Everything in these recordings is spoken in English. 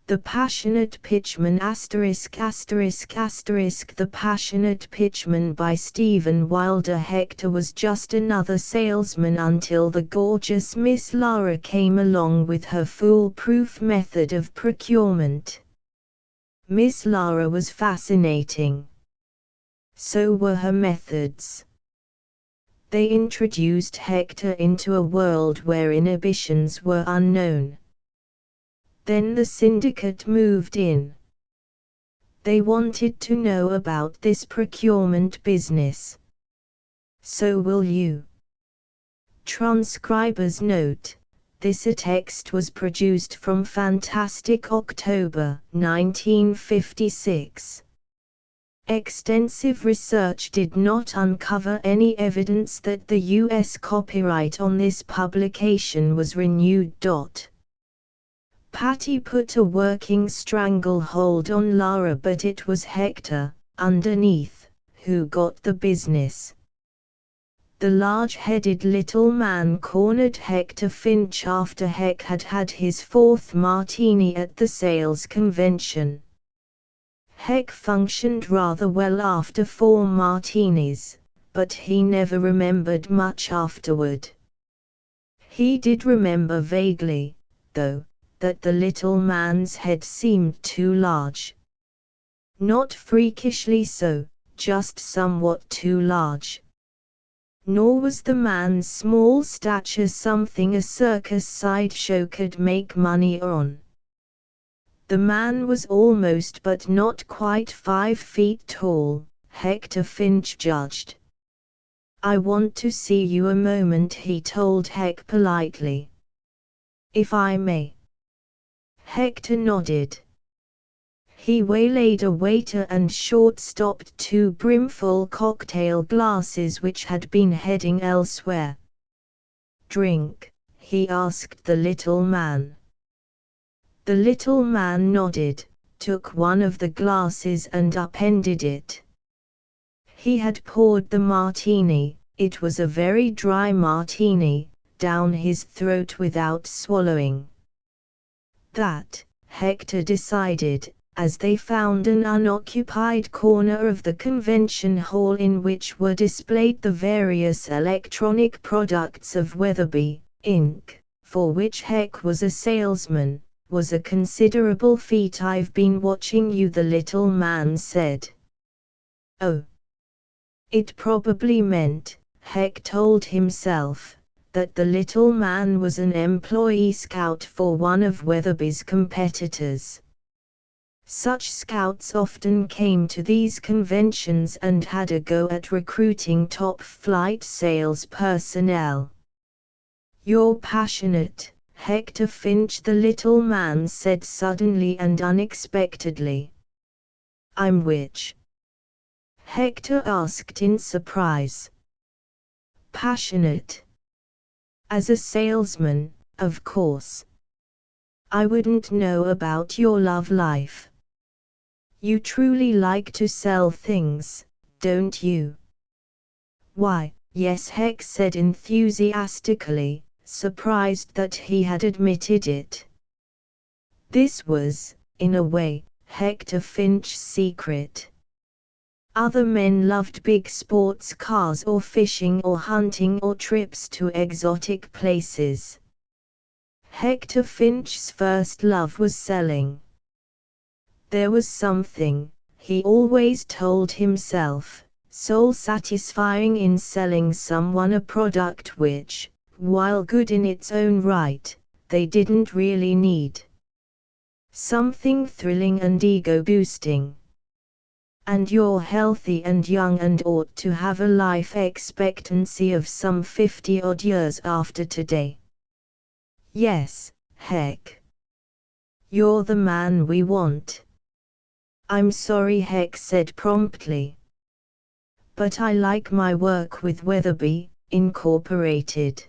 The Passionate Pitchman *******. The Passionate Pitchman by Stephen Wilder. Hector was just another salesman until the gorgeous Miss Lara came along with her foolproof method of procurement. Miss Lara was fascinating. So were her methods. They introduced Hector into a world where inhibitions were unknown. Then the syndicate moved in. They wanted to know about this procurement business. So will you? Transcriber's note: this text was produced from Fantastic October 1956. Extensive research did not uncover any evidence that the U.S. copyright on this publication was renewed. Patty put a working stranglehold on Lara, but it was Hector, underneath, who got the business. The large-headed little man cornered Hector Finch after Heck had had his fourth martini at the sales convention. Heck functioned rather well after 4 martinis, but he never remembered much afterward. He did remember vaguely, though, that the little man's head seemed too large. Not freakishly so, just somewhat too large. Nor was the man's small stature something a circus sideshow could make money on. The man was almost but not quite 5 feet tall, Hector Finch judged. "I want to see you a moment," he told Heck politely. "If I may." Hector nodded. He waylaid a waiter and short-stopped 2 brimful cocktail glasses which had been heading elsewhere. "Drink?" he asked the little man. The little man nodded, took one of the glasses and upended it. He had poured the martini, it was a very dry martini, down his throat without swallowing. That, Hector decided, as they found an unoccupied corner of the convention hall in which were displayed the various electronic products of Weatherby, Inc., for which Heck was a salesman, was a considerable feat. "I've been watching you," the little man said. Oh. It probably meant, Heck told himself, that the little man was an employee scout for one of Weatherby's competitors. Such scouts often came to these conventions and had a go at recruiting top-flight sales personnel. "You're passionate, Hector Finch," the little man said suddenly and unexpectedly. "I'm which?" Hector asked in surprise. "Passionate. As a salesman, of course. I wouldn't know about your love life. You truly like to sell things, don't you?" "Why, yes," Heck said enthusiastically, surprised that he had admitted it. This was, in a way, Hector Finch's secret. Other men loved big sports cars or fishing or hunting or trips to exotic places. Hector Finch's first love was selling. There was something, he always told himself, soul-satisfying in selling someone a product which, while good in its own right, they didn't really need. Something thrilling and ego-boosting. "And you're healthy and young and ought to have a life expectancy of some 50-odd years after today." "Yes, Heck. You're the man we want." "I'm sorry," Heck said promptly. "But I like my work with Weatherby, Incorporated."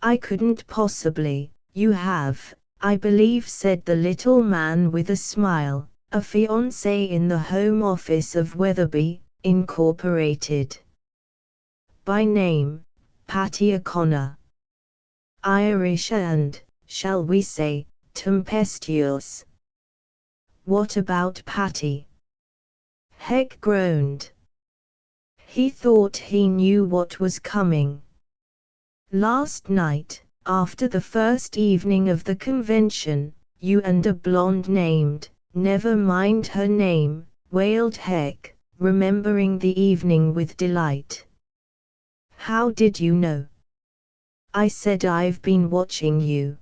"I couldn't possibly." "You have, I believe," said the little man with a smile, "a fiancée in the home office of Weatherby, Incorporated. By name, Patty O'Connor. Irish and, shall we say, tempestuous. What about Patty? Heck groaned. He thought he knew what was coming. Last night, after the first evening of the convention, you and a blonde named, never mind her name, wailed Heck, remembering the evening with delight. How did you know? I said I've been watching you.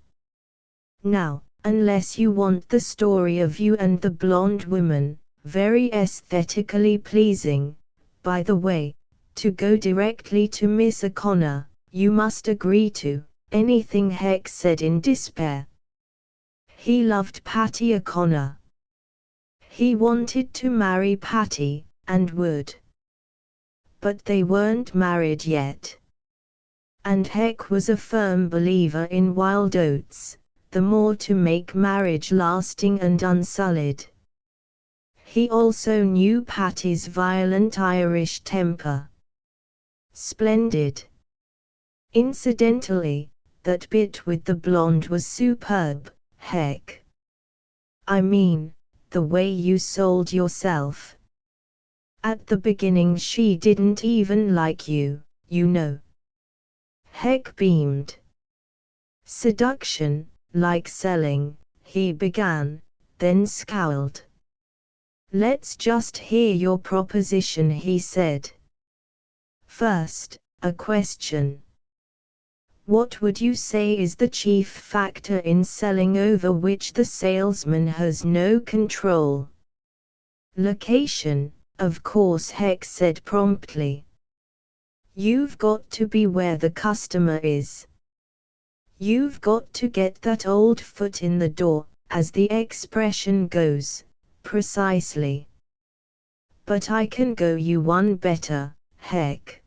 Now, unless you want the story of you and the blonde woman, very aesthetically pleasing, by the way, to go directly to Miss O'Connor, you must agree to anything, Heck said in despair. He loved Patty O'Connor. He wanted to marry Patty, and would. But they weren't married yet. And Heck was a firm believer in wild oats, the more to make marriage lasting and unsullied. He also knew Patty's violent Irish temper. Splendid. Incidentally, that bit with the blonde was superb, Heck. I mean, the way you sold yourself. At the beginning she didn't even like you, you know. Heck beamed. Seduction, like selling, he began, then scowled. Let's just hear your proposition, he said. First, a question. What would you say is the chief factor in selling over which the salesman has no control? Location, of course, Heck said promptly. You've got to be where the customer is. You've got to get that old foot in the door, as the expression goes, precisely. But I can go you one better, Heck.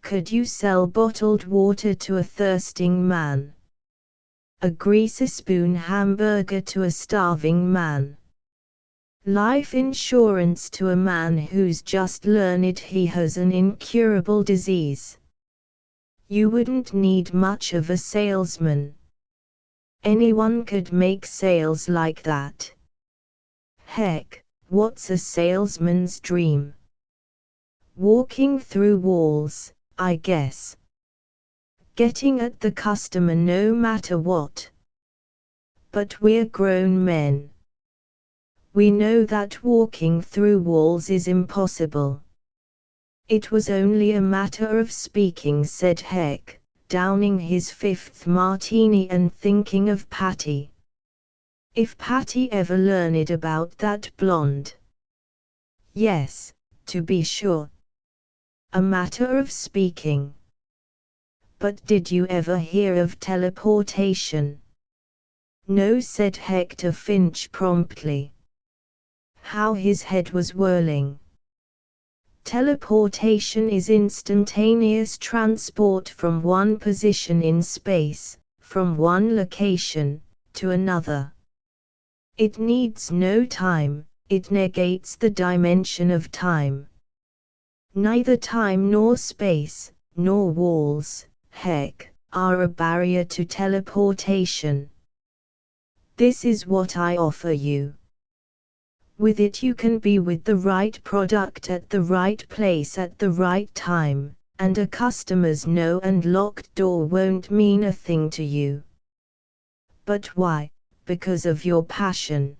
Could you sell bottled water to a thirsting man? A grease spoon hamburger to a starving man? Life insurance to a man who's just learned he has an incurable disease? You wouldn't need much of a salesman. Anyone could make sales like that. Heck, what's a salesman's dream? Walking through walls, I guess. Getting at the customer no matter what. But we're grown men. We know that walking through walls is impossible. It was only a matter of speaking, said Heck, downing his fifth martini and thinking of Patty. If Patty ever learned about that blonde. Yes, to be sure. A matter of speaking. But did you ever hear of teleportation? No, said Hector Finch promptly. How his head was whirling. Teleportation is instantaneous transport from one position in space, from one location, to another. It needs no time, it negates the dimension of time. Neither time nor space, nor walls, Heck, are a barrier to teleportation. This is what I offer you. With it you can be with the right product at the right place at the right time, and a customer's no and locked door won't mean a thing to you. But why? Because of your passion.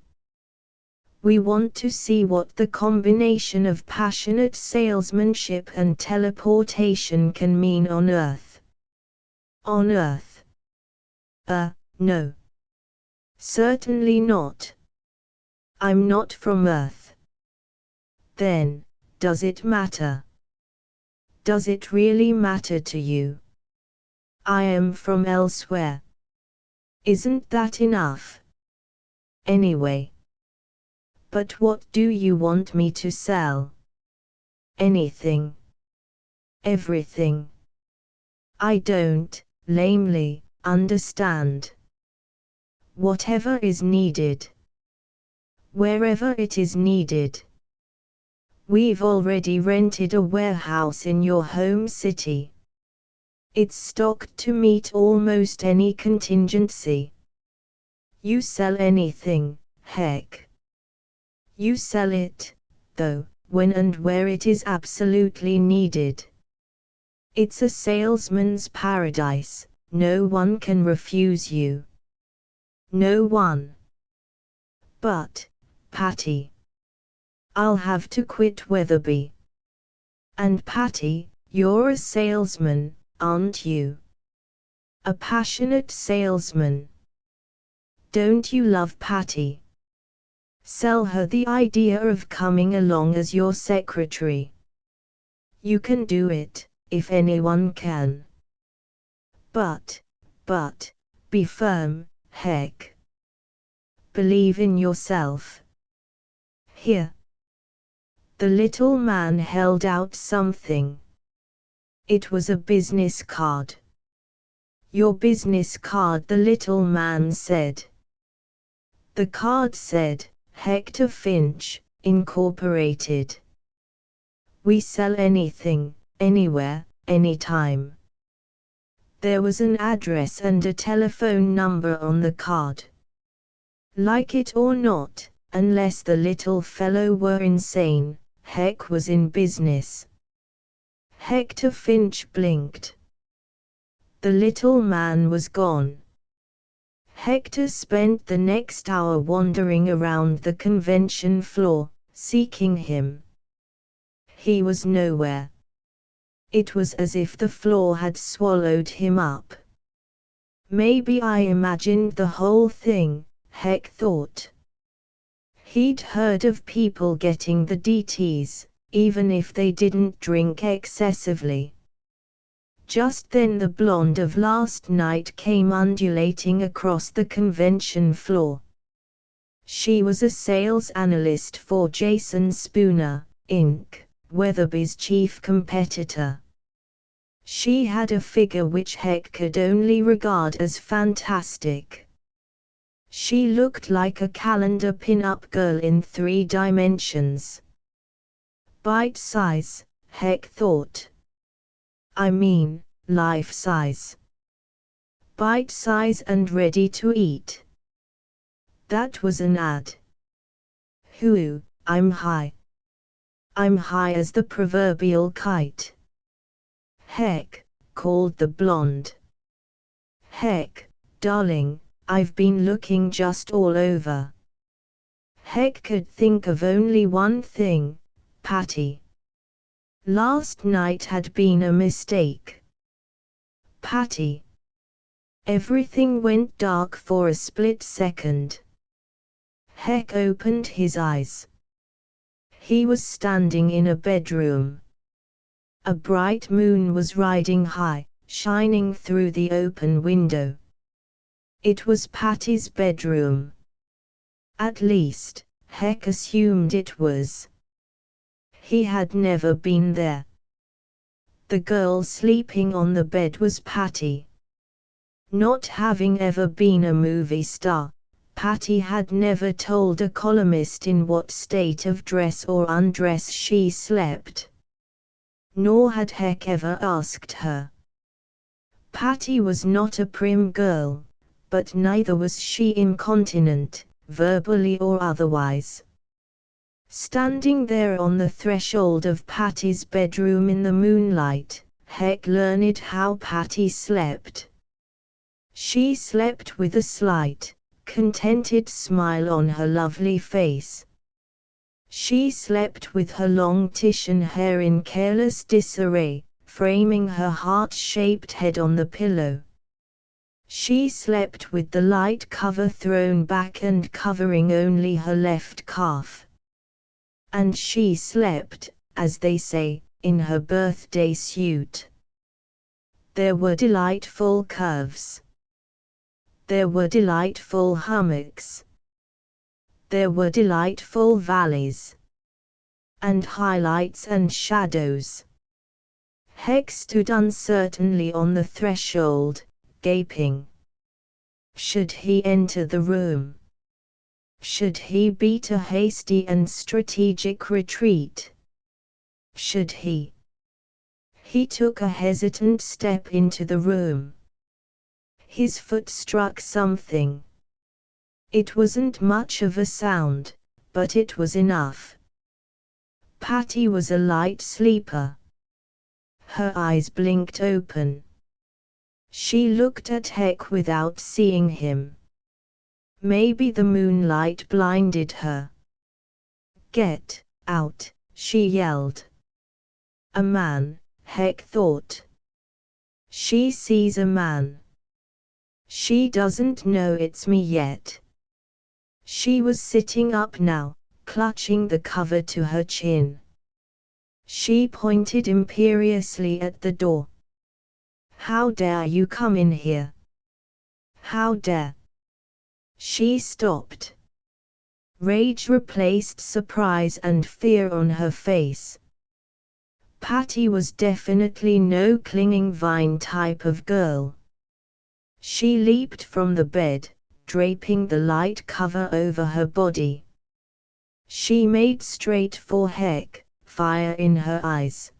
We want to see what the combination of passionate salesmanship and teleportation can mean on Earth. On Earth? No. Certainly not. I'm not from Earth. Then, does it matter? Does it really matter to you? I am from elsewhere. Isn't that enough? Anyway. But what do you want me to sell? Anything. Everything. I don't, lamely, understand. Whatever is needed. Wherever it is needed. We've already rented a warehouse in your home city. It's stocked to meet almost any contingency. You sell anything, Heck. You sell it, though, when and where it is absolutely needed. It's a salesman's paradise, no one can refuse you. No one. But, Patty, I'll have to quit Weatherby. And Patty, you're a salesman, aren't you? A passionate salesman. Don't you love Patty? Sell her the idea of coming along as your secretary. You can do it, if anyone can. But, be firm, heck. Believe in yourself. Here. The little man held out something. It was a business card. Your business card, the little man said. The card said, Hector Finch, Incorporated. We sell anything, anywhere, anytime. There was an address and a telephone number on the card. Like it or not, unless the little fellow were insane, Heck was in business. Hector Finch blinked. The little man was gone. Hector spent the next hour wandering around the convention floor, seeking him. He was nowhere. It was as if the floor had swallowed him up. Maybe I imagined the whole thing, Heck thought. He'd heard of people getting the DTs, even if they didn't drink excessively. Just then the blonde of last night came undulating across the convention floor. She was a sales analyst for Jason Spooner, Inc., Weatherby's chief competitor. She had a figure which Heck could only regard as fantastic. She looked like a calendar pin-up girl in 3 dimensions. Bite size, Heck thought. I mean, life size. Bite size and ready to eat. That was an ad. Hoo, I'm high. I'm high as the proverbial kite. Heck, called the blonde. Heck, darling, I've been looking just all over. Heck could think of only one thing, Patty. Last night had been a mistake. Patty. Everything went dark for a split second. Heck opened his eyes. He was standing in a bedroom. A bright moon was riding high, shining through the open window. It was Patty's bedroom. At least, Heck assumed it was. He had never been there. The girl sleeping on the bed was Patty. Not having ever been a movie star, Patty had never told a columnist in what state of dress or undress she slept. Nor had Heck ever asked her. Patty was not a prim girl, but neither was she incontinent, verbally or otherwise. Standing there on the threshold of Patty's bedroom in the moonlight, Heck learned how Patty slept. She slept with a slight, contented smile on her lovely face. She slept with her long Titian hair in careless disarray, framing her heart-shaped head on the pillow. She slept with the light cover thrown back and covering only her left calf. And she slept, as they say, in her birthday suit. There were delightful curves. There were delightful hummocks. There were delightful valleys. And highlights and shadows. Heck stood uncertainly on the threshold, gaping. Should he enter the room? Should he beat a hasty and strategic retreat? Should he? He took a hesitant step into the room. His foot struck something. It wasn't much of a sound, but it was enough. Patty was a light sleeper. Her eyes blinked open. She looked at Heck without seeing him. Maybe the moonlight blinded her. "Get out," she yelled. "A man," Heck thought. She sees a man. She doesn't know it's me yet. She was sitting up now, clutching the cover to her chin. She pointed imperiously at the door. "How dare you come in here? How dare?" She stopped. Rage replaced surprise and fear on her face. Patty was definitely no clinging vine type of girl. She leaped from the bed, draping the light cover over her body. She made straight for Heck, fire in her eyes.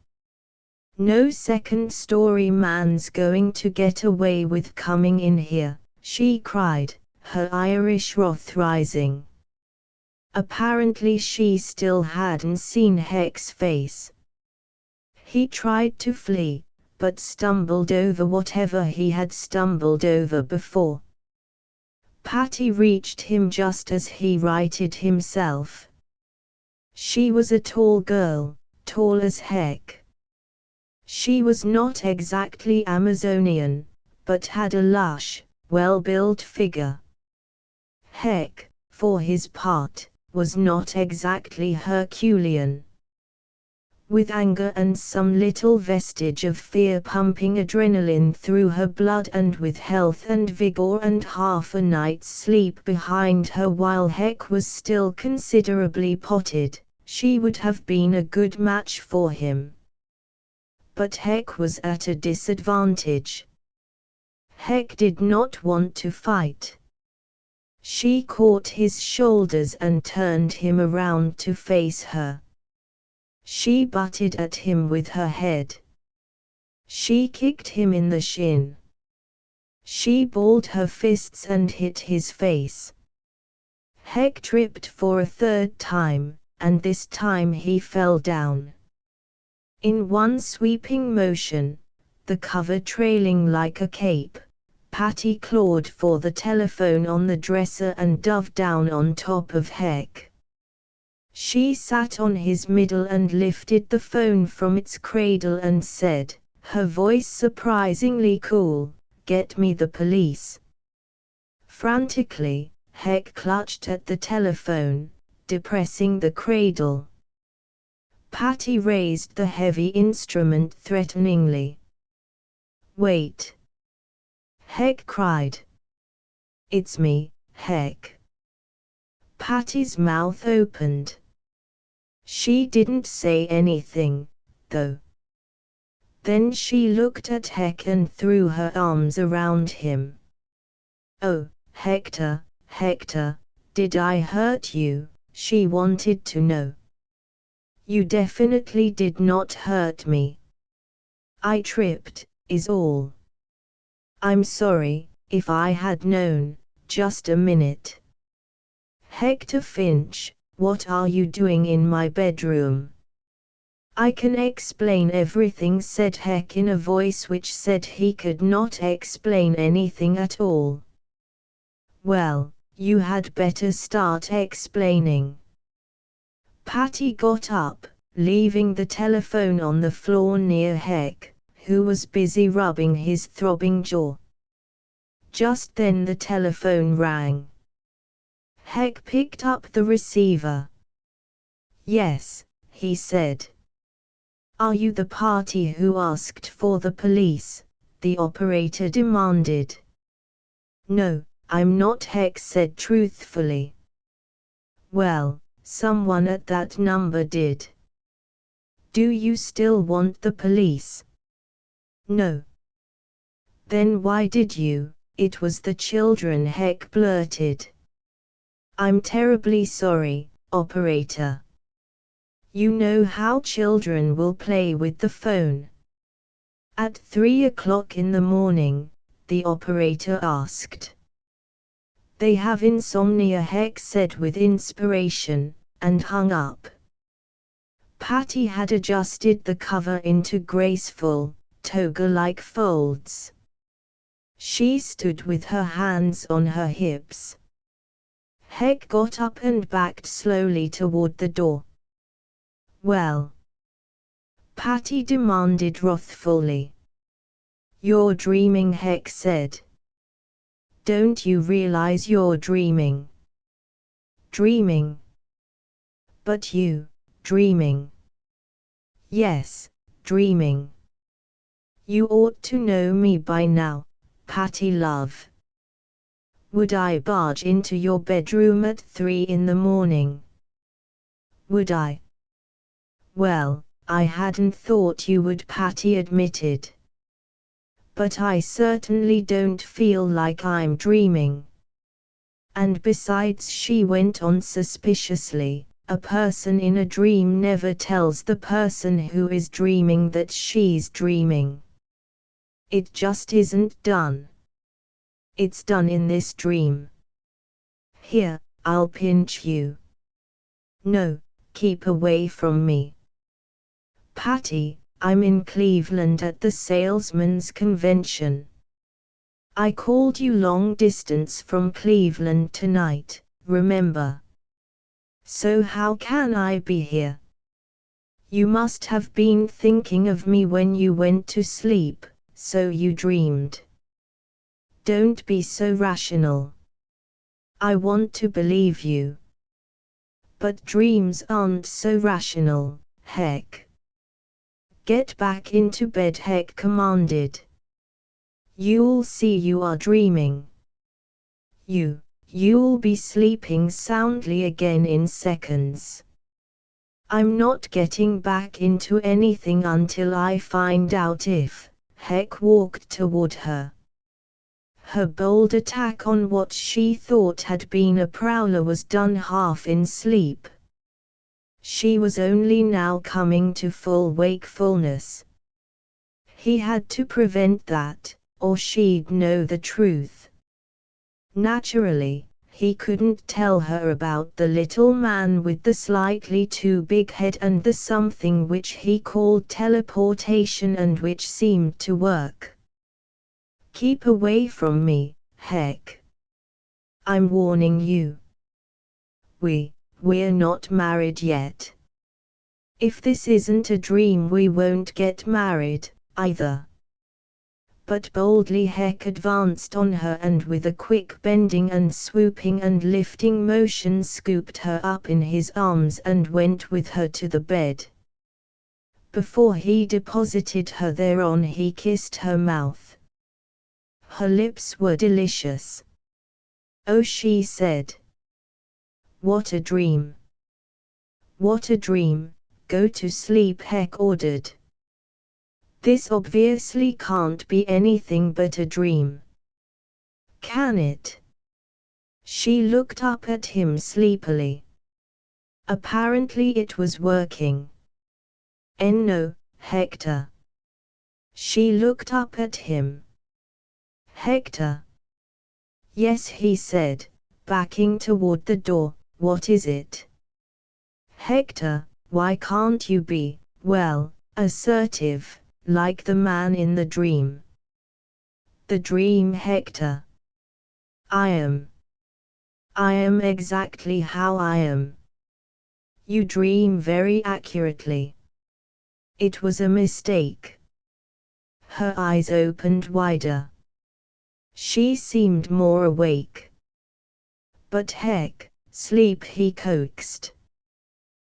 "No second-story man's going to get away with coming in here," she cried, her Irish wrath rising. Apparently she still hadn't seen Heck's face. He tried to flee, but stumbled over whatever he had stumbled over before. Patty reached him just as he righted himself. She was a tall girl, tall as Heck. She was not exactly Amazonian, but had a lush, well-built figure. Heck, for his part, was not exactly Herculean. With anger and some little vestige of fear pumping adrenaline through her blood, and with health and vigor and half a night's sleep behind her while Heck was still considerably potted, she would have been a good match for him. But Heck was at a disadvantage. Heck did not want to fight. She caught his shoulders and turned him around to face her. She butted at him with her head. She kicked him in the shin. She balled her fists and hit his face. Heck tripped for a third time, and this time he fell down. In one sweeping motion, the cover trailing like a cape, Patty clawed for the telephone on the dresser and dove down on top of Heck. She sat on his middle and lifted the phone from its cradle and said, her voice surprisingly cool, "Get me the police." Frantically, Heck clutched at the telephone, depressing the cradle. Patty raised the heavy instrument threateningly. "Wait!" Heck cried. "It's me, Heck." Patty's mouth opened. She didn't say anything, though. Then she looked at Heck and threw her arms around him. "Oh, Hector, Hector, did I hurt you?" she wanted to know. "You definitely did not hurt me. I tripped, is all. I'm sorry, if I had known, just a minute." "Hector Finch, what are you doing in my bedroom?" "I can explain everything," said Heck in a voice which said he could not explain anything at all. "Well, you had better start explaining." Patty got up, leaving the telephone on the floor near Heck, who was busy rubbing his throbbing jaw. Just then the telephone rang. Heck picked up the receiver. "Yes," he said. "Are you the party who asked for the police?" the operator demanded. "No, I'm not," Heck said truthfully. "Well, someone at that number did." "Do you still want the police?" "No." "Then why did you?" "It was the children," Heck blurted. "I'm terribly sorry, operator. You know how children will play with the phone." "At 3 o'clock in the morning?" the operator asked. "They have insomnia," Heck said with inspiration, and hung up. Patty had adjusted the cover into graceful, toga-like folds. She stood with her hands on her hips. Heck got up and backed slowly toward the door. "Well?" Patty demanded wrathfully. "You're dreaming," Heck said. "Don't you realize you're dreaming?" "Dreaming? But you, dreaming?" "Yes, dreaming. You ought to know me by now, Patty love. Would I barge into your bedroom at 3 in the morning? Would I?" "Well, I hadn't thought you would," Patty admitted. "But I certainly don't feel like I'm dreaming. And besides," she went on suspiciously, "a person in a dream never tells the person who is dreaming that she's dreaming. It just isn't done. It's done in this dream. Here, I'll pinch you." "No, keep away from me." "Patty, I'm in Cleveland at the salesman's convention. I called you long distance from Cleveland tonight, remember? So how can I be here? You must have been thinking of me when you went to sleep, so you dreamed. Don't be so rational. I want to believe you. But dreams aren't so rational, Heck." "Get back into bed," Heck commanded. "You'll see you are dreaming. You'll be sleeping soundly again in seconds. I'm not getting back into anything until I find out if." Heck walked toward her. Her bold attack on what she thought had been a prowler was done half in sleep. She was only now coming to full wakefulness. He had to prevent that, or she'd know the truth. Naturally, he couldn't tell her about the little man with the slightly too big head and the something which he called teleportation and which seemed to work. "Keep away from me, Heck. I'm warning you. We're not married yet. If this isn't a dream, we won't get married, either." But boldly Heck advanced on her and with a quick bending and swooping and lifting motion scooped her up in his arms and went with her to the bed. Before he deposited her thereon, he kissed her mouth. Her lips were delicious. "Oh," she said. "What a dream. What a dream." "Go to sleep," Heck ordered. "This obviously can't be anything but a dream. Can it?" She looked up at him sleepily. Apparently it was working. "No, Hector." She looked up at him. "Hector?" "Yes," he said, backing toward the door. "What is it?" "Hector, why can't you be, well, assertive, like the man in the dream?" "The dream, Hector. I am exactly how I am. You dream very accurately. It was a mistake." Her eyes opened wider. She seemed more awake. "But Heck, sleep," he coaxed.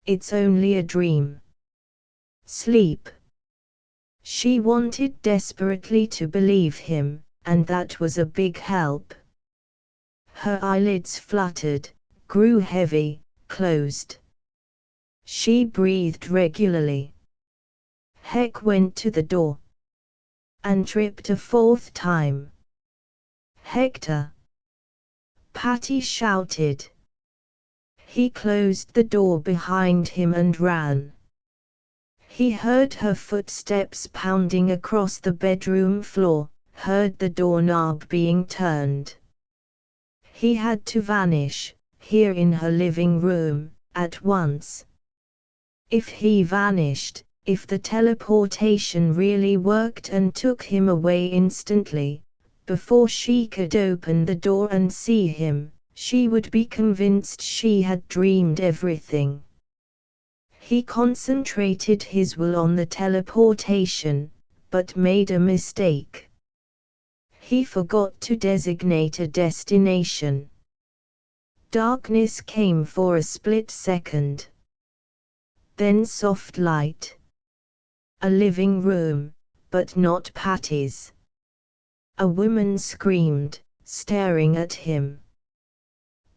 "It's only a dream. Sleep." She wanted desperately to believe him, and that was a big help. Her eyelids fluttered, grew heavy, closed. She breathed regularly. Heck went to the door. And tripped a fourth time. "Hector!" Patty shouted. He closed the door behind him and ran. He heard her footsteps pounding across the bedroom floor, heard the doorknob being turned. He had to vanish, here in her living room, at once. If he vanished, if the teleportation really worked and took him away instantly, before she could open the door and see him, she would be convinced she had dreamed everything. He concentrated his will on the teleportation, but made a mistake. He forgot to designate a destination. Darkness came for a split second. Then soft light. A living room, but not Patty's. A woman screamed, staring at him.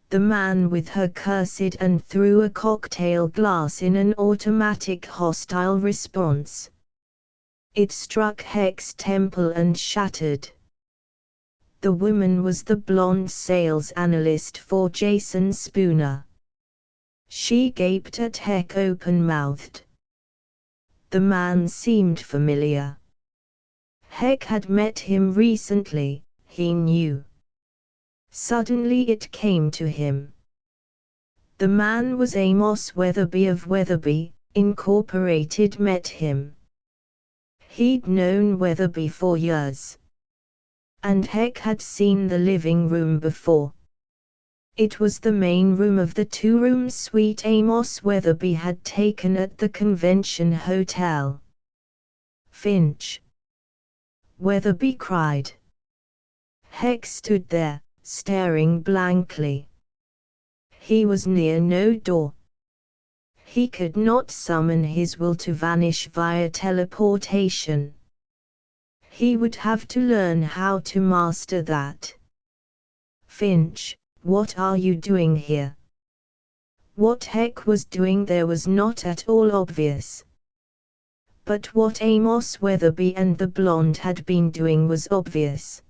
The man with her cursed and threw a cocktail glass in an automatic hostile response. It struck Heck's temple and shattered. The woman was the blonde sales analyst for Jason Spooner. She gaped at Heck open-mouthed. The man seemed familiar. Heck had met him recently, he knew. Suddenly it came to him. The man was Amos Weatherby of Weatherby, Incorporated met him. He'd known Weatherby for years. And Heck had seen the living room before. It was the main room of the two-room suite Amos Weatherby had taken at the convention hotel. Finch! Weatherby cried. Heck stood there, staring blankly. He was near no door. He could not summon his will to vanish via teleportation. He would have to learn how to master that. Finch, what are you doing here? What Heck was doing there was not at all obvious. But what Amos Weatherby and the blonde had been doing was obvious.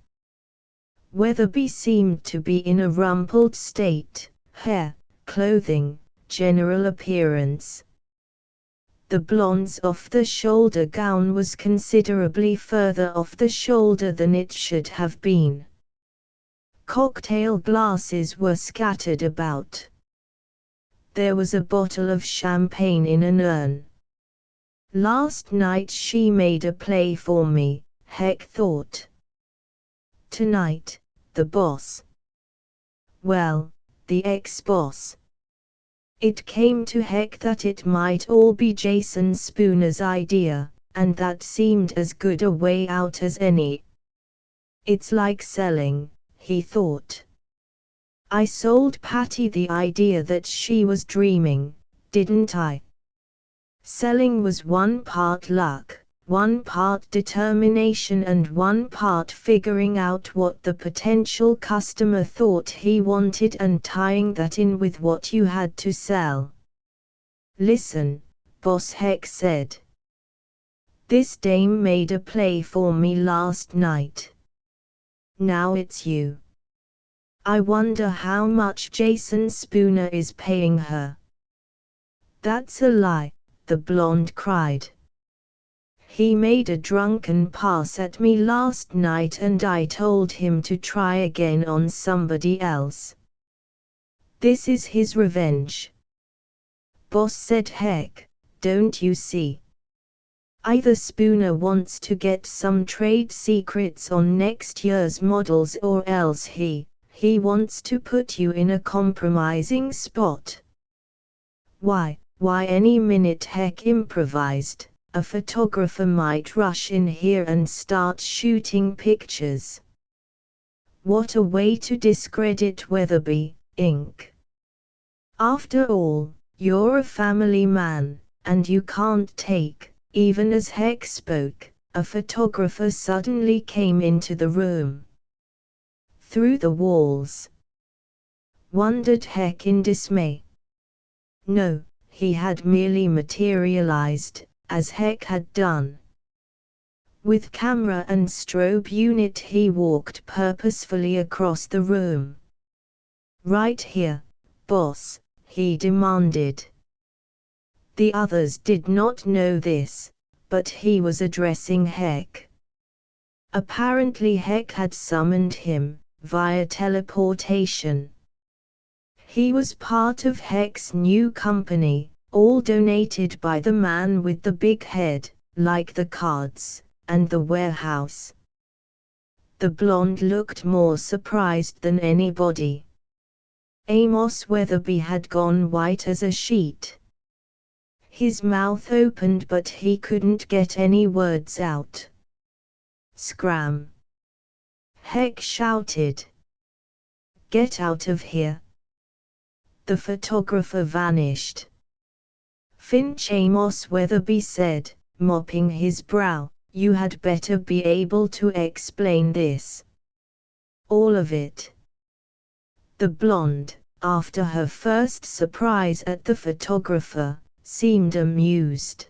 Weatherby seemed to be in a rumpled state, hair, clothing, general appearance. The blonde's off-the-shoulder gown was considerably further off the shoulder than it should have been. Cocktail glasses were scattered about. There was a bottle of champagne in an urn. Last night she made a play for me, Heck thought. Tonight, the boss. Well, the ex-boss. It came to Heck that it might all be Jason Spooner's idea, and that seemed as good a way out as any. It's like selling, he thought. I sold Patty the idea that she was dreaming, didn't I? Selling was one part luck, one part determination and one part figuring out what the potential customer thought he wanted and tying that in with what you had to sell. Listen, Boss Heck said. This dame made a play for me last night. Now it's you. I wonder how much Jason Spooner is paying her. That's a lie, the blonde cried. He made a drunken pass at me last night and I told him to try again on somebody else. This is his revenge. Boss said Heck, don't you see? Either Spooner wants to get some trade secrets on next year's models or else he wants to put you in a compromising spot. Why any minute Heck improvised. A photographer might rush in here and start shooting pictures. What a way to discredit Weatherby, Inc. After all, you're a family man, and you can't take, even as Heck spoke, a photographer suddenly came into the room. Through the walls. Wondered Heck in dismay. No, he had merely materialized, as Heck had done. With camera and strobe unit he walked purposefully across the room. Right here, boss, he demanded. The others did not know this, but he was addressing Heck. Apparently Heck had summoned him, via teleportation. He was part of Heck's new company, all donated by the man with the big head, like the cards, and the warehouse. The blonde looked more surprised than anybody. Amos Weatherby had gone white as a sheet. His mouth opened but he couldn't get any words out. Scram! Heck shouted. Get out of here! The photographer vanished. Finch, Amos Weatherby said, mopping his brow, you had better be able to explain this. All of it. The blonde, after her first surprise at the photographer, seemed amused.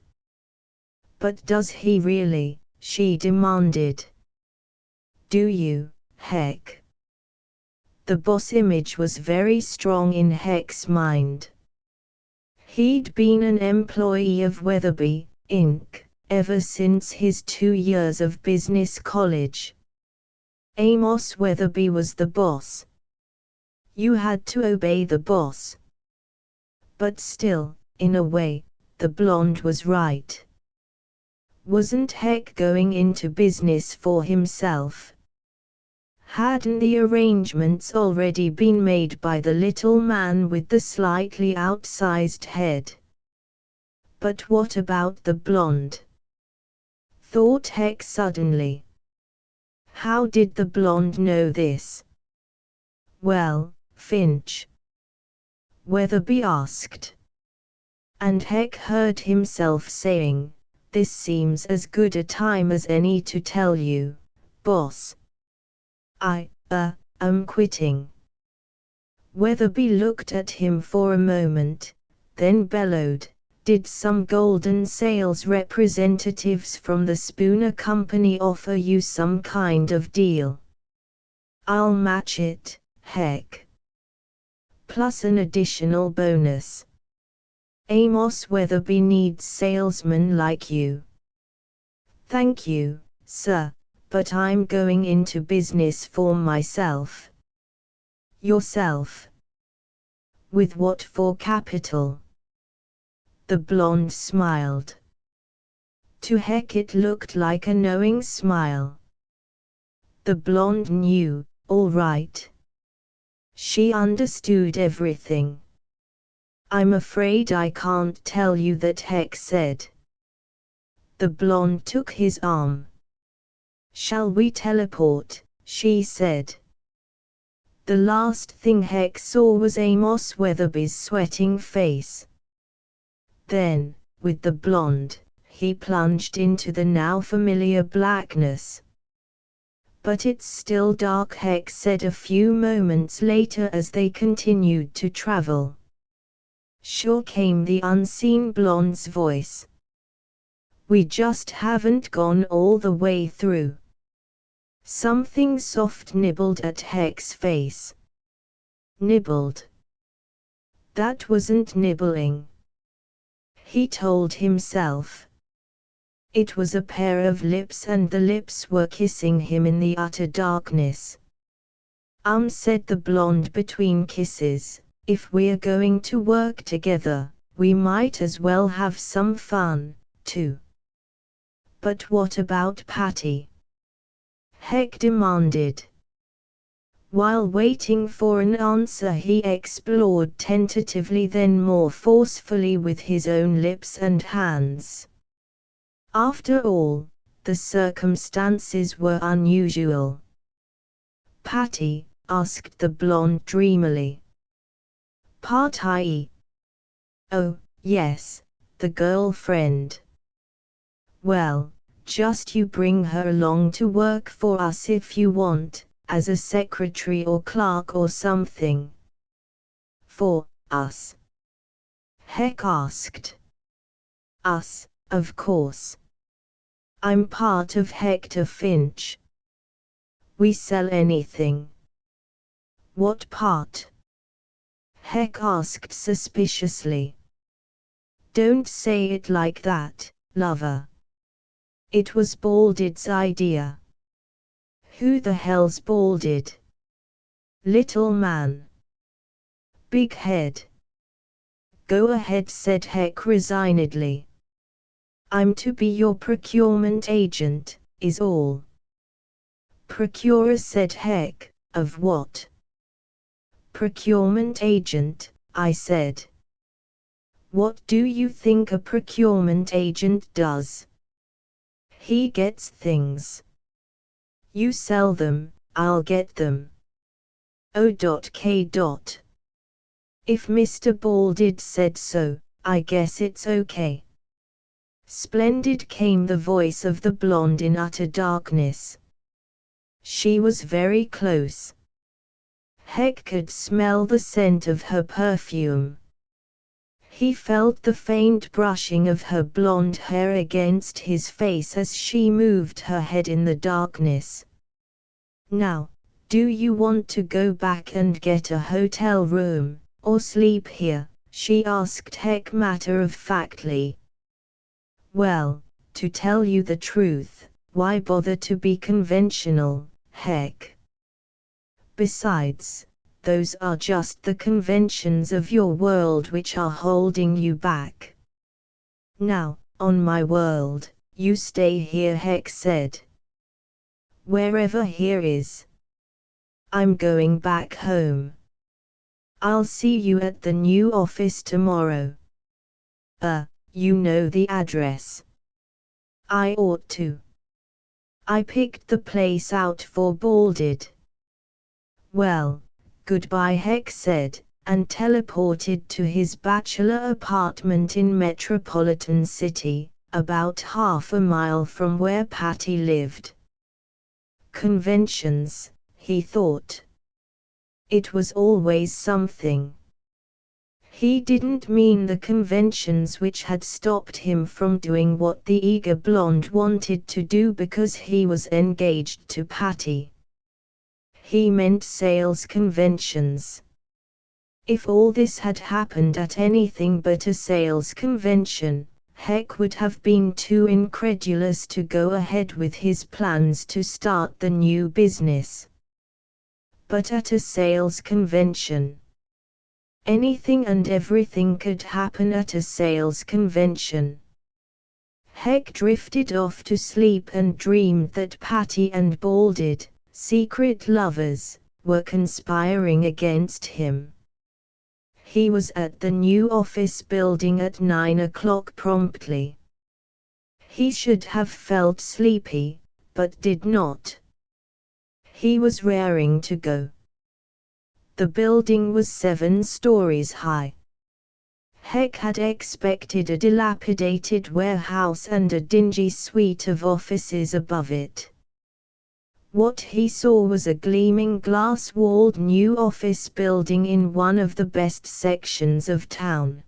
But does he really? She demanded. Do you, Heck? The boss image was very strong in Heck's mind. He'd been an employee of Weatherby, Inc., ever since his 2 years of business college. Amos Weatherby was the boss. You had to obey the boss. But still, in a way, the blonde was right. Wasn't Heck going into business for himself? Hadn't the arrangements already been made by the little man with the slightly outsized head? But what about the blonde? Thought Heck suddenly. How did the blonde know this? Well, Finch, Weatherby asked. And Heck heard himself saying, this seems as good a time as any to tell you, boss. I'm quitting. Weatherby looked at him for a moment, then bellowed, did some golden sales representatives from the Spooner Company offer you some kind of deal? I'll match it, Heck. Plus an additional bonus. Amos Weatherby needs salesmen like you. Thank you, sir, but I'm going into business for myself. Yourself? With what for capital? The blonde smiled. To Heck it looked like a knowing smile. The blonde knew, all right. She understood everything. I'm afraid I can't tell you that, Heck said. The blonde took his arm. Shall we teleport? She said. The last thing Heck saw was Amos Weatherby's sweating face. Then, with the blonde, he plunged into the now familiar blackness. But it's still dark, Heck said a few moments later as they continued to travel. Sure, came the unseen blonde's voice. We just haven't gone all the way through. Something soft nibbled at Heck's face. Nibbled? That wasn't nibbling. He told himself. It was a pair of lips, and the lips were kissing him in the utter darkness. Said the blonde between kisses, if we're going to work together, we might as well have some fun, too. But what about Patty? Heck demanded. While waiting for an answer, he explored tentatively, then more forcefully with his own lips and hands. After all, the circumstances were unusual. Patty? Asked the blonde dreamily. Patty? Oh, yes, the girlfriend. Well, just you bring her along to work for us if you want, as a secretary or clerk or something. For us? Heck asked. Us, of course. I'm part of Hector Finch. We sell anything. What part? Heck asked suspiciously. Don't say it like that, lover. It was Balded's idea. Who the hell's Balded? Little man. Big head. Go ahead, said Heck resignedly. I'm to be your procurement agent, is all. Procurer, said Heck. Of what? Procurement agent, I said. What do you think a procurement agent does? He gets things. You sell them, I'll get them. O.K. If Mr. Baldid said so, I guess it's okay. Splendid, came the voice of the blonde in utter darkness. She was very close. Heck could smell the scent of her perfume. He felt the faint brushing of her blonde hair against his face as she moved her head in the darkness. Now, do you want to go back and get a hotel room, or sleep here? She asked Heck matter-of-factly. Well, to tell you the truth, why bother to be conventional, Heck? Besides, those are just the conventions of your world which are holding you back. Now, on my world, you stay here, Heck said. Wherever here is. I'm going back home. I'll see you at the new office tomorrow. You know the address. I ought to. I picked the place out for Baldid. Well, goodbye, Heck said, and teleported to his bachelor apartment in Metropolitan City, about half a mile from where Patty lived. Conventions, he thought. It was always something. He didn't mean the conventions which had stopped him from doing what the eager blonde wanted to do because he was engaged to Patty. He meant sales conventions. If all this had happened at anything but a sales convention, Heck would have been too incredulous to go ahead with his plans to start the new business. But at a sales convention, anything and everything could happen at a sales convention. Heck drifted off to sleep and dreamed that Patty and Baldid, secret lovers, were conspiring against him. He was at the new office building at 9 o'clock promptly. He should have felt sleepy, but did not. He was raring to go. The building was 7 stories high. Heck had expected a dilapidated warehouse and a dingy suite of offices above it. What he saw was a gleaming glass-walled new office building in one of the best sections of town.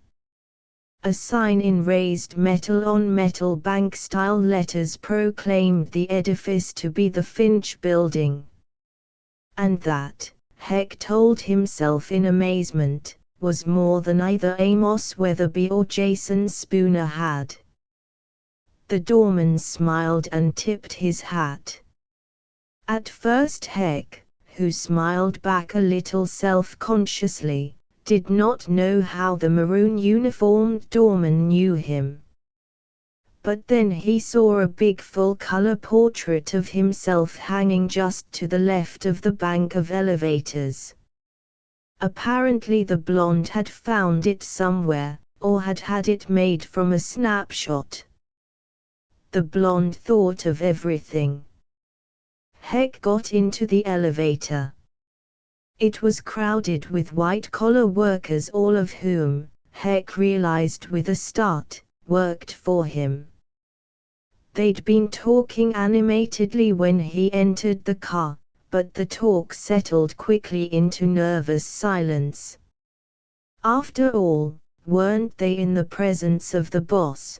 A sign in raised metal-on-metal bank-style letters proclaimed the edifice to be the Finch Building. And that, Heck told himself in amazement, was more than either Amos Weatherby or Jason Spooner had. The doorman smiled and tipped his hat. At first Heck, who smiled back a little self-consciously, did not know how the maroon-uniformed doorman knew him. But then he saw a big full-color portrait of himself hanging just to the left of the bank of elevators. Apparently the blonde had found it somewhere, or had had it made from a snapshot. The blonde thought of everything. Heck got into the elevator. It was crowded with white-collar workers, all of whom, Heck realized with a start, worked for him. They'd been talking animatedly when he entered the car, but the talk settled quickly into nervous silence. After all, weren't they in the presence of the boss?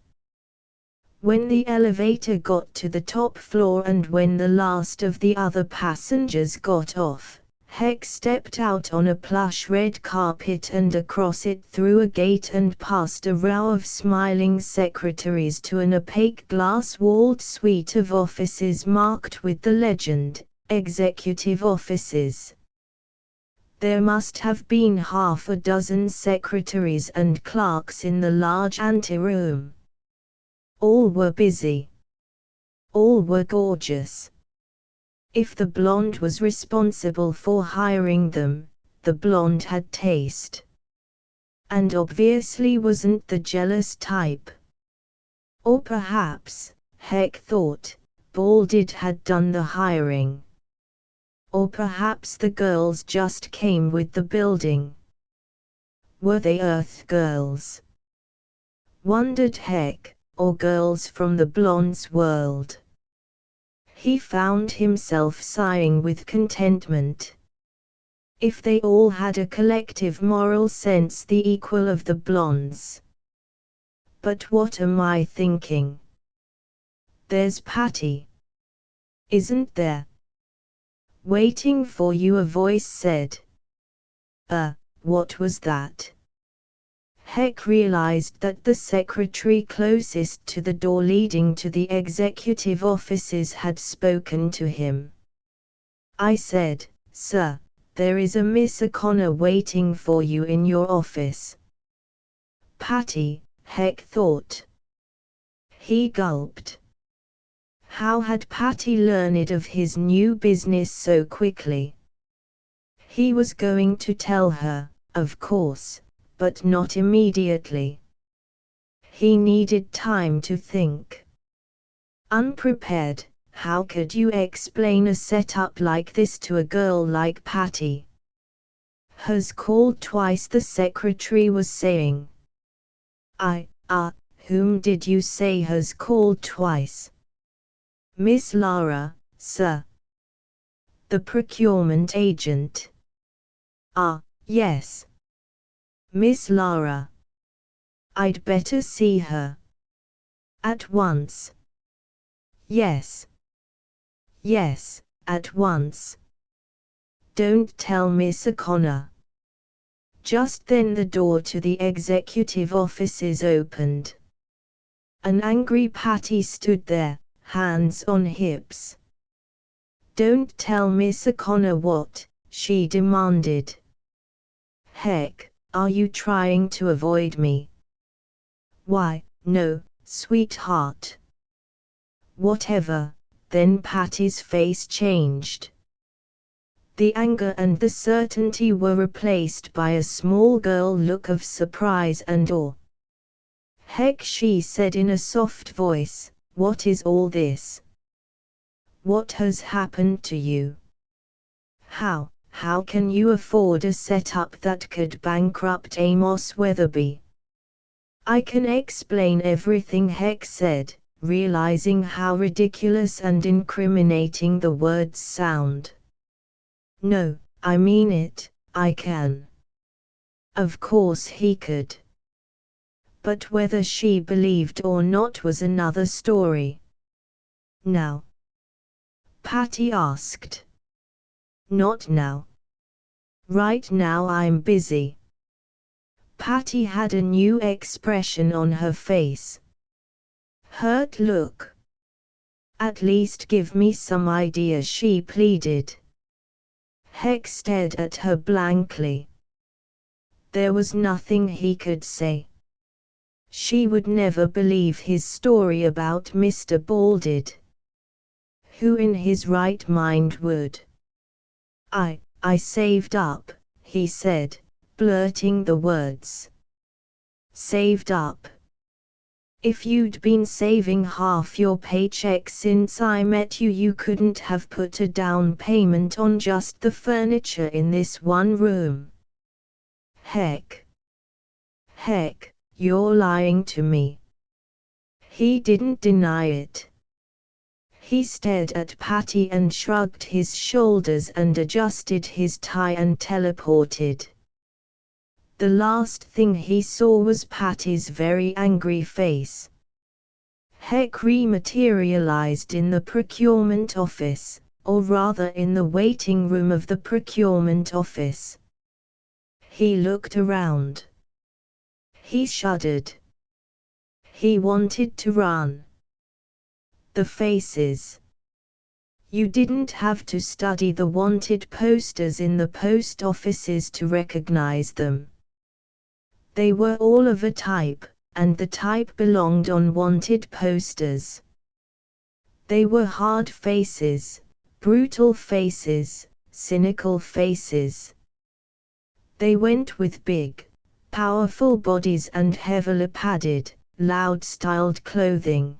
When the elevator got to the top floor and when the last of the other passengers got off, Heck stepped out on a plush red carpet and across it through a gate and past a row of smiling secretaries to an opaque glass-walled suite of offices marked with the legend, Executive Offices. There must have been half a dozen secretaries and clerks in the large anteroom. All were busy. All were gorgeous. If the blonde was responsible for hiring them, the blonde had taste. And obviously wasn't the jealous type. Or perhaps, Heck thought, Baldid had done the hiring. Or perhaps the girls just came with the building. Were they Earth girls? Wondered Heck, or girls from the blonde's world? He found himself sighing with contentment. If they all had a collective moral sense the equal of the blondes. But what am I thinking? There's Patty. Isn't there? Waiting for you, a voice said. What was that? Heck realized that the secretary closest to the door leading to the executive offices had spoken to him. I said, "Sir, there is a Miss O'Connor waiting for you in your office." Patty, Heck thought. He gulped. How had Patty learned of his new business so quickly? He was going to tell her, of course, but not immediately. He needed time to think. Unprepared, how could you explain a setup like this to a girl like Patty? "Has called twice," the secretary was saying. Whom did you say has called twice?" "Miss Lara, sir." "The procurement agent." Yes. Miss Lara. I'd better see her. At once. Yes. Yes, at once. Don't tell Miss O'Connor. Just then the door to the executive offices opened. An angry Patty stood there, hands on hips. "Don't tell Miss O'Connor what?" she demanded. "Heck, are you trying to avoid me?" "Why, no, sweetheart." "Whatever." Then Patty's face changed. The anger and the certainty were replaced by a small girl look of surprise and awe. "Heck," she said in a soft voice, "what is all this? What has happened to you? How can you afford a setup that could bankrupt Amos Weatherby?" "I can explain everything," Heck said, realizing how ridiculous and incriminating the words sound. "No, I mean it, I can." Of course he could. But whether she believed or not was another story. "Now?" Patty asked. "Not now. Right now I'm busy." Patty had a new expression on her face. Hurt look. "At least give me some idea," she pleaded. Heck stared at her blankly. There was nothing he could say. She would never believe his story about Mr. Baldid. Who in his right mind would? I saved up," he said, blurting the words. "Saved up? If you'd been saving half your paycheck since I met you, you couldn't have put a down payment on just the furniture in this one room." Heck, you're lying to me." He didn't deny it. He stared at Patty and shrugged his shoulders and adjusted his tie and teleported. The last thing he saw was Patty's very angry face. Heck rematerialized in the procurement office, or rather in the waiting room of the procurement office. He looked around. He shuddered. He wanted to run. The faces. You didn't have to study the wanted posters in the post offices to recognize them. They were all of a type, and the type belonged on wanted posters. They were hard faces, brutal faces, cynical faces. They went with big, powerful bodies and heavily padded, loud-styled clothing.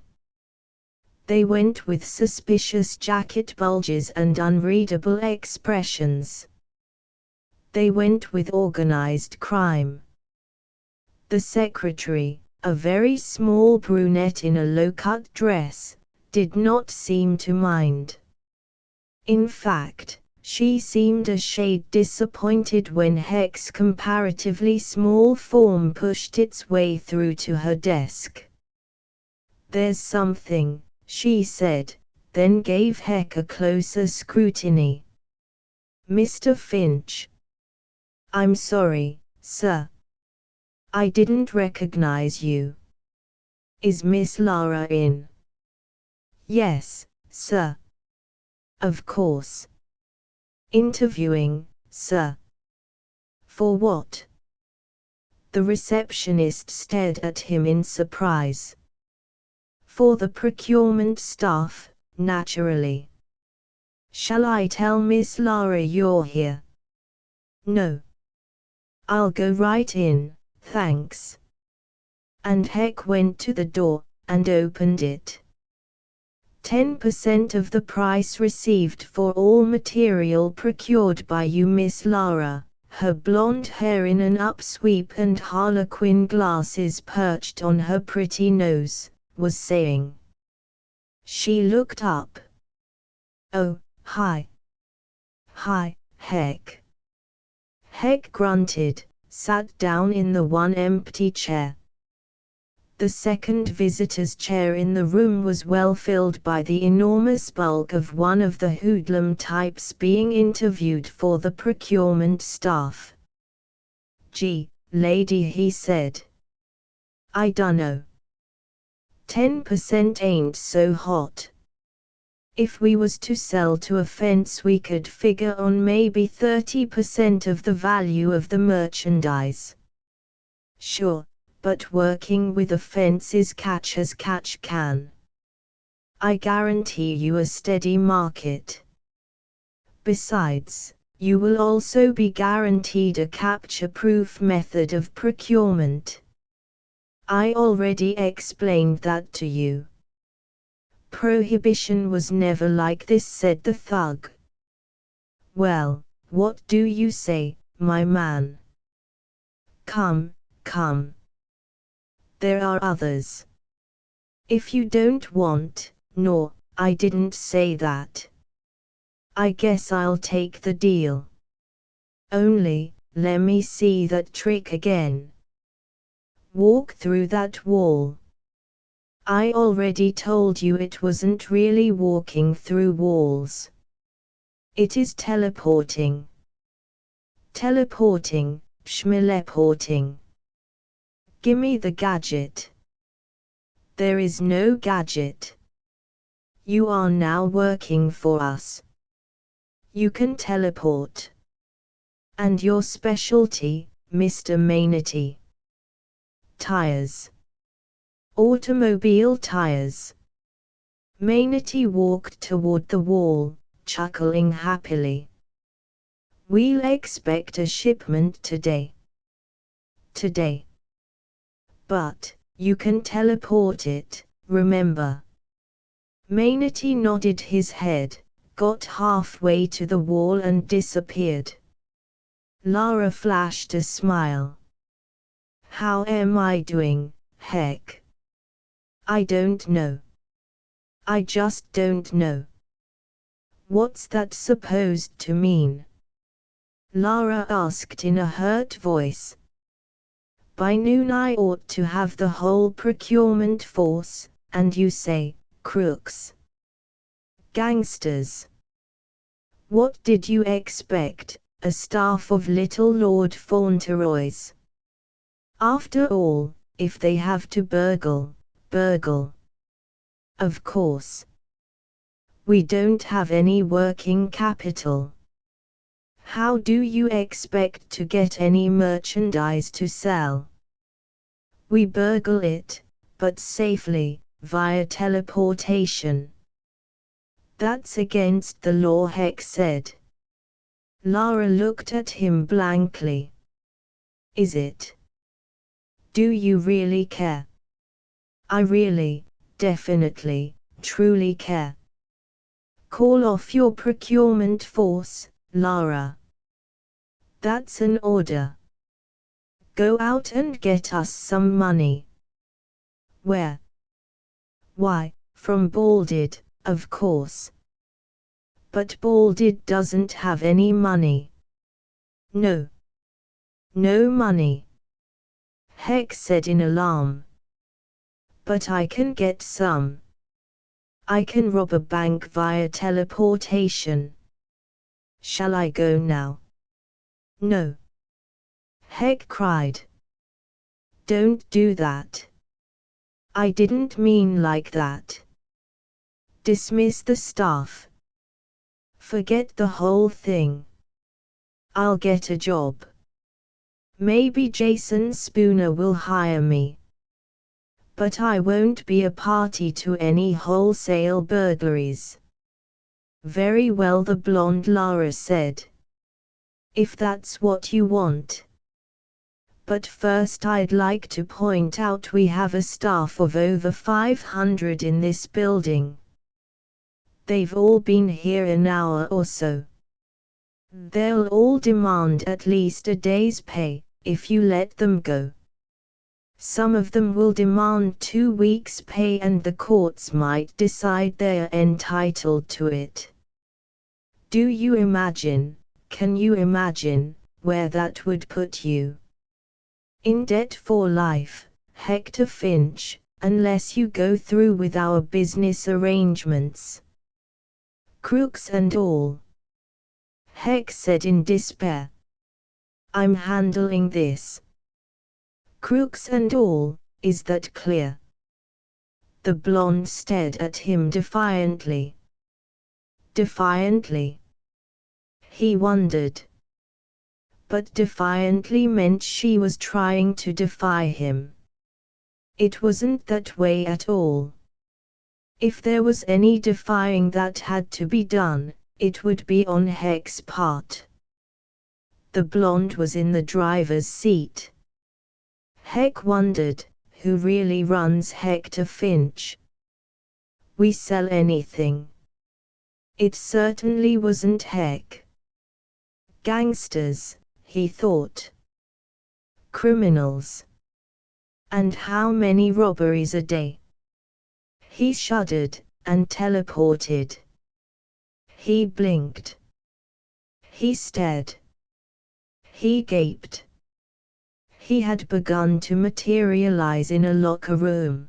They went with suspicious jacket bulges and unreadable expressions. They went with organized crime. The secretary, a very small brunette in a low-cut dress, did not seem to mind. In fact, she seemed a shade disappointed when Heck's comparatively small form pushed its way through to her desk. "There's something," she said, then gave Heck a closer scrutiny. "Mr. Finch." "I'm sorry, sir. I didn't recognize you. Is Miss Lara in?" "Yes, sir." "Of course." "Interviewing, sir." "For what?" The receptionist stared at him in surprise. "For the procurement staff, naturally." "Shall I tell Miss Lara you're here?" "No. I'll go right in, thanks." And Heck went to the door, and opened it. 10% of the price received for all material procured by you, Miss Lara," her blonde hair in an upsweep and harlequin glasses perched on her pretty nose, was saying. She looked up. "Oh, hi." "Hi, Heck." Heck grunted, sat down in the one empty chair. The second visitor's chair in the room was well filled by the enormous bulk of one of the hoodlum types being interviewed for the procurement staff. "Gee, lady," he said. "I dunno. 10% ain't so hot. If we was to sell to a fence we could figure on maybe 30% of the value of the merchandise." "Sure. But working with a fence is catch as catch can. I guarantee you a steady market. Besides, you will also be guaranteed a capture-proof method of procurement. I already explained that to you." "Prohibition was never like this," said the thug. "Well, what do you say, my man?" Come. There are others. If you don't want, no, I didn't say that. I guess I'll take the deal. Only, lemme see that trick again. Walk through that wall." "I already told you it wasn't really walking through walls. It is teleporting." "Teleporting, schmeleporting. Gimme the gadget." "There is no gadget. You are now working for us. You can teleport. And your specialty, Mr. Mainity?" "Tires. Automobile tires." Mainity walked toward the wall, chuckling happily. "We'll expect a shipment today." "Today? But, you can teleport it, remember." Mainity nodded his head, got halfway to the wall and disappeared. Lara flashed a smile. "How am I doing, Heck?" "I don't know. I just don't know." "What's that supposed to mean?" Lara asked in a hurt voice. "By noon I ought to have the whole procurement force, and you say, crooks. Gangsters. What did you expect, a staff of little Lord Fauntleroy's? After all, if they have to burgle. Of course. We don't have any working capital. How do you expect to get any merchandise to sell? We burgle it, but safely, via teleportation. That's against the law, Heck said. Lara looked at him blankly. Is it? Do you really care? I really, definitely, truly care. Call off your procurement force, Lara. That's an order. Go out and get us some money. Where? Why, from Baldid, of course. But Baldid doesn't have any money. No. No money. Heck said in alarm. But I can get some. I can rob a bank via teleportation. Shall I go now? No. Heck cried. Don't do that. I didn't mean like that. Dismiss the staff. Forget the whole thing. I'll get a job. Maybe Jason Spooner will hire me. But I won't be a party to any wholesale burglaries. Very well, the blonde Lara said. If that's what you want. But first I'd like to point out we have a staff of over 500 in this building. They've all been here an hour or so. They'll all demand at least a day's pay, if you let them go. Some of them will demand 2 weeks' pay, and the courts might decide they're entitled to it. Do you imagine, can you imagine, where that would put you? In debt for life, Hector Finch, unless you go through with our business arrangements. Crooks and all. Heck said in despair. I'm handling this. Crooks and all, is that clear? The blonde stared at him defiantly. Defiantly? He wondered. But defiantly meant she was trying to defy him. It wasn't that way at all. If there was any defying that had to be done, it would be on Heck's part. The blonde was in the driver's seat. Heck wondered, who really runs Hector Finch? We sell anything. It certainly wasn't Heck. Gangsters, he thought. Criminals. And how many robberies a day? He shuddered, and teleported. He blinked. He stared. He gaped. He had begun to materialize in a locker room.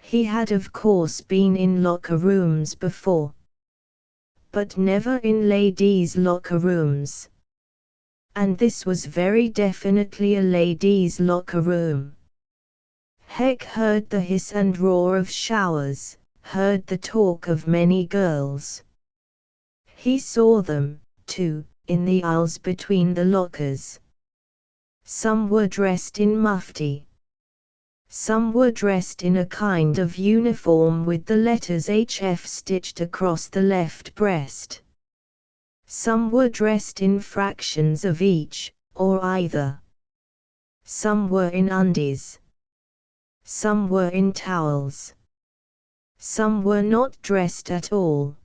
He had of course been in locker rooms before. But never in ladies' locker rooms. And this was very definitely a ladies' locker room. Heck heard the hiss and roar of showers, heard the talk of many girls. He saw them, too, in the aisles between the lockers. Some were dressed in mufti. Some were dressed in a kind of uniform with the letters HF stitched across the left breast. Some were dressed in fractions of each, or either. Some were in undies. Some were in towels. Some were not dressed at all.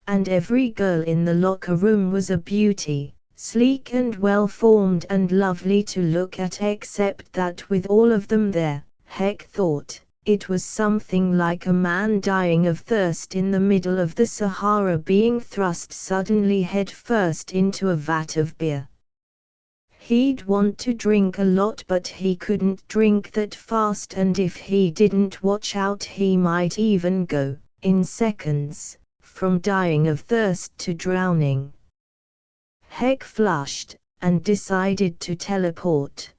And every girl in the locker room was a beauty, sleek and well-formed and lovely to look at, except that with all of them there, Heck thought, it was something like a man dying of thirst in the middle of the Sahara being thrust suddenly head-first into a vat of beer. He'd want to drink a lot, but he couldn't drink that fast, and if he didn't watch out he might even go, in seconds, from dying of thirst to drowning. Heck flushed, and decided to teleport.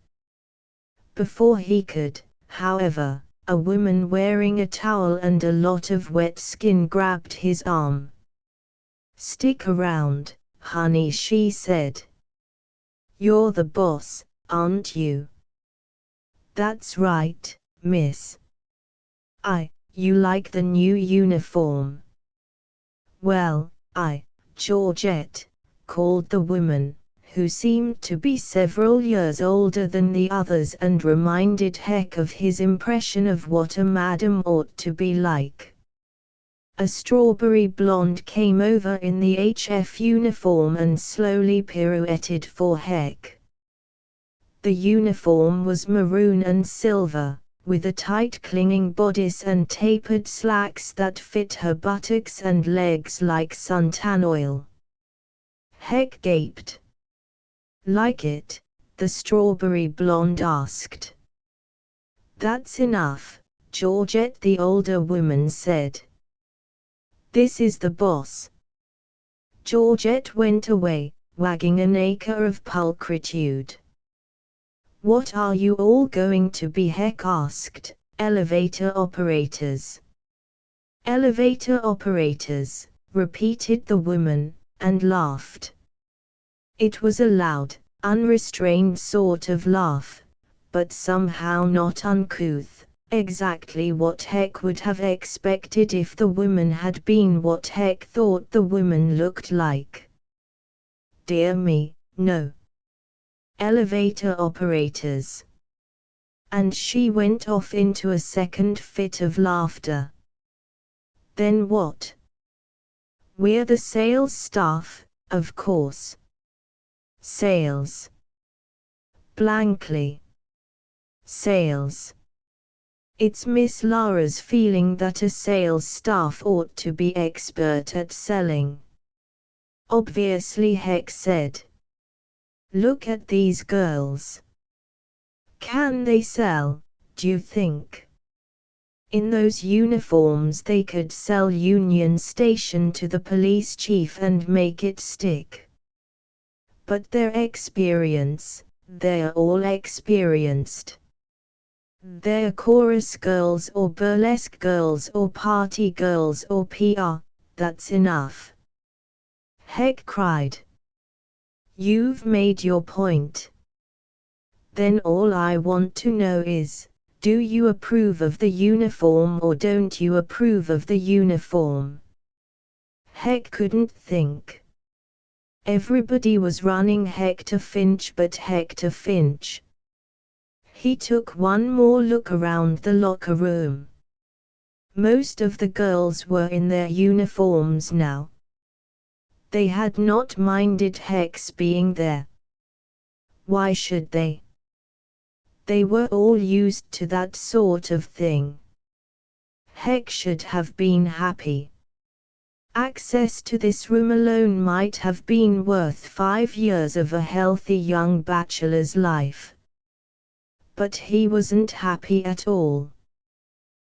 Before he could, however, a woman wearing a towel and a lot of wet skin grabbed his arm. "Stick around, honey," she said. "You're the boss, aren't you?" "That's right, miss." You like the new uniform?" "Well, Georgette," called the woman, who seemed to be several years older than the others and reminded Heck of his impression of what a madam ought to be like. A strawberry blonde came over in the HF uniform and slowly pirouetted for Heck. The uniform was maroon and silver, with a tight clinging bodice and tapered slacks that fit her buttocks and legs like suntan oil. Heck gaped. "Like it?" the strawberry blonde asked. "That's enough," Georgette, the older woman, said. "This is the boss." Georgette went away, wagging an acre of pulchritude. "What are you all going to be?" Heck asked. "Elevator operators." "Elevator operators," repeated the woman, and laughed. It was a loud, unrestrained sort of laugh, but somehow not uncouth, exactly what Heck would have expected if the woman had been what Heck thought the woman looked like. "Dear me, no. Elevator operators." And she went off into a second fit of laughter. "Then what?" "We're the sales staff, of course." "Sales?" Blankly. "Sales." It's Miss Lara's feeling that a sales staff ought to be expert at selling. "Obviously," Heck said. "Look at these girls. Can they sell, do you think? In those uniforms they could sell Union Station to the police chief and make it stick. But their experience, they're all experienced. They're chorus girls or burlesque girls or party girls or PR, that's enough." Heck cried. "You've made your point. Then all I want to know is, do you approve of the uniform or don't you approve of the uniform?" Heck couldn't think. Everybody was running Hector Finch but Hector Finch. He took one more look around the locker room. Most of the girls were in their uniforms now. They had not minded Heck's being there. Why should they? They were all used to that sort of thing. Heck should have been happy. Access to this room alone might have been worth 5 years of a healthy young bachelor's life. But he wasn't happy at all.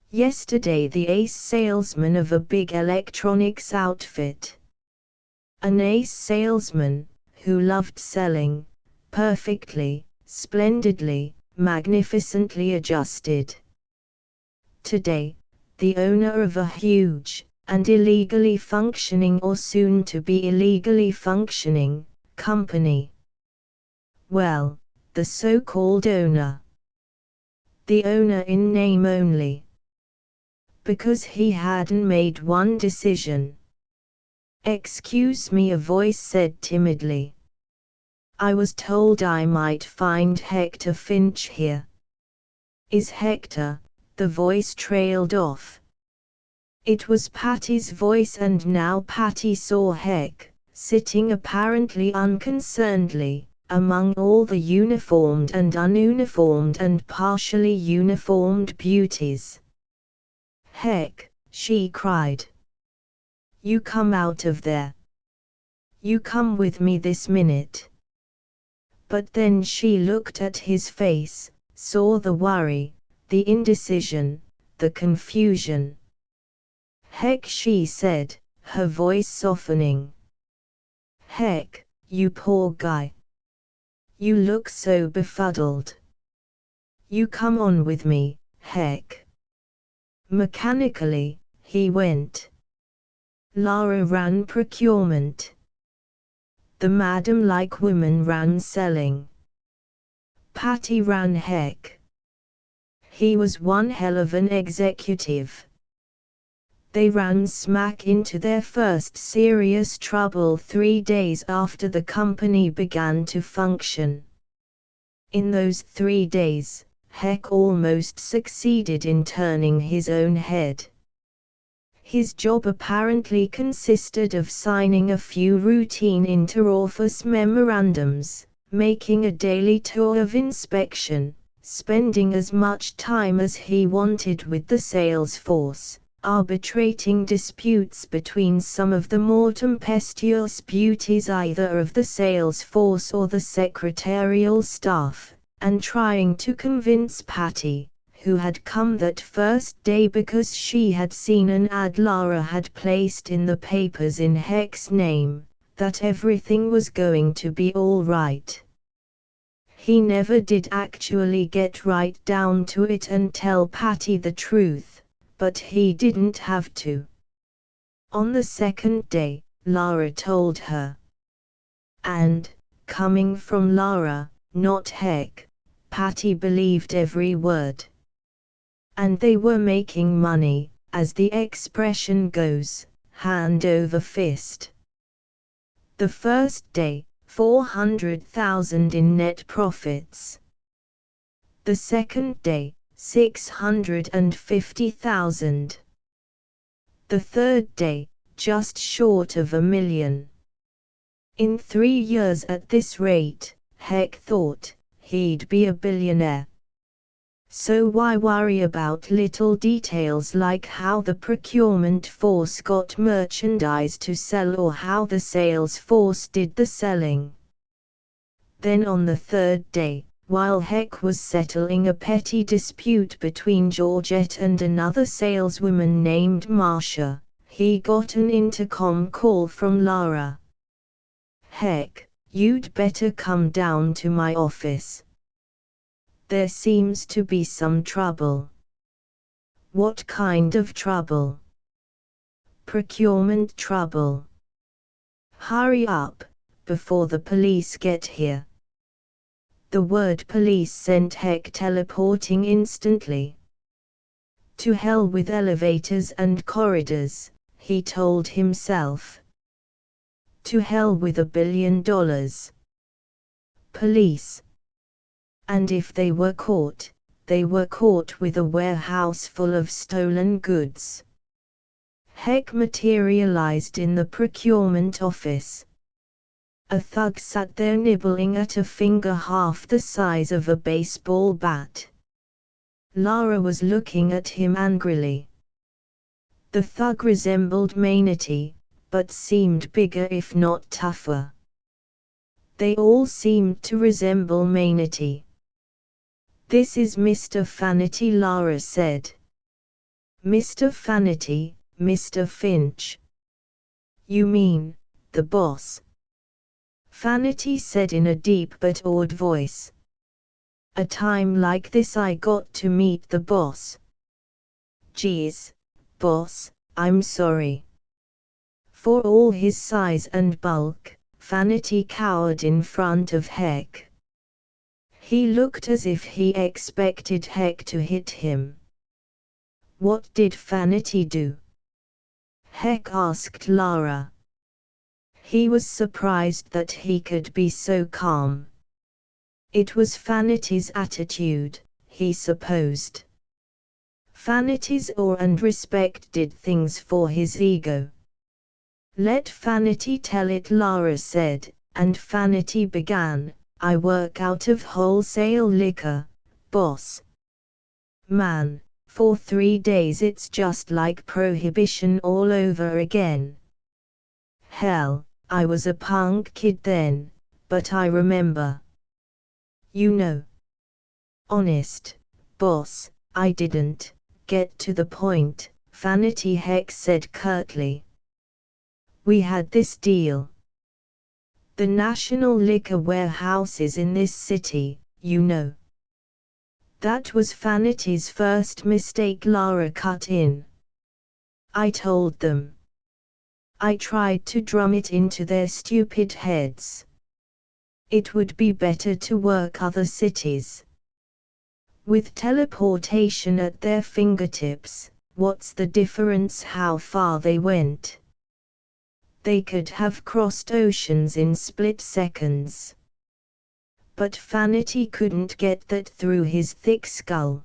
Yesterday the ace salesman of a big electronics outfit. An ace salesman, who loved selling, perfectly, splendidly, magnificently adjusted. Today, the owner of a huge, and illegally functioning or soon to be illegally functioning, company. Well, the so-called owner. The owner in name only. Because he hadn't made one decision. "Excuse me," a voice said timidly. "I was told I might find Hector Finch here." "Is Hector?" The voice trailed off. It was Patty's voice and now Patty saw Heck, sitting apparently unconcernedly, among all the uniformed and ununiformed and partially uniformed beauties. "Heck," she cried. "You come out of there. You come with me this minute." But then she looked at his face, saw the worry, the indecision, the confusion. "Heck," she said, her voice softening. "Heck, you poor guy. You look so befuddled. You come on with me, Heck." Mechanically, he went. Lara ran procurement. The madam-like woman ran selling. Patty ran Heck. He was one hell of an executive. They ran smack into their first serious trouble 3 days after the company began to function. In those 3 days, Heck almost succeeded in turning his own head. His job apparently consisted of signing a few routine inter-office memorandums, making a daily tour of inspection, spending as much time as he wanted with the sales force, arbitrating disputes between some of the more tempestuous beauties either of the sales force or the secretarial staff, and trying to convince Patty, who had come that first day because she had seen an ad Lara had placed in the papers in Heck's name, that everything was going to be all right. He never did actually get right down to it and tell Patty the truth, but he didn't have to. On the second day, Lara told her. And, coming from Lara, not Heck, Patty believed every word. And they were making money, as the expression goes, hand over fist. The first day, 400,000 in net profits. The second day, 650,000. The third day, just short of $1 million. In 3 years at this rate, Heck thought, he'd be a billionaire. So why worry about little details like how the procurement force got merchandise to sell or how the sales force did the selling? Then on the third day, while Heck was settling a petty dispute between Georgette and another saleswoman named Marcia, he got an intercom call from Lara. "Heck, you'd better come down to my office. There seems to be some trouble." "What kind of trouble?" "Procurement trouble." "Hurry up, before the police get here." The word police sent Heck teleporting instantly. To hell with elevators and corridors, he told himself. To hell with $1 billion. Police. And if they were caught with a warehouse full of stolen goods. Heck materialized in the procurement office. A thug sat there nibbling at a finger half the size of a baseball bat. Lara was looking at him angrily. The thug resembled Manatee, but seemed bigger if not tougher. They all seemed to resemble Manatee. "This is Mr. Fanity," Lara said. "Mr. Fanity, Mr. Finch." "You mean, the boss?" Fanity said in a deep but awed voice. "A time like this I got to meet the boss." "Geez, boss, I'm sorry." For all his size and bulk, Fanity cowered in front of Heck. He looked as if he expected Heck to hit him. "What did Fanity do?" Heck asked Lara. He was surprised that he could be so calm. It was Fanity's attitude, he supposed. Fanity's awe and respect did things for his ego. "Let Fanity tell it," Lara said, and Fanity began. "I work out of wholesale liquor, boss. Man, for 3 days it's just like prohibition all over again. Hell, I was a punk kid then, but I remember. You know. Honest, boss, I didn't get to the point," Fanity Heck said curtly. "We had this deal. The national liquor warehouses in this city, you know. That was Fanity's first mistake, Lara cut in. I told them. I tried to drum it into their stupid heads. It would be better to work other cities. With teleportation at their fingertips, what's the difference how far they went? They could have crossed oceans in split seconds. But Fanity couldn't get that through his thick skull.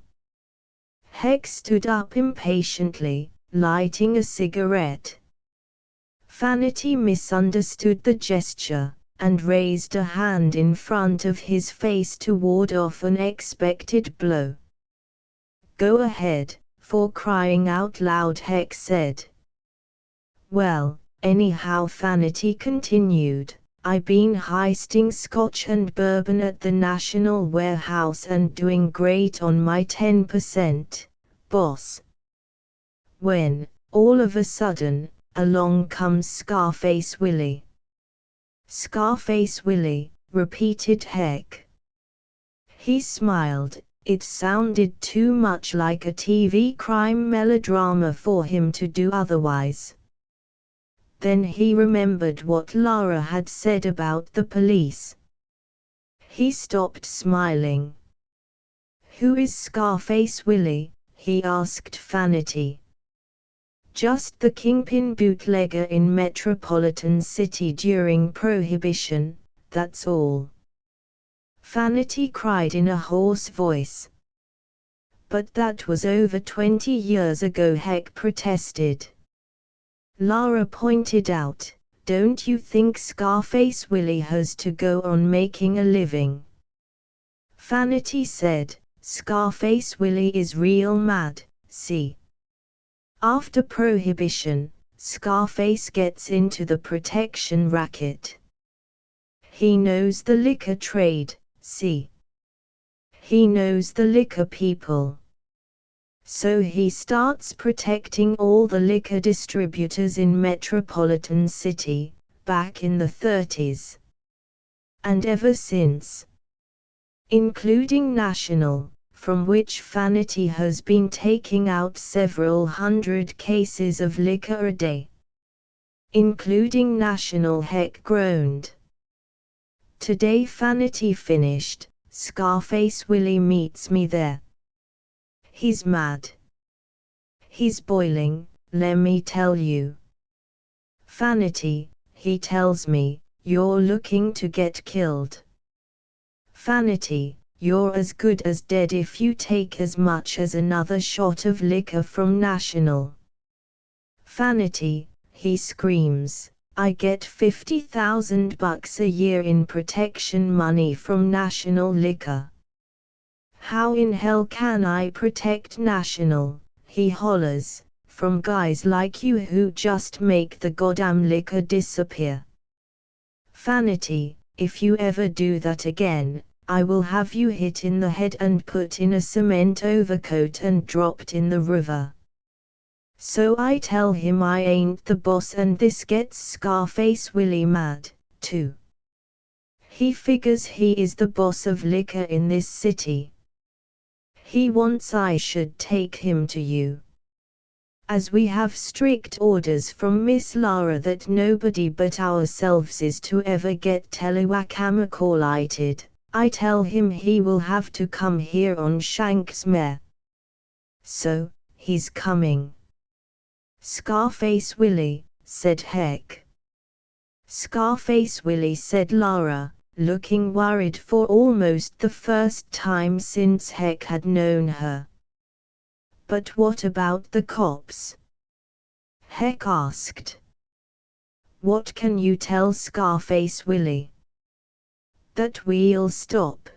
Heck stood up impatiently, lighting a cigarette. Fanity misunderstood the gesture, and raised a hand in front of his face to ward off an expected blow. Go ahead, for crying out loud, Heck said. Well, anyhow, Fanity continued, I been heisting scotch and bourbon at the National Warehouse and doing great on my 10%, boss. When, all of a sudden, along comes Scarface Willie. Scarface Willie, repeated Heck. He smiled. It sounded too much like a TV crime melodrama for him to do otherwise. Then he remembered what Lara had said about the police. He stopped smiling. Who is Scarface Willie? He asked Fanity. Just the kingpin bootlegger in Metropolitan City during Prohibition, that's all. Fanity cried in a hoarse voice. But that was over 20 years ago, Heck protested. Lara pointed out, don't you think Scarface Willie has to go on making a living? Fanity said, Scarface Willie is real mad, see. After Prohibition, Scarface gets into the protection racket. He knows the liquor trade, see. He knows the liquor people. So he starts protecting all the liquor distributors in Metropolitan City, back in the 30s. And ever since. Including National, from which Fanity has been taking out several hundred cases of liquor a day. Including National, Heck groaned. Today Fanity finished, Scarface Willie meets me there. He's mad. He's boiling, let me tell you. Fanity, he tells me, you're looking to get killed. Fanity, you're as good as dead if you take as much as another shot of liquor from National. Fanity, he screams, I get $50,000 a year in protection money from National Liquor. How in hell can I protect National, he hollers, from guys like you who just make the goddamn liquor disappear. Fanity, if you ever do that again, I will have you hit in the head and put in a cement overcoat and dropped in the river. So I tell him I ain't the boss, and this gets Scarface Willie mad, too. He figures he is the boss of liquor in this city. He wants I should take him to you. As we have strict orders from Miss Lara that nobody but ourselves is to ever get telewakamacorlighted, I tell him he will have to come here on Shank's mare. So, he's coming. Scarface Willie, said Heck. Scarface Willie, said Lara, looking worried for almost the first time since Heck had known her. But what about the cops? Heck asked. What can you tell Scarface Willie? That we'll stop.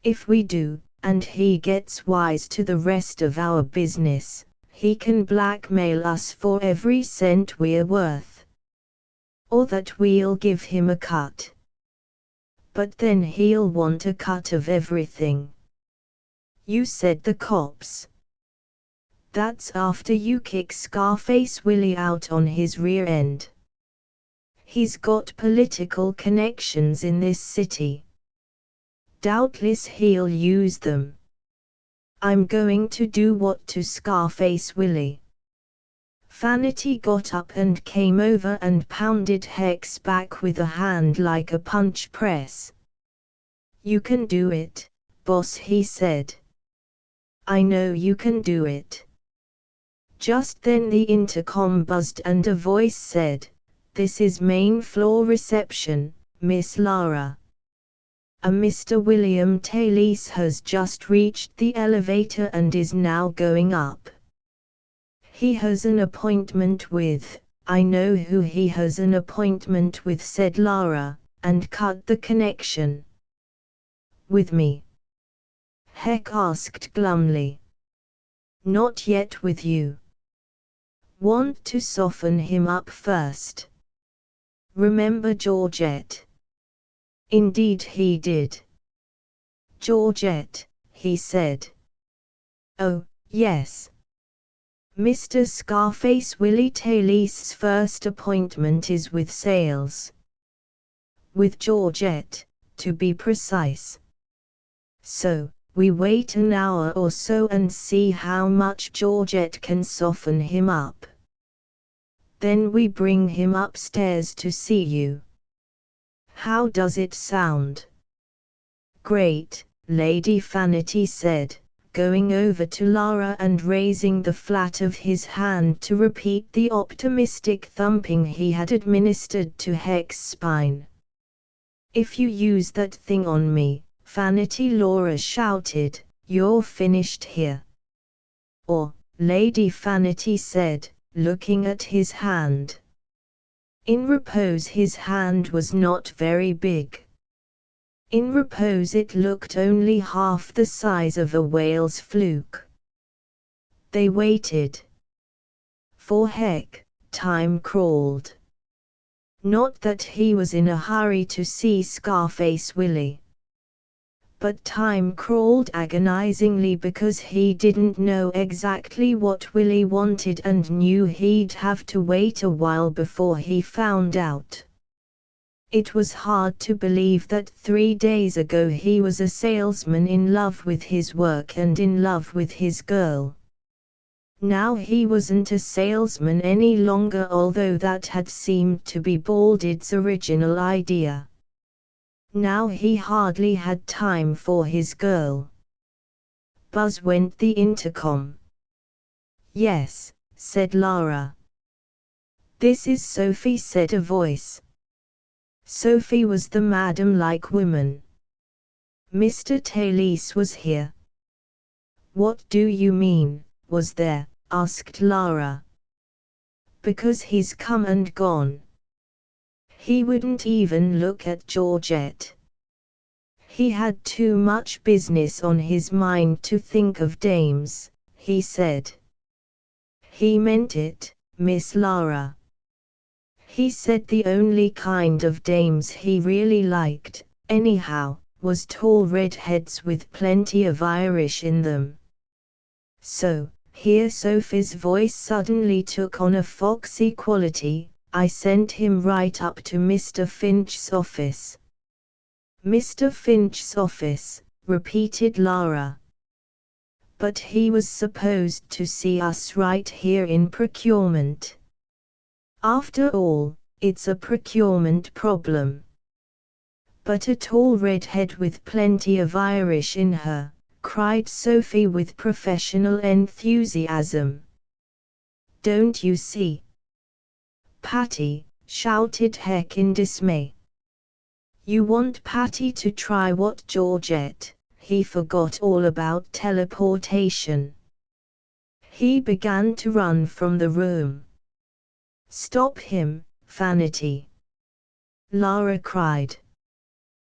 If we do, and he gets wise to the rest of our business, he can blackmail us for every cent we're worth. Or that we'll give him a cut. But then he'll want a cut of everything. You said the cops. That's after you kick Scarface Willie out on his rear end. He's got political connections in this city. Doubtless he'll use them. I'm going to do what to Scarface Willie. Vanity got up and came over and pounded Heck's back with a hand like a punch press. You can do it, boss, he said. I know you can do it. Just then the intercom buzzed and a voice said, This is main floor reception, Miss Lara. A Mr. William Tallis has just reached the elevator and is now going up. He has an appointment with, I know who he has an appointment with, said Lara, and cut the connection. With me? Heck asked glumly. Not yet with you. Want to soften him up first. Remember Georgette? Indeed he did. Georgette, he said. Oh, yes. Mr. Scarface Willie Tallis' first appointment is with sales. With Georgette, to be precise. So, we wait an hour or so and see how much Georgette can soften him up. Then we bring him upstairs to see you. How does it sound? Great, Lady Vanity said, going over to Lara and raising the flat of his hand to repeat the optimistic thumping he had administered to Heck's spine. If you use that thing on me, Vanity, Lara shouted, you're finished here. Or, Lady Vanity said, looking at his hand. In repose his hand was not very big. In repose it looked only half the size of a whale's fluke. They waited. For Heck, time crawled. Not that he was in a hurry to see Scarface Willie. But time crawled agonizingly because he didn't know exactly what Willie wanted and knew he'd have to wait a while before he found out. It was hard to believe that 3 days ago he was a salesman in love with his work and in love with his girl. Now he wasn't a salesman any longer, although that had seemed to be Baldid's original idea. Now he hardly had time for his girl. Buzz went the intercom. Yes, said Lara. This is Sophie, said a voice. Sophie was the madam-like woman. Mr. Tallis was here. What do you mean, was there? Asked Lara. Because he's come and gone. He wouldn't even look at Georgette. He had too much business on his mind to think of dames, he said. He meant it, Miss Lara. He said the only kind of dames he really liked, anyhow, was tall redheads with plenty of Irish in them. So, here Sophie's voice suddenly took on a foxy quality, I sent him right up to Mr. Finch's office. Mr. Finch's office, repeated Lara. But he was supposed to see us right here in procurement. After all, it's a procurement problem. But a tall redhead with plenty of Irish in her, cried Sophie with professional enthusiasm. Don't you see? Patty, shouted Heck in dismay. You want Patty to try what, Georgette? He forgot all about teleportation. He began to run from the room. Stop him, Vanity! Lara cried.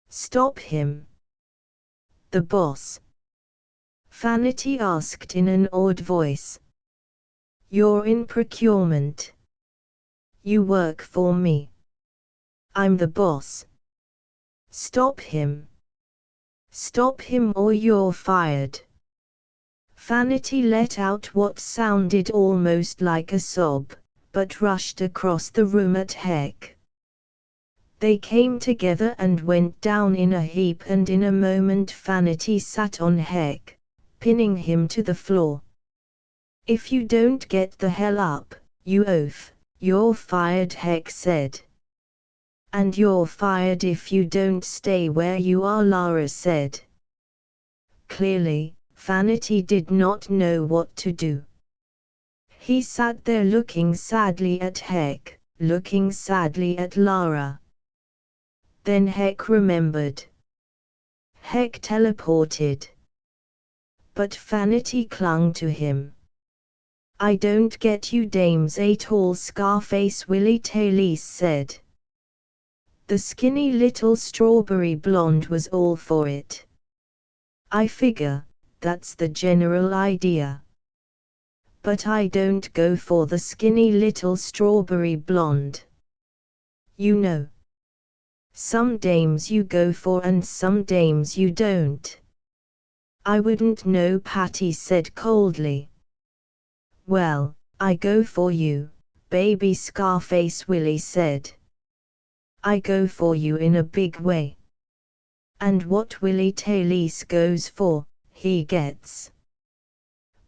Stop him! The boss? Vanity asked in an awed voice. You're in procurement. You work for me. I'm the boss. Stop him. Stop him or you're fired. Vanity let out what sounded almost like a sob, but rushed across the room at Heck. They came together and went down in a heap, and in a moment Vanity sat on Heck, pinning him to the floor. "If you don't get the hell up, you oaf, you're fired," Heck said. "And you're fired if you don't stay where you are," Lara said. Clearly, Vanity did not know what to do. He sat there looking sadly at Heck, looking sadly at Lara. Then Heck remembered. Heck teleported. But Vanity clung to him. "I don't get you dames," a tall Scarface Willie Taylese said. The skinny little strawberry blonde was all for it. "I figure, that's the general idea. But I don't go for the skinny little strawberry blonde. You know. Some dames you go for and some dames you don't." "I wouldn't know," Patty said coldly. "Well, I go for you," baby Scarface Willie said. "I go for you in a big way. And what Willie Taylese goes for, he gets."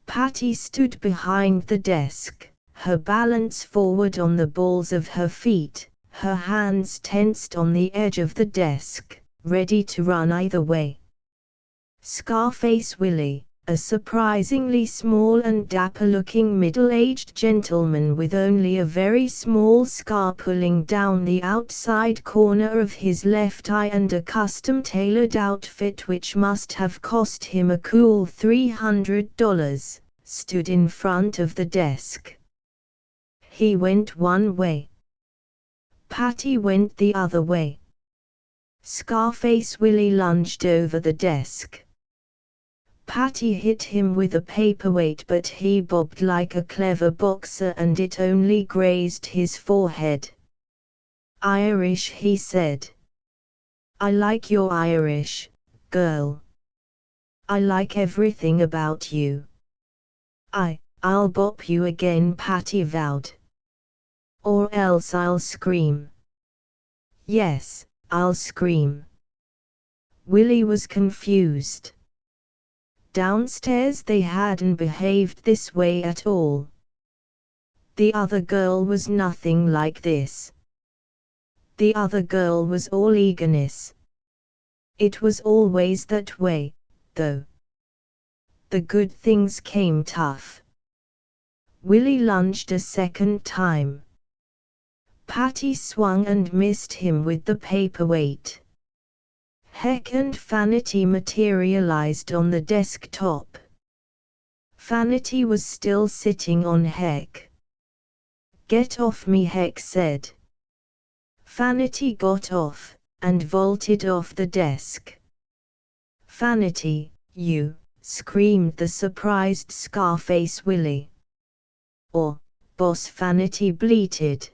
Patty stood behind the desk, her balance forward on the balls of her feet, her hands tensed on the edge of the desk, ready to run either way. Scarface Willie, a surprisingly small and dapper-looking middle-aged gentleman with only a very small scar pulling down the outside corner of his left eye and a custom-tailored outfit which must have cost him a cool $300, stood in front of the desk. He went one way. Patty went the other way. Scarface Willie lunged over the desk. Patty hit him with a paperweight, but he bobbed like a clever boxer and it only grazed his forehead. "Irish," he said. "I like your Irish, girl. I like everything about you." I'll bop you again," Patty vowed. "Or else I'll scream." "Yes, I'll scream." Willie was confused. Downstairs they hadn't behaved this way at all. The other girl was nothing like this. The other girl was all eagerness. It was always that way, though. The good things came tough. Willie lunged a second time. Patty swung and missed him with the paperweight. Heck and Vanity materialized on the desktop. Vanity was still sitting on Heck. "Get off me," Heck said. Vanity got off, and vaulted off the desk. "Vanity, you!" screamed the surprised Scarface Willie. "Or, boss," Vanity bleated.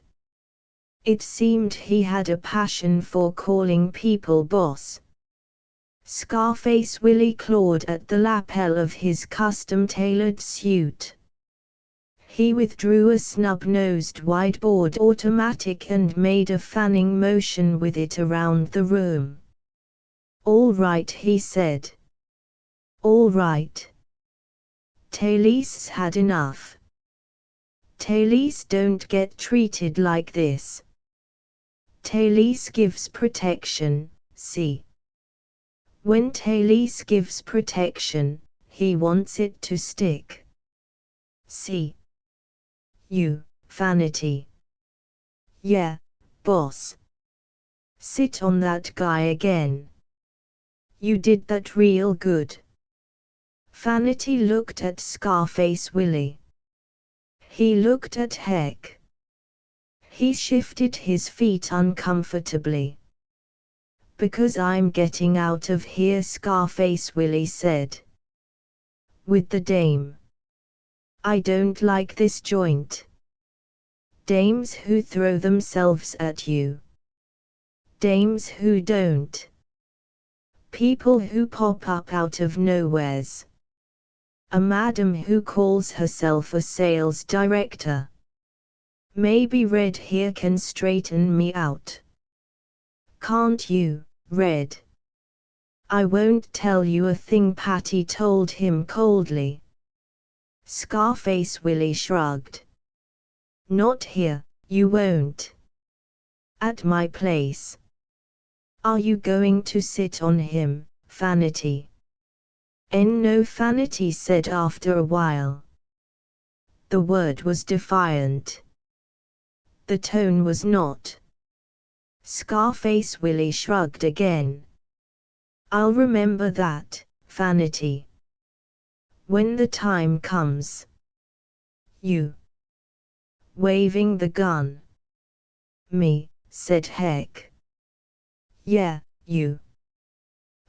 It seemed he had a passion for calling people boss. Scarface Willie clawed at the lapel of his custom-tailored suit. He withdrew a snub-nosed whiteboard automatic and made a fanning motion with it around the room. "All right," he said. "All right. Taylese had enough. Taylese don't get treated like this. Taylese gives protection, see? When Taylese gives protection, he wants it to stick. See? You, Vanity." "Yeah, boss. Sit on that guy again. You did that real good." Vanity looked at Scarface Willie. He looked at Heck. He shifted his feet uncomfortably. "Because I'm getting out of here," Scarface Willie said. "With the dame. I don't like this joint. Dames who throw themselves at you. Dames who don't. People who pop up out of nowheres. A madam who calls herself a sales director. Maybe Red here can straighten me out. Can't you, Red?" I won't tell you a thing, Patty told him coldly. Scarface Willie shrugged. Not here, you won't. At my place. Are you going to sit on him, Vanity? No, Vanity said after a while. The word was defiant. The tone was not. Scarface Willie shrugged again. I'll remember that, Vanity. When the time comes. You. Waving the gun. Me, said Heck. Yeah, you.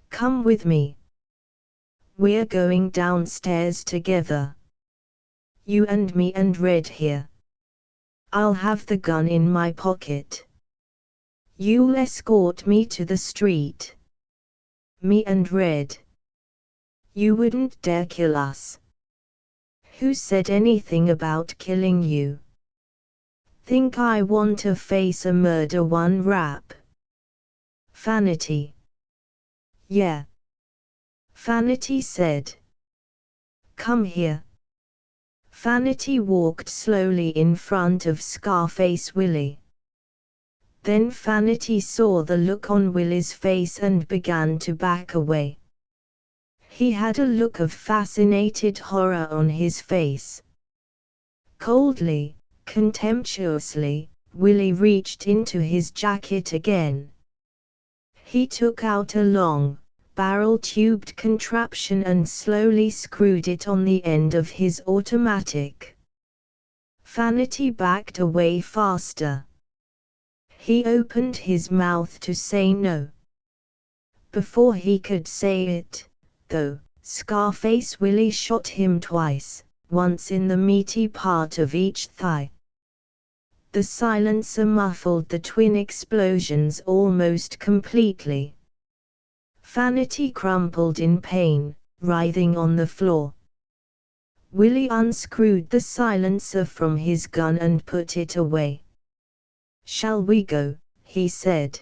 Come with me. We're going downstairs together. You and me and Red here. I'll have the gun in my pocket. You'll escort me to the street. Me and Red. You wouldn't dare kill us. Who said anything about killing you? Think I want to face a murder one rap? Vanity. Yeah. Vanity said. Come here. Vanity walked slowly in front of Scarface Willie. Then Vanity saw the look on Willie's face and began to back away. He had a look of fascinated horror on his face. Coldly, contemptuously, Willie reached into his jacket again. He took out a long, barrel-tubed contraption and slowly screwed it on the end of his automatic. Vanity backed away faster. He opened his mouth to say no. Before he could say it, though, Scarface Willie shot him twice, once in the meaty part of each thigh. The silencer muffled the twin explosions almost completely. Vanity crumpled in pain, writhing on the floor. Willie unscrewed the silencer from his gun and put it away. Shall we go? He said.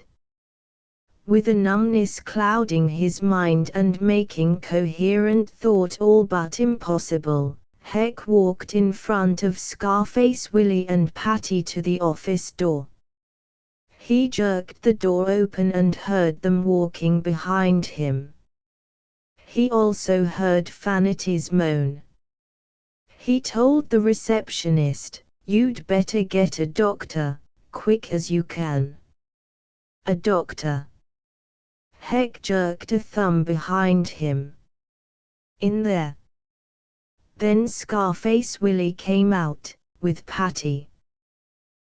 With a numbness clouding his mind and making coherent thought all but impossible, Heck walked in front of Scarface Willie and Patty to the office door. He jerked the door open and heard them walking behind him. He also heard Vanity's moan. He told the receptionist, "You'd better get a doctor, quick as you can." A doctor. Heck jerked a thumb behind him. In there. Then Scarface Willie came out, with Patty.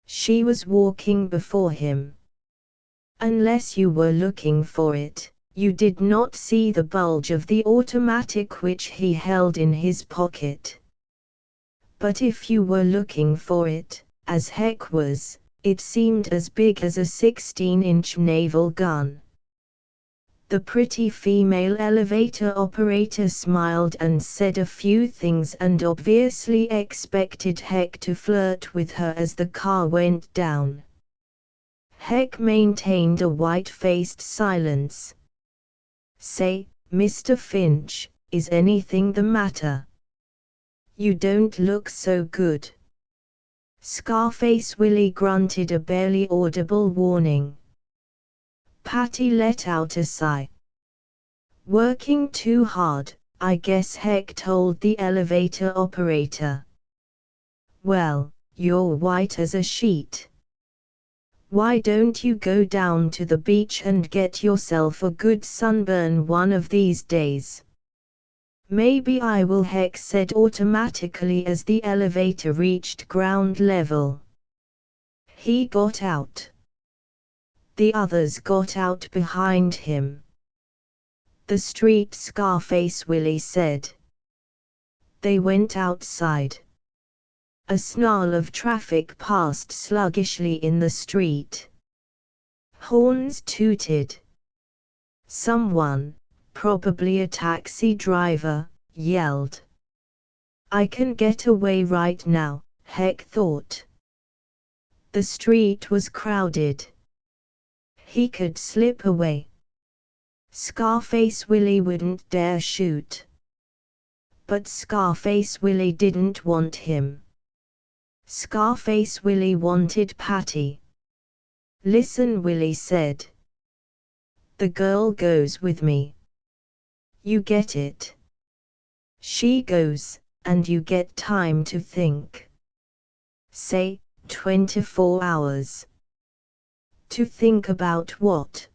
She was walking before him. Unless you were looking for it, you did not see the bulge of the automatic which he held in his pocket. But if you were looking for it, as Heck was, it seemed as big as a 16-inch naval gun. The pretty female elevator operator smiled and said a few things and obviously expected Heck to flirt with her as the car went down. Heck maintained a white-faced silence. "Say, Mr. Finch, is anything the matter? You don't look so good." Scarface Willie grunted a barely audible warning. Patty let out a sigh. "Working too hard, I guess," Heck told the elevator operator. "Well, you're white as a sheet. Why don't you go down to the beach and get yourself a good sunburn one of these days?" "Maybe I will," Heck said automatically as the elevator reached ground level. He got out. The others got out behind him. "The street," Scarface Willie said. They went outside. A snarl of traffic passed sluggishly in the street. Horns tooted. Someone, probably a taxi driver, yelled. "I can get away right now," Heck thought. The street was crowded. He could slip away. Scarface Willie wouldn't dare shoot. But Scarface Willie didn't want him. Scarface Willie wanted Patty. Listen, Willie said. The girl goes with me. You get it? She goes, and you get time to think. Say, 24 hours. To think about what?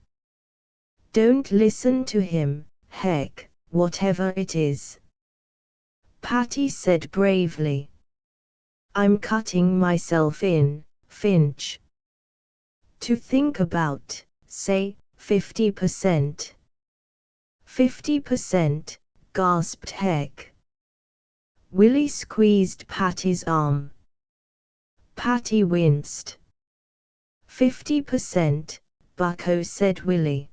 Don't listen to him, heck, whatever it is. Patty said bravely. I'm cutting myself in, Finch. To think about, say, 50%. 50%, gasped Heck. Willie squeezed Patty's arm. Patty winced. 50%, bucko, said Willie.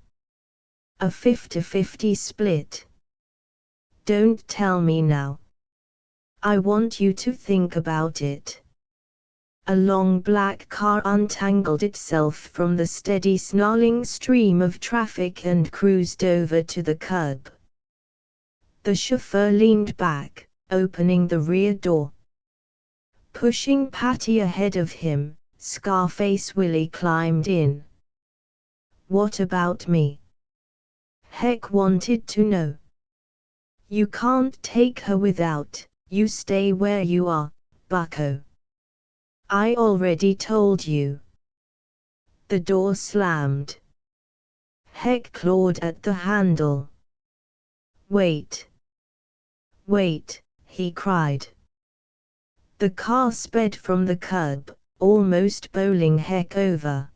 A 50-50 split. Don't tell me now. I want you to think about it. A long black car untangled itself from the steady snarling stream of traffic and cruised over to the curb. The chauffeur leaned back, opening the rear door. Pushing Patty ahead of him, Scarface Willie climbed in. What about me? Heck wanted to know. You can't take her without, you stay where you are, bucko. I already told you. The door slammed. Heck clawed at the handle. Wait. Wait, he cried. The car sped from the curb, almost bowling Heck over.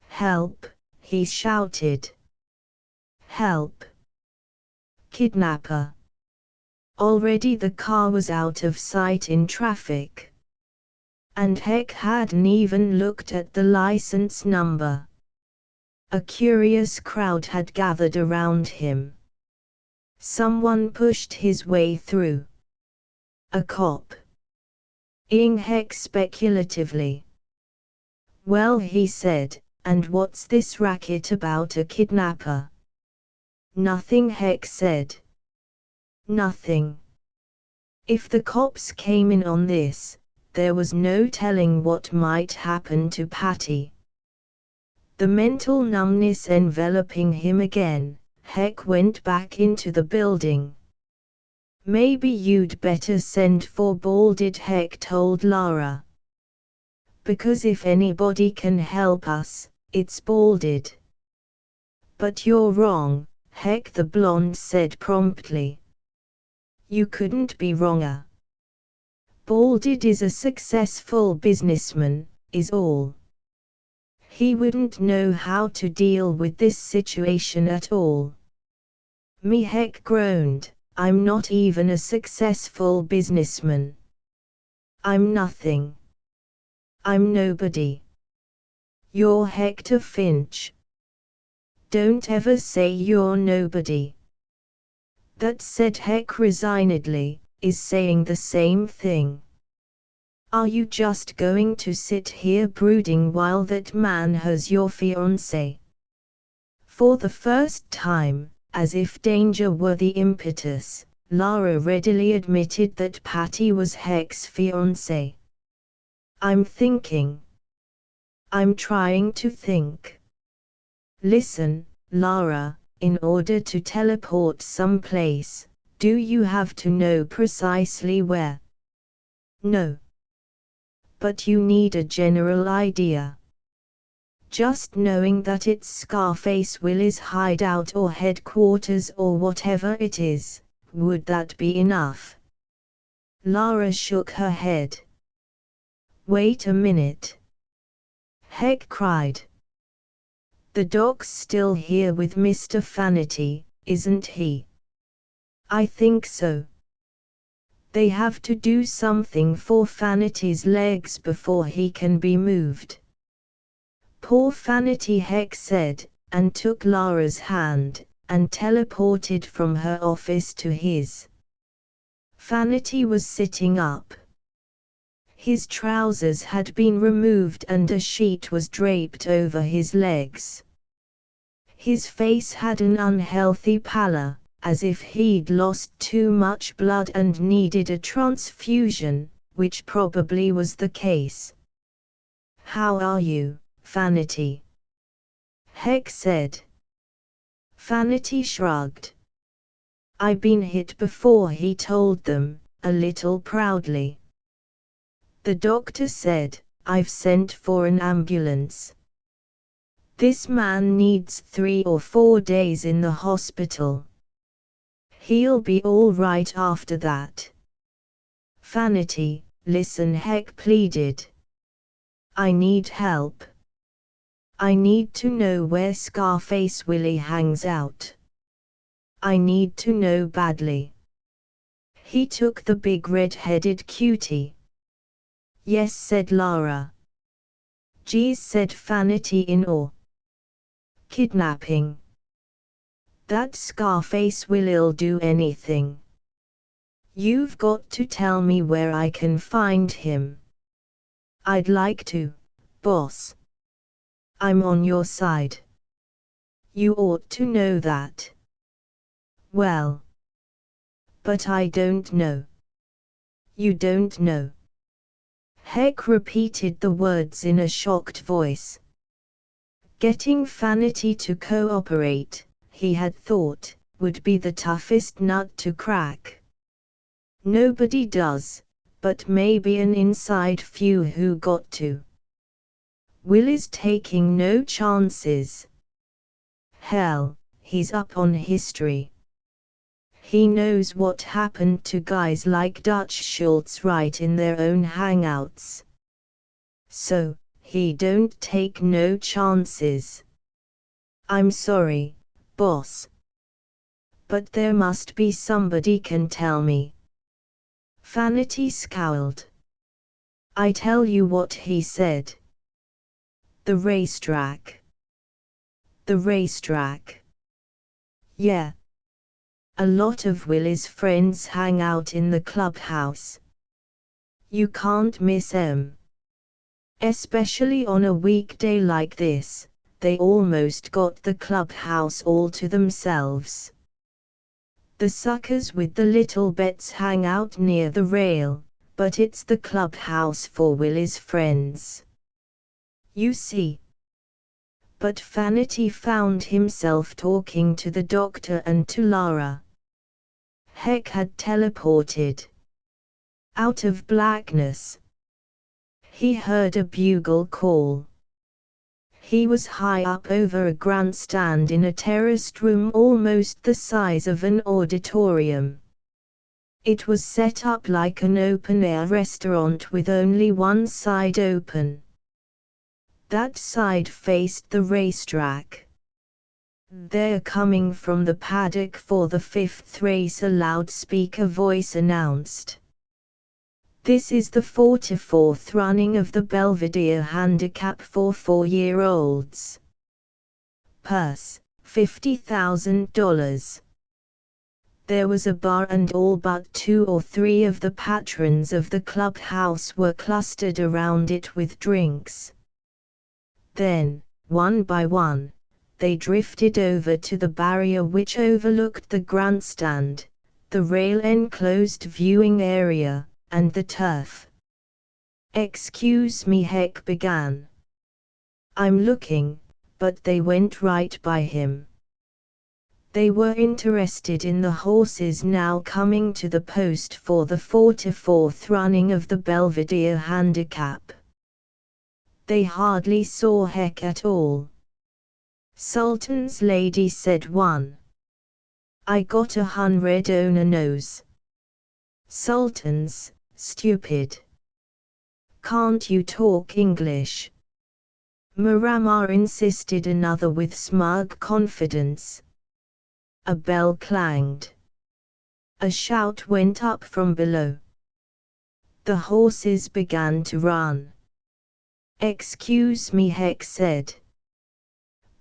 Help, he shouted. Help. Kidnapper. Already the car was out of sight in traffic. And Heck hadn't even looked at the license number. A curious crowd had gathered around him. Someone pushed his way through. A cop. Eyeing Heck speculatively. Well, he said, and what's this racket about a kidnapper? Nothing, Heck said. Nothing. If the cops came in on this, there was no telling what might happen to Patty. The mental numbness enveloping him again, Heck went back into the building. Maybe you'd better send for Balded, Heck told Lara. Because if anybody can help us, it's Balded. But you're wrong, Heck, the blonde said promptly. You couldn't be wronger. Balded is a successful businessman, is all. He wouldn't know how to deal with this situation at all. Me, Heck groaned, I'm not even a successful businessman. I'm nothing. I'm nobody. You're Hector Finch. Don't ever say you're nobody. That, said Heck resignedly, is saying the same thing. Are you just going to sit here brooding while that man has your fiancée? For the first time, as if danger were the impetus, Lara readily admitted that Patty was Heck's fiancée. I'm thinking. I'm trying to think. Listen, Lara, in order to teleport someplace, do you have to know precisely where? No. But you need a general idea. Just knowing that it's Scarface Willie's hideout or headquarters or whatever it is, would that be enough? Lara shook her head. Wait a minute. Heck cried. The dog's still here with Mr. Fanity, isn't he? I think so. They have to do something for Fanity's legs before he can be moved. Poor Fanity, Heck said, and took Lara's hand, and teleported from her office to his. Fanity was sitting up. His trousers had been removed and a sheet was draped over his legs. His face had an unhealthy pallor, as if he'd lost too much blood and needed a transfusion, which probably was the case. "How are you, Vanity?" Heck said. Vanity shrugged. "I been hit before," he told them, a little proudly. The doctor said, "I've sent for an ambulance. This man needs 3 or 4 days in the hospital. He'll be all right after that." "Vanity, listen," Heck pleaded. "I need help. I need to know where Scarface Willie hangs out. I need to know badly." He took the big red-headed cutie. "Yes," said Lara. "Geez," said Vanity in awe. "Kidnapping? That Scarface Willie'll do anything. You've got to tell me where I can find him." "I'd like to, boss. I'm on your side. You ought to know that." "Well, but I don't know." "You don't know?" Heck repeated the words in a shocked voice. Getting Vanity to cooperate, he had thought, would be the toughest nut to crack. Nobody does, but maybe an inside few who got to. Willie's taking no chances. Hell, he's up on history. He knows what happened to guys like Dutch Schultz right in their own hangouts. So, he don't take no chances. "I'm sorry, boss. But there must be somebody can tell me." Vanity scowled. "I tell you what," he said. "The racetrack." "The racetrack?" "Yeah. A lot of Willie's friends hang out in the clubhouse. You can't miss 'em. Especially on a weekday like this, they almost got the clubhouse all to themselves. The suckers with the little bets hang out near the rail, but it's the clubhouse for Willie's friends. You see." But Vanity found himself talking to the doctor and to Lara. Heck had teleported. Out of blackness. He heard a bugle call. He was high up over a grandstand in a terraced room almost the size of an auditorium. It was set up like an open-air restaurant with only one side open. That side faced the racetrack. "They're coming from the paddock for the 5th race," a loudspeaker voice announced. "This is the 44th running of the Belvedere Handicap for 4-year-olds. Purse, $50,000. There was a bar and all but 2 or 3 of the patrons of the clubhouse were clustered around it with drinks. Then, one by one, they drifted over to the barrier which overlooked the grandstand, the rail-enclosed viewing area, and the turf. "Excuse me," Heck began. "I'm looking," but they went right by him. They were interested in the horses now coming to the post for the 44th running of the Belvedere Handicap. They hardly saw Heck at all. "Sultan's lady," said one. "I got 100 on a nose." "Sultan's, stupid. Can't you talk English?" Miramar insisted, another with smug confidence. A bell clanged. A shout went up from below. The horses began to run. "Excuse me," Heck said.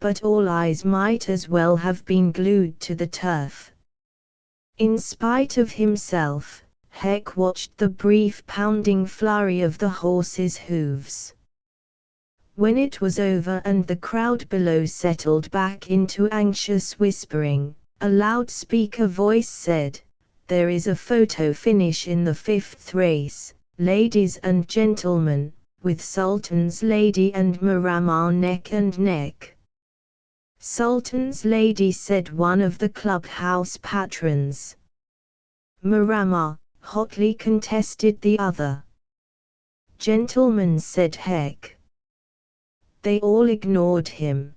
But all eyes might as well have been glued to the turf. In spite of himself, Heck watched the brief pounding flurry of the horses' hooves. When it was over and the crowd below settled back into anxious whispering, a loudspeaker voice said, "There is a photo finish in the fifth race, ladies and gentlemen, with Sultan's Lady and Miramar neck and neck." "Sultan's Lady," said one of the clubhouse patrons. "Miramar," hotly contested the other. "Gentlemen," said Heck. They all ignored him.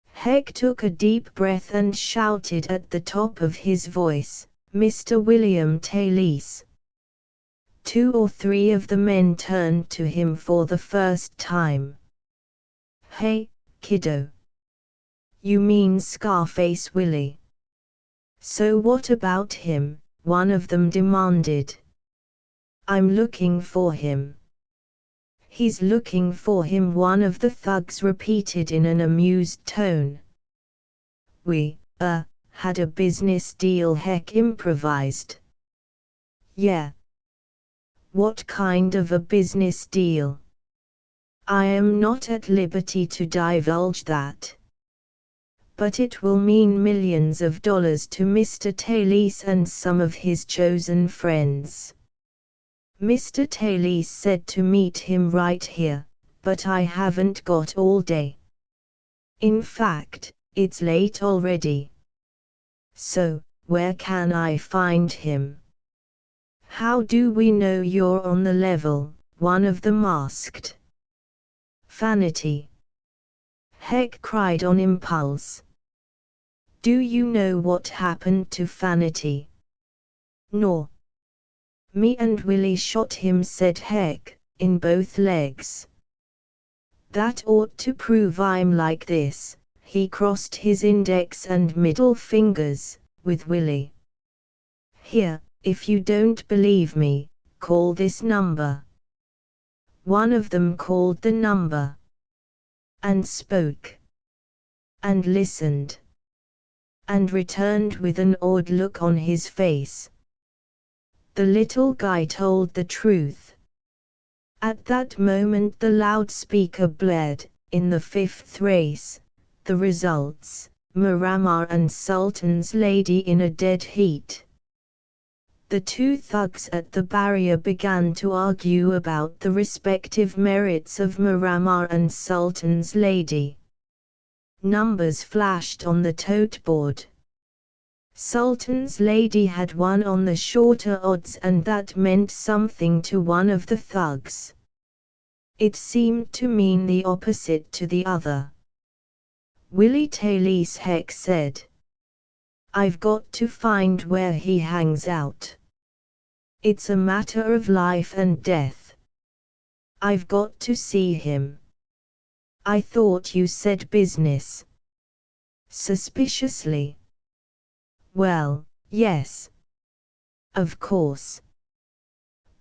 Heck took a deep breath and shouted at the top of his voice, "Mr. William Talese." 2 or 3 of the men turned to him for the first time. "Hey, kiddo. You mean Scarface Willie?" "So what about him?" one of them demanded. "I'm looking for him." "He's looking for him," one of the thugs repeated in an amused tone. "We, had a business deal," Heck improvised. "Yeah. What kind of a business deal?" "I am not at liberty to divulge that. But it will mean millions of dollars to Mr. Talese and some of his chosen friends. Mr. Talese said to meet him right here, but I haven't got all day. In fact, it's late already. So, where can I find him?" "How do we know you're on the level?" one of them asked. "Vanity!" Heck cried on impulse. "Do you know what happened to Vanity?" "No. Me and Willie shot him," said Heck, "in both legs. That ought to prove I'm like this." He crossed his index and middle fingers, "with Willie. Here, if you don't believe me, call this number." One of them called the number. And spoke. And listened. And returned with an odd look on his face. The little guy told the truth. At that moment the loudspeaker blared, in the fifth race, the results, Miramar and Sultan's Lady in a dead heat. The 2 thugs at the barrier began to argue about the respective merits of Miramar and Sultan's Lady. Numbers flashed on the tote board. Sultan's Lady had won on the shorter odds, and that meant something to one of the thugs. It seemed to mean the opposite to the other. "Willie Talese," Heck said. "I've got to find where he hangs out. It's a matter of life and death. I've got to see him." "I thought you said business." Suspiciously. "Well, yes. Of course.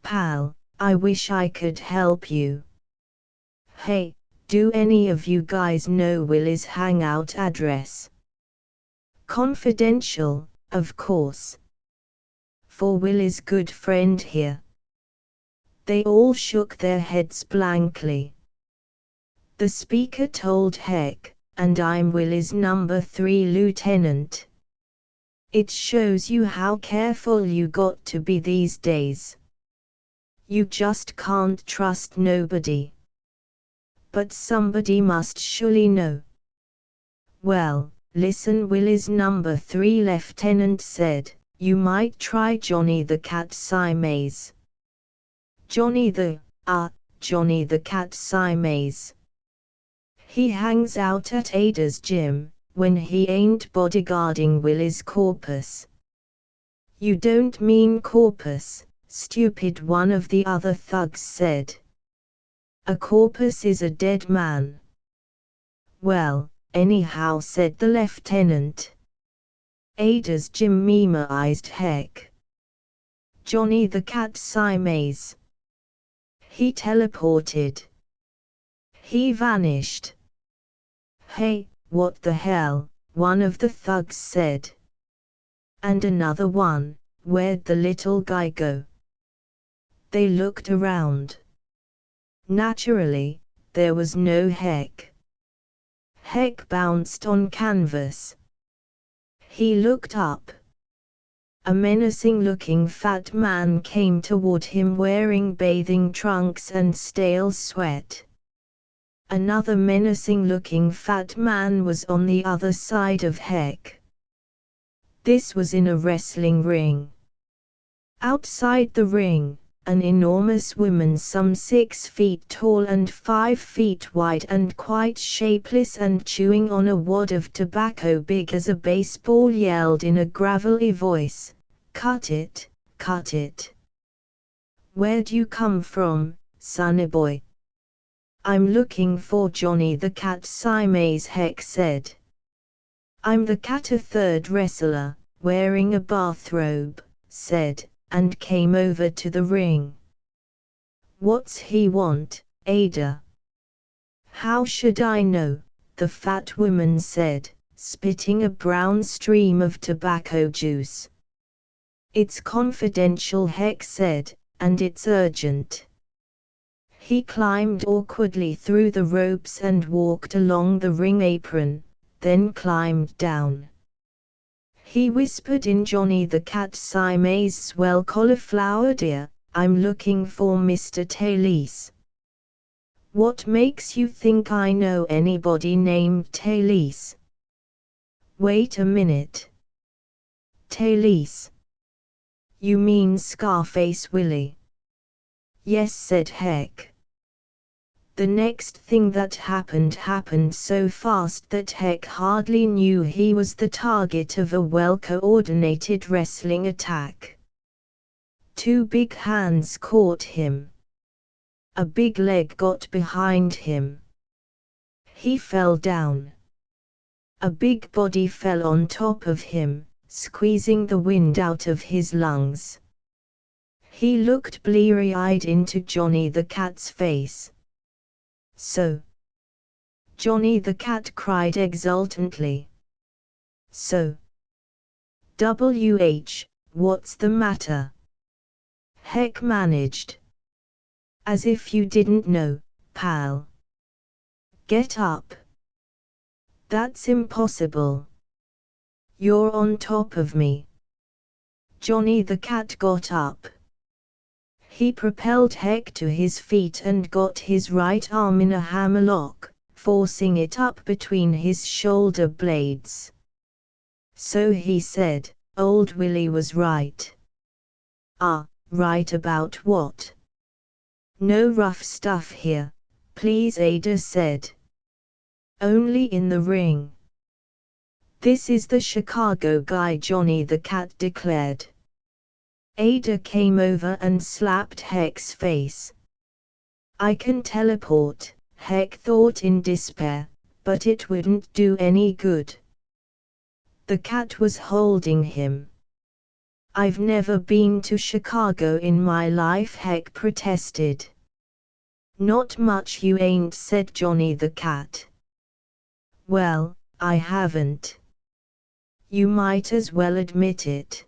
Pal, I wish I could help you. Hey, do any of you guys know Willie's hangout address?" "Confidential, of course. For Willie's good friend here." They all shook their heads blankly. The speaker told Heck, "And I'm Willie's number 3 lieutenant. It shows you how careful you got to be these days. You just can't trust nobody. But somebody must surely know." "Well, listen," Willie's number 3 lieutenant said, "you might try Johnny the Cat Siamese." Johnny the Cat Siamese. "He hangs out at Ada's gym, when he ain't bodyguarding Willie's corpus." "You don't mean corpus, stupid," one of the other thugs said. "A corpus is a dead man." "Well, anyhow," said the lieutenant. "Ada's gym," memorized Heck. "Johnny the Cat Siamese. He teleported. He vanished." "Hey, what the hell," one of the thugs said. And another one, "Where'd the little guy go?" They looked around. Naturally, there was no Heck. Heck bounced on canvas. He looked up. A menacing-looking fat man came toward him wearing bathing trunks and stale sweat. Another menacing-looking fat man was on the other side of Heck. This was in a wrestling ring. Outside the ring, an enormous woman some 6 feet tall and 5 feet wide and quite shapeless and chewing on a wad of tobacco big as a baseball yelled in a gravelly voice, "Cut it, cut it. Where'd you come from, sonny boy?" "I'm looking for Johnny the Cat," Siamese Heck said. "I'm the cat," a third wrestler, wearing a bathrobe, said, and came over to the ring. "What's he want, Ada?" "How should I know?" the fat woman said, spitting a brown stream of tobacco juice. "It's confidential," Heck said, "and it's urgent." He climbed awkwardly through the ropes and walked along the ring apron, then climbed down. He whispered in Johnny the Cat Siamese swell cauliflower ear, "I'm looking for Mr. Talese." "What makes you think I know anybody named Talese?" "Wait a minute. Talese? You mean Scarface Willie?" "Yes," said Heck. The next thing that happened so fast that Heck hardly knew he was the target of a well-coordinated wrestling attack. 2 big hands caught him. A big leg got behind him. He fell down. A big body fell on top of him, squeezing the wind out of his lungs. He looked bleary-eyed into Johnny the Cat's face. "So?" Johnny the Cat cried exultantly. "So? What's the matter?" Heck managed. "As if you didn't know, pal. Get up." "That's impossible. You're on top of me." Johnny the Cat got up. He propelled Heck to his feet and got his right arm in a hammerlock, forcing it up between his shoulder blades. "So," he said, "old Willie was right." "Ah, right about what?" "No rough stuff here, please," Ada said. "Only in the ring." "This is the Chicago guy," Johnny the Cat declared. Ada came over and slapped Heck's face. "I can teleport," Heck thought in despair, "but it wouldn't do any good." The cat was holding him. "I've never been to Chicago in my life," Heck protested. "Not much you ain't," said Johnny the Cat. "Well, I haven't. You might as well admit it.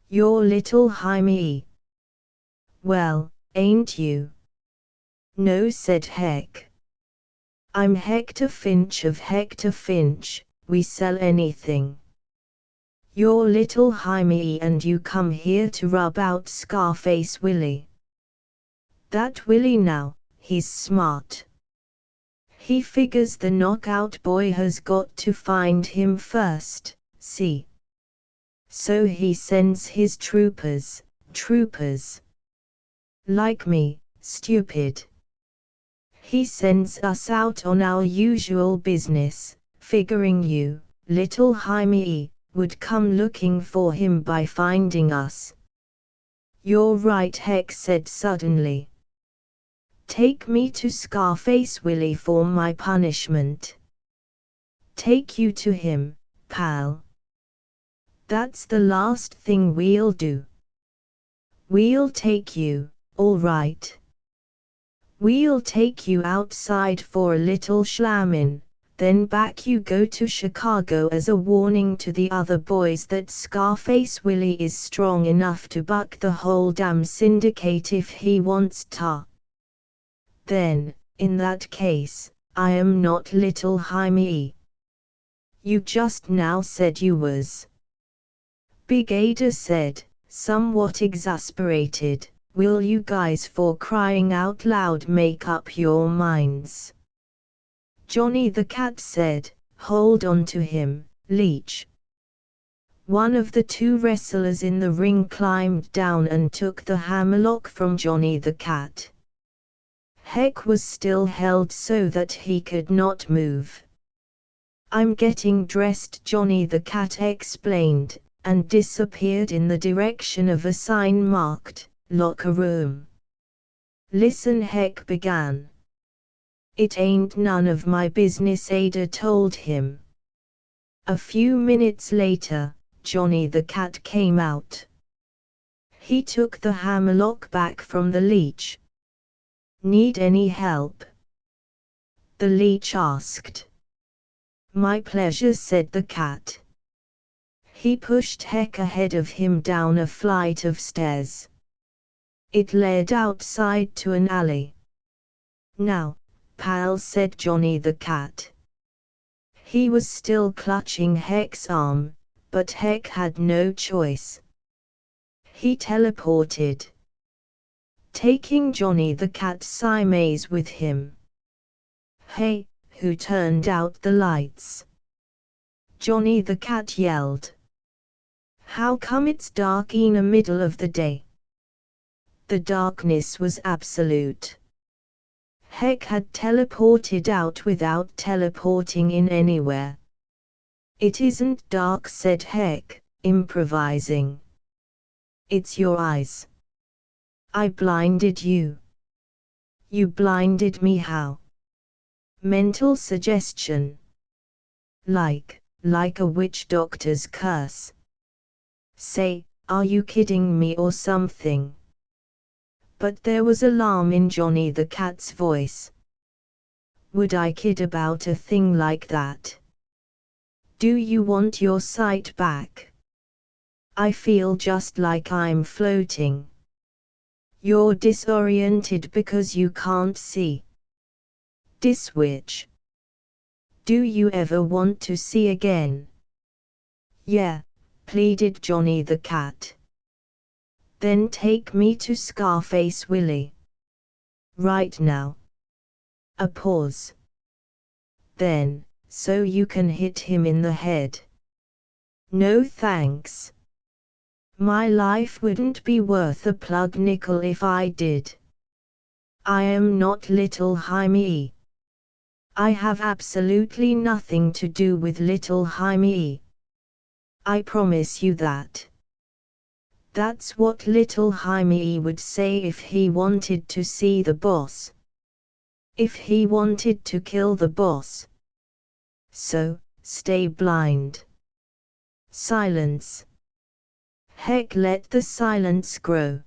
You're little Jaime." "Well, ain't you?" "No," said Heck. "I'm Hector Finch of Hector Finch, we sell anything." "You're little Jaime and you come here to rub out Scarface Willie." "That Willie now, he's smart. He figures the knockout boy has got to find him first, see? So he sends his troopers. Like me, stupid. He sends us out on our usual business, figuring you, little Jaime, would come looking for him by finding us." "You're right," Heck said suddenly. "Take me to Scarface Willie for my punishment." "Take you to him, pal? That's the last thing we'll do. We'll take you, all right. We'll take you outside for a little slammin', then back you go to Chicago as a warning to the other boys that Scarface Willie is strong enough to buck the whole damn syndicate if he wants to. Then, In that case, I am not little Jaime. You just now said you was. Big Ada said, somewhat exasperated. Will you guys for crying out loud make up your minds? Johnny the cat said, hold on to him, Leech. One of the two wrestlers in the ring climbed down and took the hammerlock from Johnny the cat. Heck was still held so that he could not move. I'm getting dressed, Johnny the cat explained, and disappeared in the direction of a sign marked, locker room. Listen, Heck began. It ain't none of my business, Ada told him. A few minutes later, Johnny the cat came out. He took the hammerlock back from the leech. Need any help? The leech asked. My pleasure, said the cat. He pushed Heck ahead of him down a flight of stairs. It led outside to an alley. Now, pal, said Johnny the cat. He was still clutching Heck's arm, but Heck had no choice. He teleported, taking Johnny the cat sideways with him. Hey, who turned out the lights? Johnny the cat yelled. How come it's dark in the middle of the day? The darkness was absolute. Heck had teleported out without teleporting in anywhere. It isn't dark, said Heck, improvising. It's your eyes. I blinded you. You blinded me how? Mental suggestion. Like a witch doctor's curse. Say, are you kidding me or something? But there was alarm in Johnny the cat's voice. Would I kid about a thing like that? Do you want your sight back? I feel just like I'm floating. You're disoriented because you can't see. Diswitch. Do you ever want to see again? Yeah, pleaded Johnny the cat. Then take me to Scarface Willie. Right now. A pause. Then, so you can hit him in the head. No thanks. My life wouldn't be worth a plug nickel if I did. I am not little Jaime. I have absolutely nothing to do with little Jaime. I promise you that. That's what little Jaime would say if he wanted to see the boss. If he wanted to kill the boss. So, stay blind. Silence. Heck let the silence grow.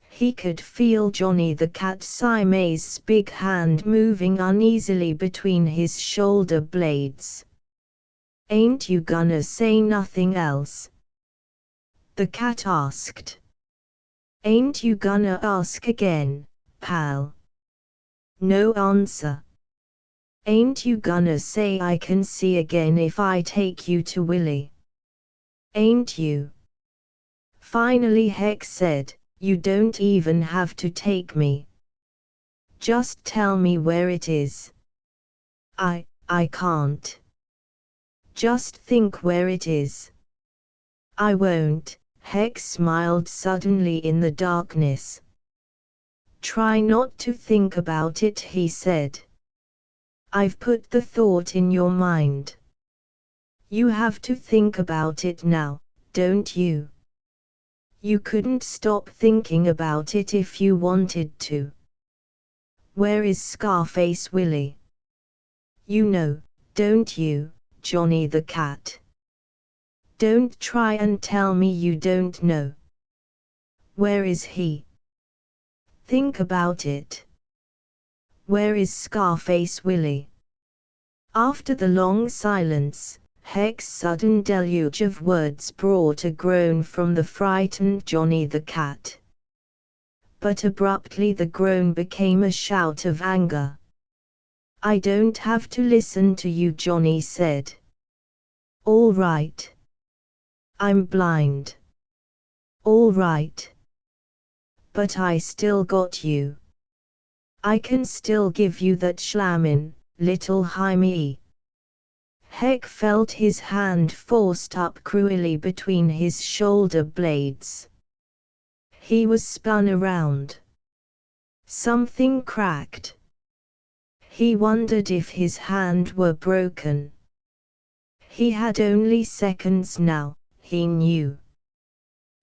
He could feel Johnny the cat Siamese big hand moving uneasily between his shoulder blades. Ain't you gonna say nothing else? The cat asked. Ain't you gonna ask again, pal? No answer. Ain't you gonna say I can see again if I take you to Willie? Ain't you? Finally Heck said, you don't even have to take me. Just tell me where it is. I can't. Just think where it is. I won't, Heck smiled suddenly in the darkness. Try not to think about it, he said. I've put the thought in your mind. You have to think about it now, don't you? You couldn't stop thinking about it if you wanted to. Where is Scarface Willie? You know, don't you, Johnny the cat? Don't try and tell me you don't know. Where is he? Think about it. Where is Scarface Willie? After the long silence, Heck's sudden deluge of words brought a groan from the frightened Johnny the cat. but abruptly the groan became a shout of anger. "I don't have to listen to you," Johnny said. "All right. I'm blind. All right. But I still got you. I can still give you that schlammin', little Jaime." Heck felt his hand forced up cruelly between his shoulder blades. He was spun around. Something cracked. He wondered if his hand were broken. He had only seconds now, he knew.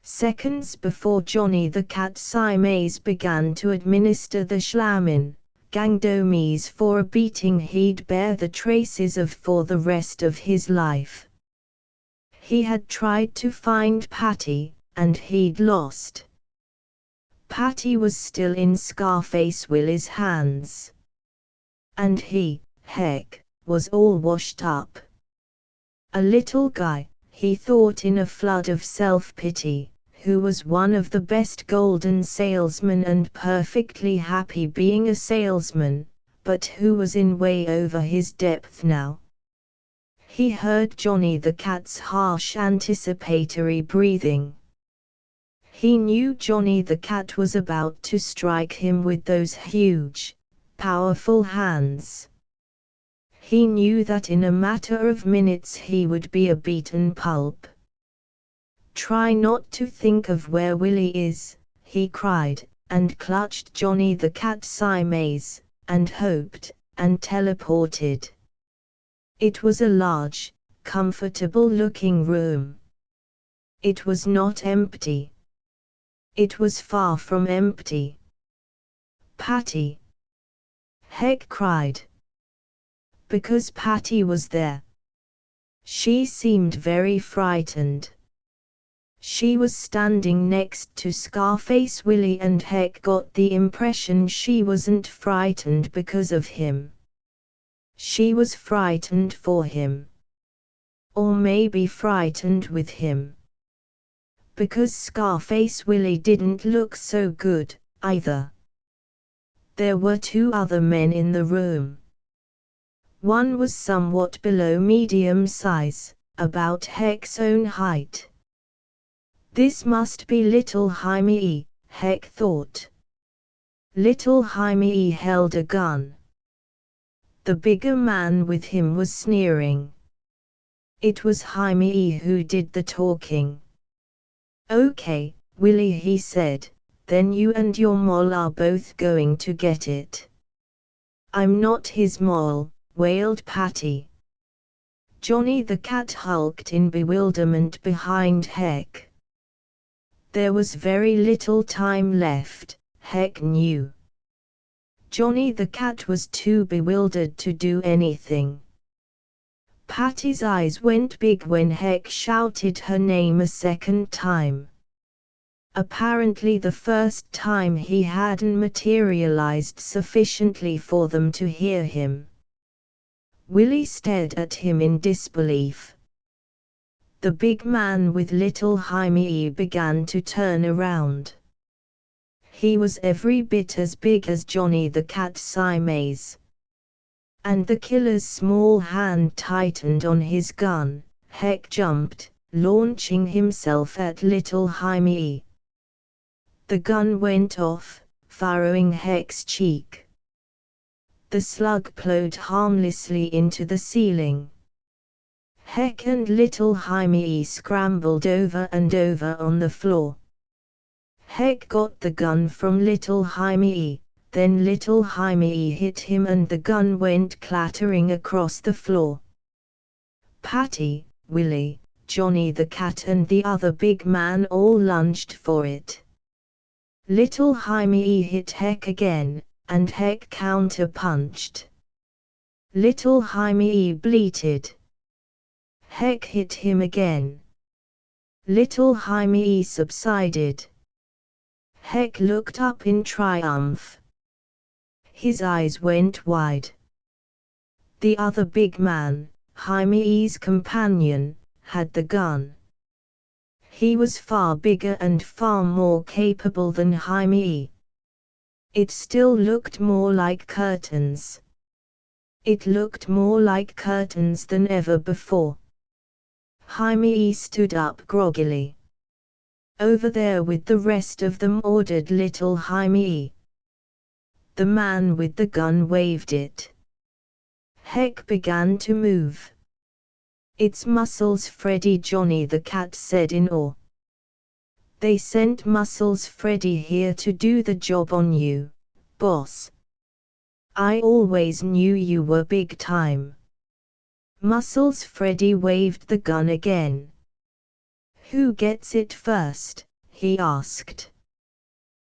Seconds before Johnny the Cat Siamese began to administer the schlammin', gangdomies for a beating he'd bear the traces of for the rest of his life. He had tried to find Patty, and he'd lost. Patty was still in Scarface Willie's hands. And he, Heck, was all washed up. A little guy, he thought in a flood of self-pity, who was one of the best golden salesmen and perfectly happy being a salesman, but who was in way over his depth now. He heard Johnny the Cat's harsh anticipatory breathing. He knew Johnny the Cat was about to strike him with those huge, powerful hands. He knew that in a matter of minutes he would be a beaten pulp. "Try not to think of where Willie is," he cried, and clutched Johnny the Cat Siamese, and hoped, and teleported. It was a large, comfortable-looking room. It was not empty. It was far from empty. "Patty!" Heck cried. Because Patty was there. She seemed very frightened. She was standing next to Scarface Willie, and Heck got the impression she wasn't frightened because of him. She was frightened for him. Or maybe frightened with him. Because Scarface Willie didn't look so good, either. There were two other men in the room. One was somewhat below medium size, about Heck's own height. This must be little Jaime, Heck thought. Little Jaime held a gun. The bigger man with him was sneering. It was Jaime who did the talking. "Okay, Willie," he said, "then you and your mole are both going to get it." "I'm not his mole," wailed Patty. Johnny the Cat hulked in bewilderment behind Heck. There was very little time left, Heck knew. Johnny the Cat was too bewildered to do anything. Patty's eyes went big when Heck shouted her name a second time. Apparently the first time he hadn't materialized sufficiently for them to hear him. Willie stared at him in disbelief. The big man with little Jaime began to turn around. He was every bit as big as Johnny the Cat Siamese. And the killer's small hand tightened on his gun. Heck jumped, launching himself at little Jaime. The gun went off, furrowing Heck's cheek. The slug plowed harmlessly into the ceiling. Heck and little Jaime scrambled over and over on the floor. Heck got the gun from little Jaime, then little Jaime hit him and the gun went clattering across the floor. Patty, Willie, Johnny the Cat and the other big man all lunged for it. Little Jaime hit Heck again, and Heck counter-punched. Little Jaime bleated. Heck hit him again. Little Jaime subsided. Heck looked up in triumph. His eyes went wide. The other big man, Jaime's companion, had the gun. He was far bigger and far more capable than Jaime. It still looked more like curtains. It looked more like curtains than ever before. Jaime stood up groggily. Over there with the rest of them, ordered little Jaime. The man with the gun waved it. Heck began to move. It's Muscles Freddy, Johnny the cat said in awe. They sent Muscles Freddy here to do the job on you, boss. I always knew you were big time. Muscles Freddy waved the gun again. Who gets it first? He asked.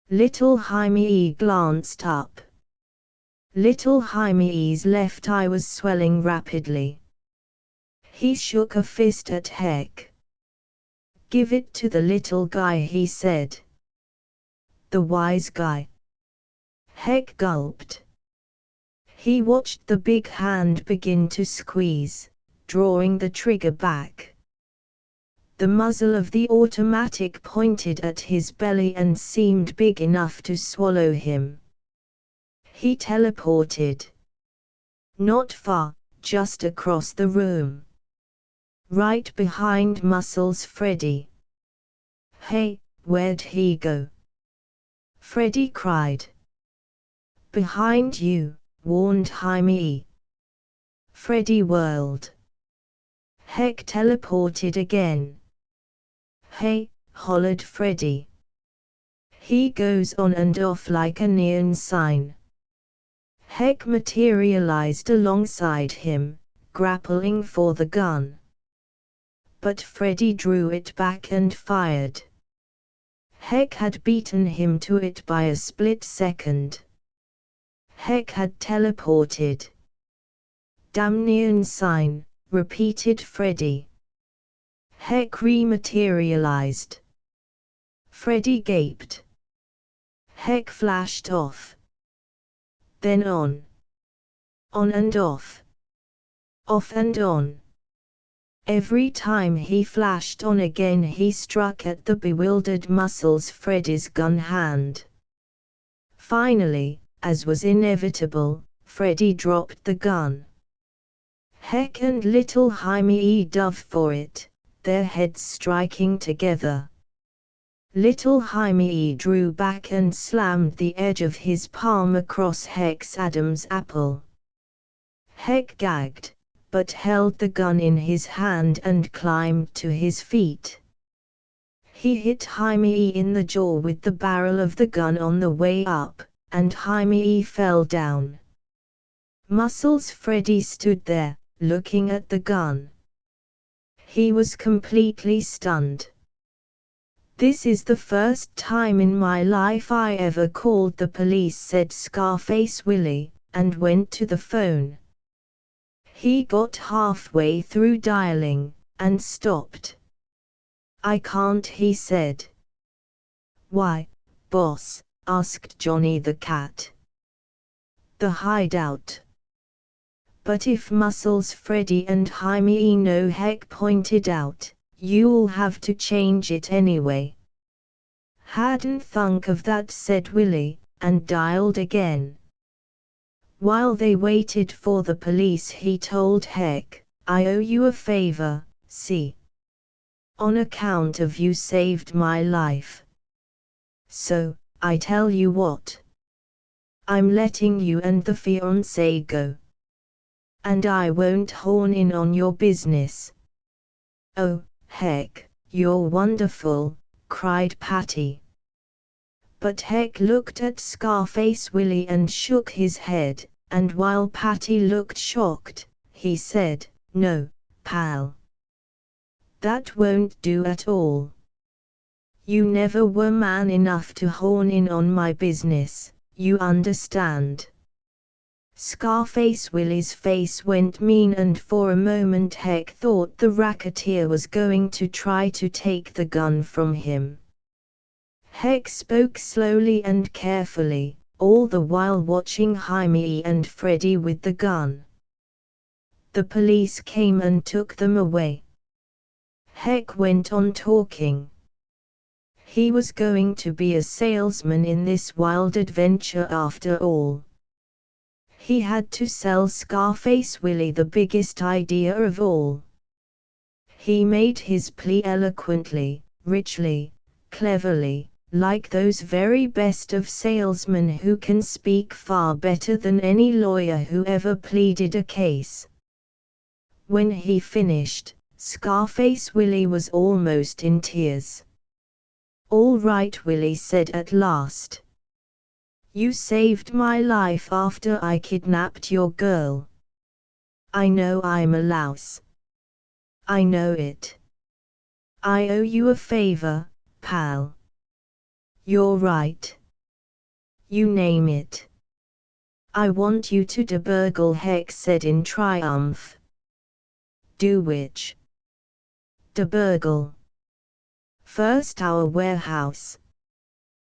Little Jaime glanced up. Little Jaime's left eye was swelling rapidly. He shook a fist at Heck. Give it to the little guy, he said. The wise guy. Heck gulped. He watched the big hand begin to squeeze, drawing the trigger back. The muzzle of the automatic pointed at his belly and seemed big enough to swallow him. He teleported. Not far, just across the room. Right behind Muscles Freddy. Hey, where'd he go? Freddy cried. Behind you, warned Jaime. Freddy whirled. Heck teleported again. Hey, hollered Freddy. He goes on and off like a neon sign. Heck materialized alongside him, grappling for the gun. But Freddy drew it back and fired. Heck had beaten him to it by a split second. Heck had teleported. Damn neon sign, repeated Freddy. Heck rematerialized. Freddy gaped. Heck flashed off. Then on. On and off. Off and on. Every time he flashed on again, he struck at the bewildered Muscles Freddy's gun hand. Finally, as was inevitable, Freddy dropped the gun. Heck and little Jaime dove for it, their heads striking together. Little Jaime drew back and slammed the edge of his palm across Heck's Adam's apple. Heck gagged, but held the gun in his hand and climbed to his feet. He hit Jaime in the jaw with the barrel of the gun on the way up, and Jaime fell down. Muscles Freddy stood there, looking at the gun. He was completely stunned. This is the first time in my life I ever called the police, said Scarface Willie, and went to the phone. He got halfway through dialing, and stopped. I can't, he said. Why, boss? Asked Johnny the cat. The hideout. But if Muscles Freddy and Jaime know, Heck pointed out, you'll have to change it anyway. Hadn't thunk of that, said Willie, and dialed again. While they waited for the police, he told Heck, I owe you a favor, see. On account of you saved my life. So, I tell you what. I'm letting you and the fiancé go. And I won't horn in on your business. Oh, Heck, you're wonderful, cried Patty. But Heck looked at Scarface Willie and shook his head, and while Patty looked shocked, he said, no, pal. That won't do at all. You never were man enough to horn in on my business, you understand. Scarface Willie's face went mean, and for a moment Heck thought the racketeer was going to try to take the gun from him. Heck spoke slowly and carefully, all the while watching Jaime and Freddy with the gun. The police came and took them away. Heck went on talking. He was going to be a salesman in this wild adventure after all. He had to sell Scarface Willie, the biggest idea of all. He made his plea eloquently, richly, cleverly, like those very best of salesmen who can speak far better than any lawyer who ever pleaded a case. When he finished, Scarface Willie was almost in tears. "All right," Willie said at last. "You saved my life after I kidnapped your girl. I know I'm a louse. I know it. I owe you a favor, pal." "You're right. You name it. I want you to deburgle," Heck said in triumph. "Do which?" "Deburgle. First our warehouse.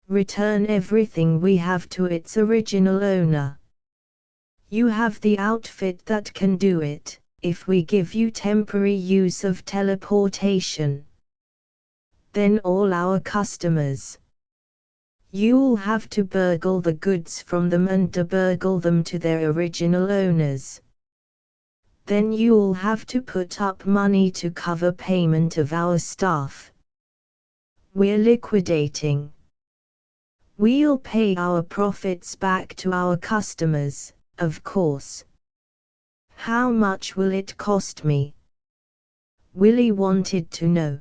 Return everything we have to its original owner. You have the outfit that can do it, if we give you temporary use of teleportation. Then all our customers. You'll have to burgle the goods from them and deburgle them to their original owners. Then you'll have to put up money to cover payment of our staff. We're liquidating. We'll pay our profits back to our customers, of course. How much will it cost me?" Willie wanted to know.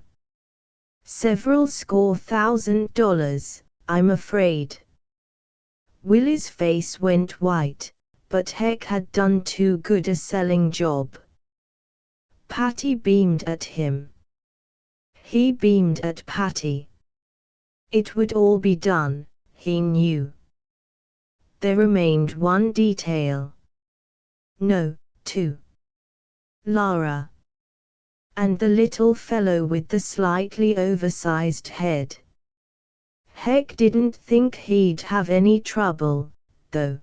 "Several score $1,000, I'm afraid." Willie's face went white, but Heck had done too good a selling job. Patty beamed at him. He beamed at Patty. It would all be done, he knew. There remained one detail. No, two. Lara. And the little fellow with the slightly oversized head. Heck didn't think he'd have any trouble, though.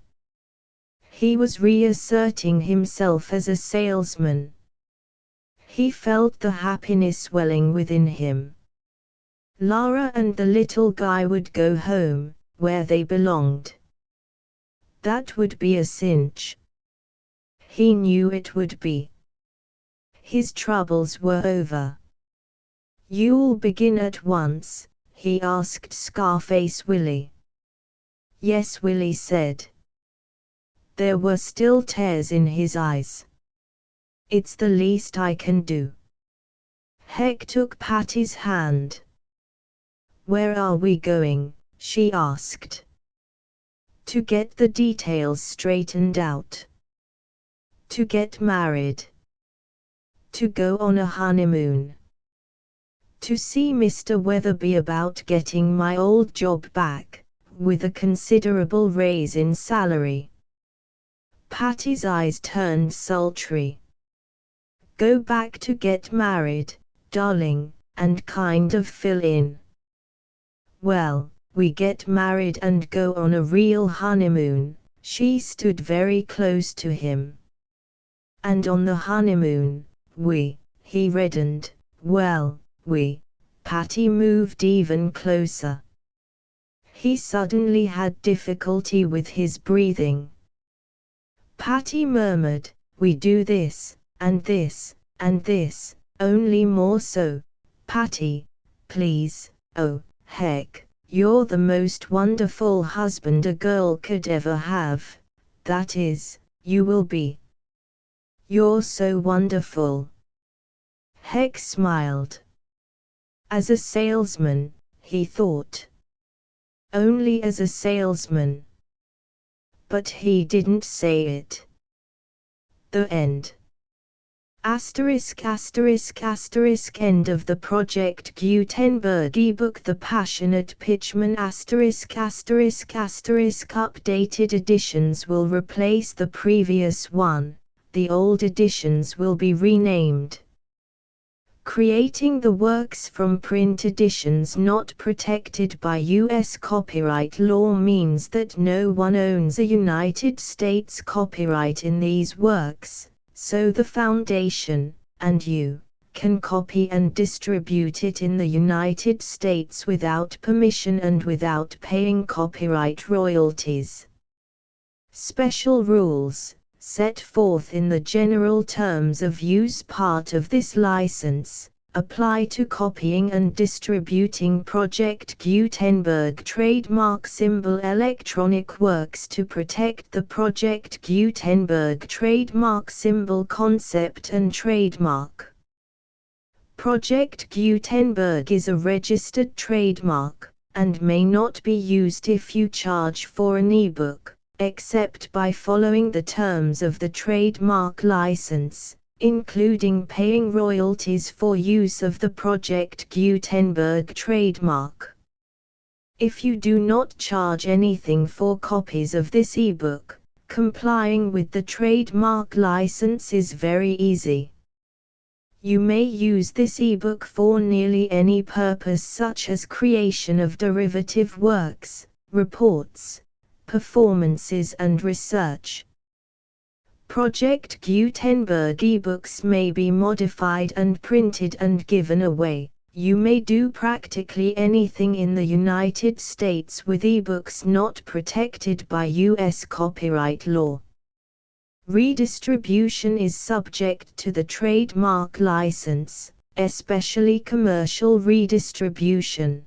He was reasserting himself as a salesman. He felt the happiness swelling within him. Lara and the little guy would go home, where they belonged. That would be a cinch. He knew it would be. His troubles were over. "You'll begin at once?" he asked Scarface Willie. "Yes," Willie said. There were still tears in his eyes. "It's the least I can do." Heck took Patty's hand. "Where are we going?" she asked. "To get the details straightened out. To get married. To go on a honeymoon. To see Mr. Weatherby about getting my old job back, with a considerable raise in salary." Patty's eyes turned sultry. "Go back to get married, darling, and kind of fill in." "Well, we get married and go on a real honeymoon." She stood very close to him. "And on the honeymoon, he reddened. "Well, Patty moved even closer. He suddenly had difficulty with his breathing. Patty murmured, "We do this, and this, and this, only more so. Patty, please, oh, Heck, you're the most wonderful husband a girl could ever have, that is, you will be. You're so wonderful." Heck smiled. As a salesman, he thought. Only as a salesman. But he didn't say it. The end. End of the Project Gutenberg ebook The Passionate Pitchman Updated editions will replace the previous one, the old editions will be renamed. Creating the works from print editions not protected by U.S. copyright law means that no one owns a United States copyright in these works, so the Foundation, and you, can copy and distribute it in the United States without permission and without paying copyright royalties. Special rules, set forth in the general terms of use part of this license, apply to copying and distributing Project Gutenberg trademark symbol electronic works to protect the Project Gutenberg trademark symbol concept and trademark. Project Gutenberg is a registered trademark, and may not be used if you charge for an ebook, except by following the terms of the trademark license, including paying royalties for use of the Project Gutenberg trademark. If you do not charge anything for copies of this ebook, complying with the trademark license is very easy. You may use this ebook for nearly any purpose such as creation of derivative works, reports, performances and research. Project Gutenberg ebooks may be modified and printed and given away. You may do practically anything in the United States with ebooks not protected by U.S. copyright law. Redistribution is subject to the trademark license, especially commercial redistribution.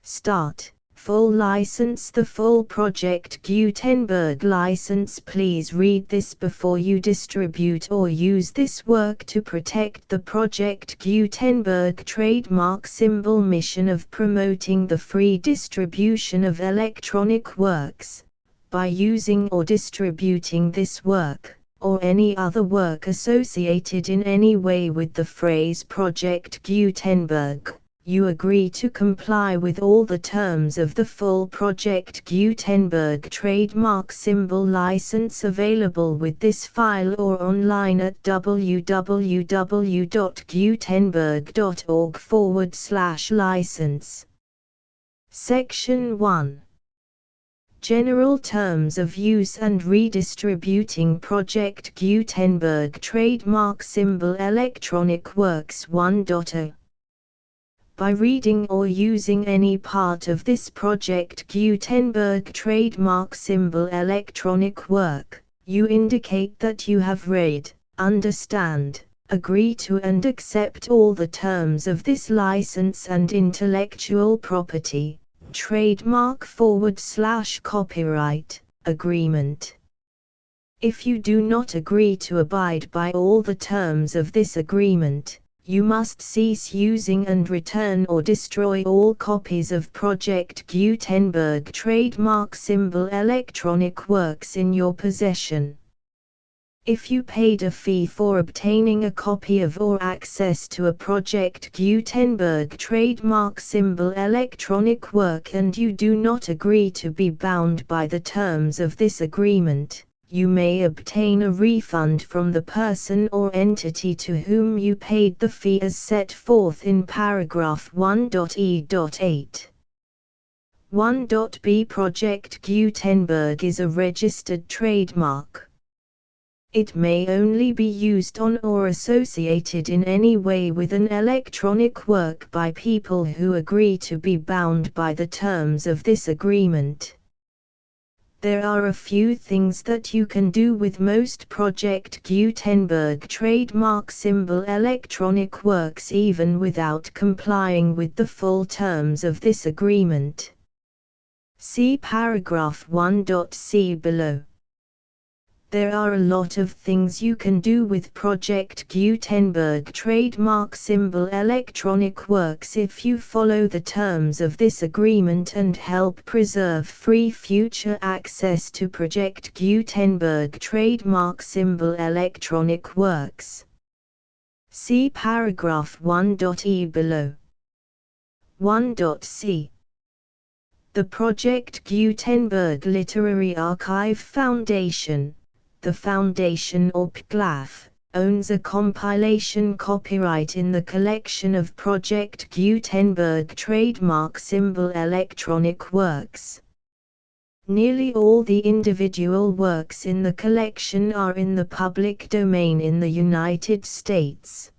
Start. Full license. The full Project Gutenberg license. Please read this before you distribute or use this work to protect the Project Gutenberg trademark symbol mission of promoting the free distribution of electronic works. By using or distributing this work, or any other work associated in any way with the phrase Project Gutenberg, you agree to comply with all the terms of the full Project Gutenberg trademark symbol license available with this file or online at www.gutenberg.org/license. Section 1. General Terms of Use and Redistributing Project Gutenberg Trademark Symbol Electronic Works 1.0. By reading or using any part of this Project Gutenberg trademark symbol electronic work, you indicate that you have read, understand, agree to and accept all the terms of this license and intellectual property, trademark/copyright, agreement. If you do not agree to abide by all the terms of this agreement, you must cease using and return or destroy all copies of Project Gutenberg trademark symbol electronic works in your possession. If you paid a fee for obtaining a copy of or access to a Project Gutenberg trademark symbol electronic work and you do not agree to be bound by the terms of this agreement, you may obtain a refund from the person or entity to whom you paid the fee as set forth in paragraph 1.e.8. 1.b Project Gutenberg is a registered trademark. It may only be used on or associated in any way with an electronic work by people who agree to be bound by the terms of this agreement. There are a few things that you can do with most Project Gutenberg trademark symbol electronic works even without complying with the full terms of this agreement. See paragraph 1.c below. There are a lot of things you can do with Project Gutenberg trademark symbol electronic works if you follow the terms of this agreement and help preserve free future access to Project Gutenberg trademark symbol electronic works. See paragraph 1.e below. 1.c. The Project Gutenberg Literary Archive Foundation, the Foundation or PGLAF, owns a compilation copyright in the collection of Project Gutenberg trademark symbol electronic works. Nearly all the individual works in the collection are in the public domain in the United States.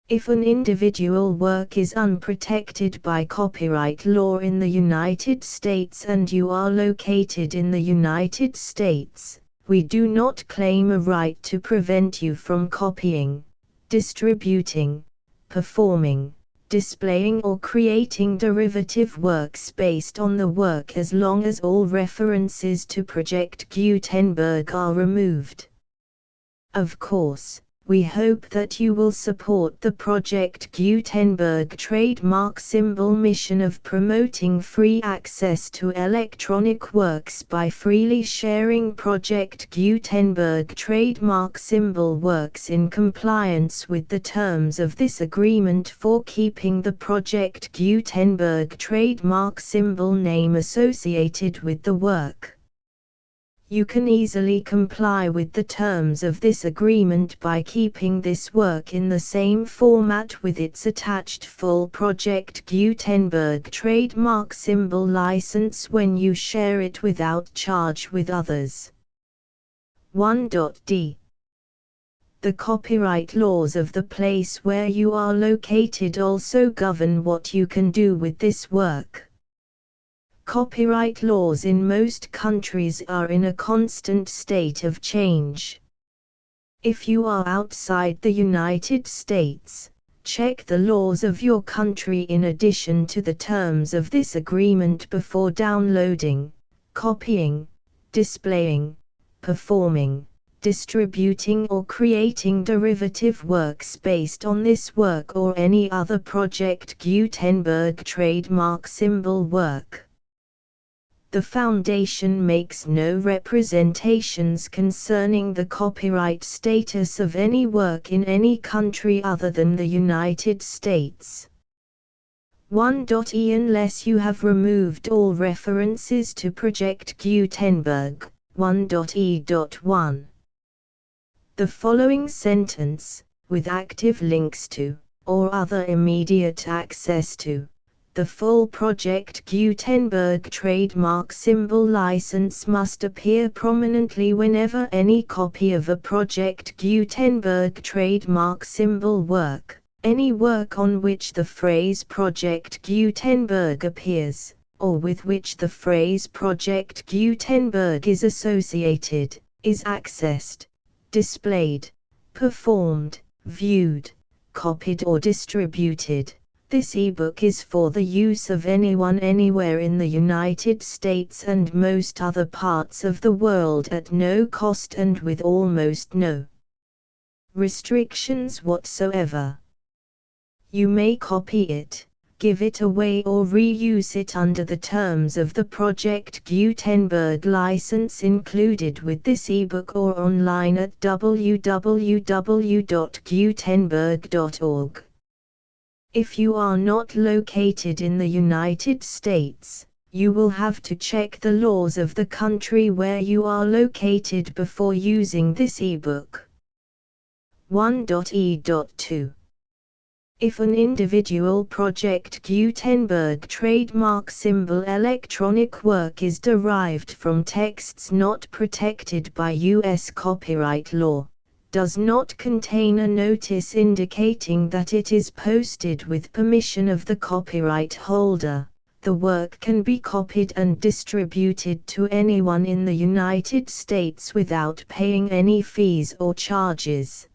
If an individual work is unprotected by copyright law in the United States and you are located in the United States, we do not claim a right to prevent you from copying, distributing, performing, displaying or creating derivative works based on the work as long as all references to Project Gutenberg are removed. Of course, we hope that you will support the Project Gutenberg trademark symbol mission of promoting free access to electronic works by freely sharing Project Gutenberg trademark symbol works in compliance with the terms of this agreement for keeping the Project Gutenberg trademark symbol name associated with the work. You can easily comply with the terms of this agreement by keeping this work in the same format with its attached full Project Gutenberg trademark symbol license when you share it without charge with others. 1.d. The copyright laws of the place where you are located also govern what you can do with this work. Copyright laws in most countries are in a constant state of change. If you are outside the United States, check the laws of your country in addition to the terms of this agreement before downloading, copying, displaying, performing, distributing or creating derivative works based on this work or any other Project Gutenberg trademark symbol work. The Foundation makes no representations concerning the copyright status of any work in any country other than the United States. 1.e. Unless you have removed all references to Project Gutenberg, 1.e.1. The following sentence, with active links to, or other immediate access to, the full Project Gutenberg trademark symbol license must appear prominently whenever any copy of a Project Gutenberg trademark symbol work, any work on which the phrase Project Gutenberg appears, or with which the phrase Project Gutenberg is associated, is accessed, displayed, performed, viewed, copied or distributed. This ebook is for the use of anyone anywhere in the United States and most other parts of the world at no cost and with almost no restrictions whatsoever. You may copy it, give it away or reuse it under the terms of the Project Gutenberg license included with this ebook or online at www.gutenberg.org. If you are not located in the United States, you will have to check the laws of the country where you are located before using this ebook. 1.e.2. If an individual Project Gutenberg trademark symbol electronic work is derived from texts not protected by U.S. copyright law, does not contain a notice indicating that it is posted with permission of the copyright holder, the work can be copied and distributed to anyone in the United States without paying any fees or charges.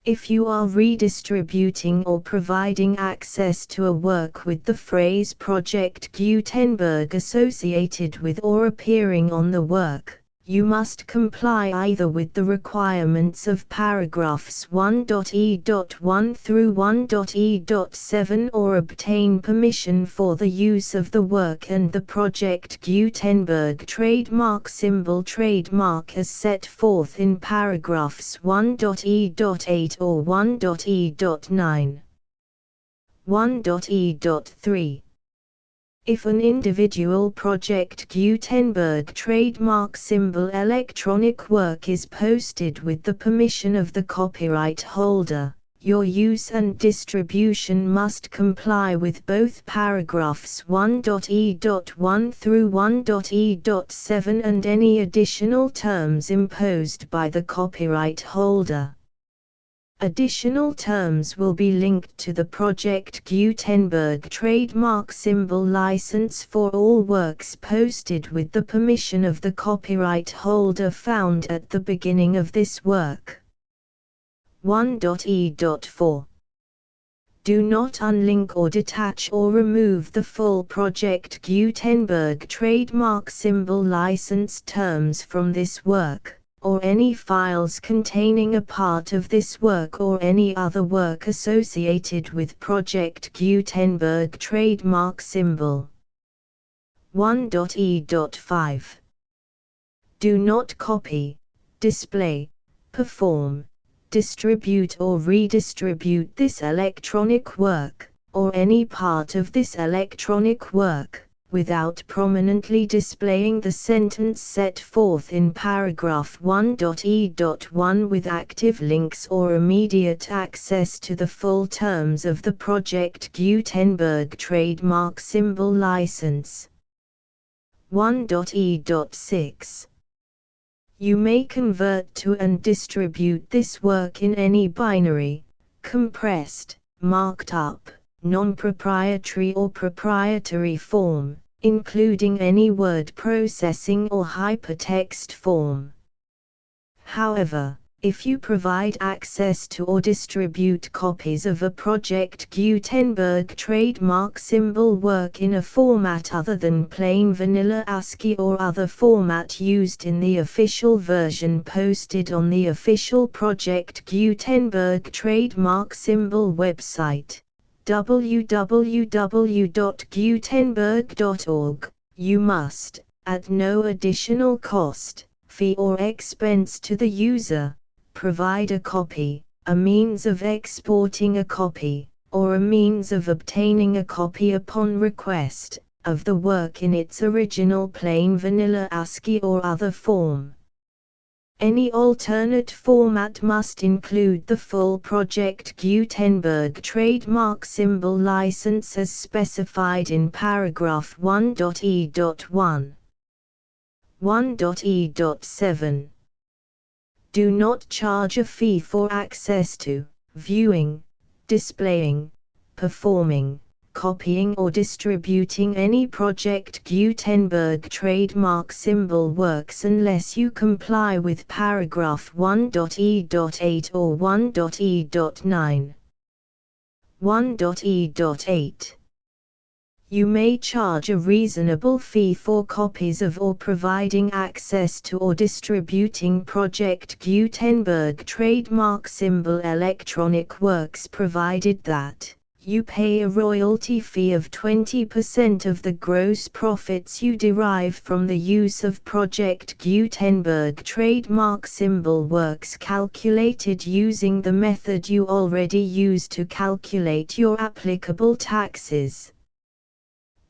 If you are redistributing or providing access to a work with the phrase Project Gutenberg associated with or appearing on the work, you must comply either with the requirements of paragraphs 1.e.1 through 1.e.7 or obtain permission for the use of the work and the Project Gutenberg trademark symbol trademark as set forth in paragraphs 1.e.8 or 1.e.9. 1.e.3. If an individual Project Gutenberg trademark symbol electronic work is posted with the permission of the copyright holder, your use and distribution must comply with both paragraphs 1.e.1 through 1.e.7 and any additional terms imposed by the copyright holder. Additional terms will be linked to the Project Gutenberg trademark symbol license for all works posted with the permission of the copyright holder found at the beginning of this work. 1.e.4 Do not unlink or detach or remove the full Project Gutenberg trademark symbol license terms from this work, or any files containing a part of this work or any other work associated with Project Gutenberg trademark symbol. 1.e.5 Do not copy, display, perform, distribute or redistribute this electronic work, or any part of this electronic work, without prominently displaying the sentence set forth in paragraph 1.e.1 with active links or immediate access to the full terms of the Project Gutenberg trademark symbol license. 1.e.6 You may convert to and distribute this work in any binary, compressed, marked up, non-proprietary or proprietary form, including any word processing or hypertext form. However, if you provide access to or distribute copies of a Project Gutenberg trademark symbol work in a format other than plain vanilla ASCII or other format used in the official version posted on the official Project Gutenberg trademark symbol website, www.gutenberg.org, you must, at no additional cost, fee or expense to the user, provide a copy, a means of exporting a copy, or a means of obtaining a copy upon request, of the work in its original plain vanilla ASCII or other form. Any alternate format must include the full Project Gutenberg trademark symbol license as specified in paragraph 1.e.1. 1.e.7 Do not charge a fee for access to, viewing, displaying, performing, copying or distributing any Project Gutenberg trademark symbol works unless you comply with paragraph 1.e.8 or 1.e.9. 1.e.8 You may charge a reasonable fee for copies of or providing access to or distributing Project Gutenberg trademark symbol electronic works provided that you pay a royalty fee of 20% of the gross profits you derive from the use of Project Gutenberg trademark symbol works calculated using the method you already use to calculate your applicable taxes.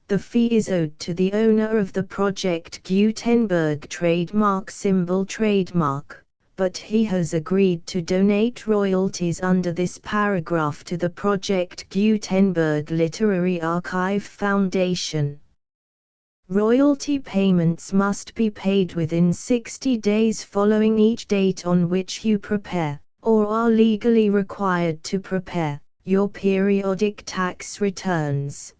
The fee is owed to the owner of the Project Gutenberg trademark symbol trademark, but he has agreed to donate royalties under this paragraph to the Project Gutenberg Literary Archive Foundation. Royalty payments must be paid within 60 days following each date on which you prepare, or are legally required to prepare, your periodic tax returns.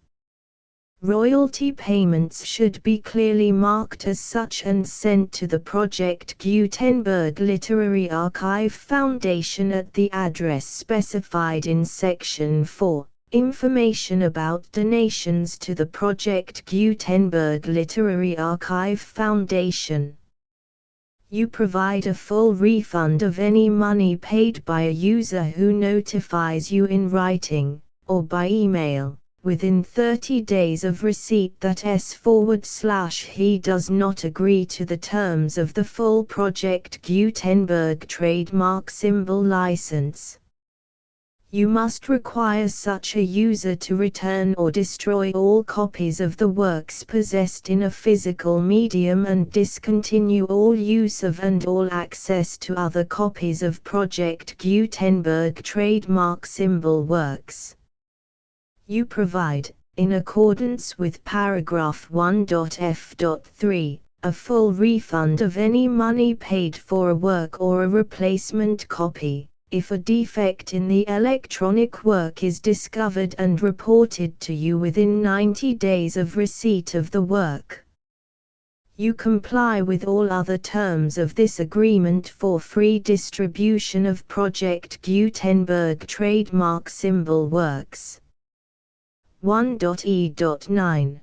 Royalty payments should be clearly marked as such and sent to the Project Gutenberg Literary Archive Foundation at the address specified in Section 4, Information about donations to the Project Gutenberg Literary Archive Foundation. You provide a full refund of any money paid by a user who notifies you in writing, or by email, within 30 days of receipt that he does not agree to the terms of the full Project Gutenberg trademark symbol license. You must require such a user to return or destroy all copies of the works possessed in a physical medium and discontinue all use of and all access to other copies of Project Gutenberg trademark symbol works. You provide, in accordance with paragraph 1.f.3, a full refund of any money paid for a work or a replacement copy, If a defect in the electronic work is discovered and reported to you within 90 days of receipt of the work, you comply with all other terms of this agreement for free distribution of Project Gutenberg trademark symbol works. 1.e.9.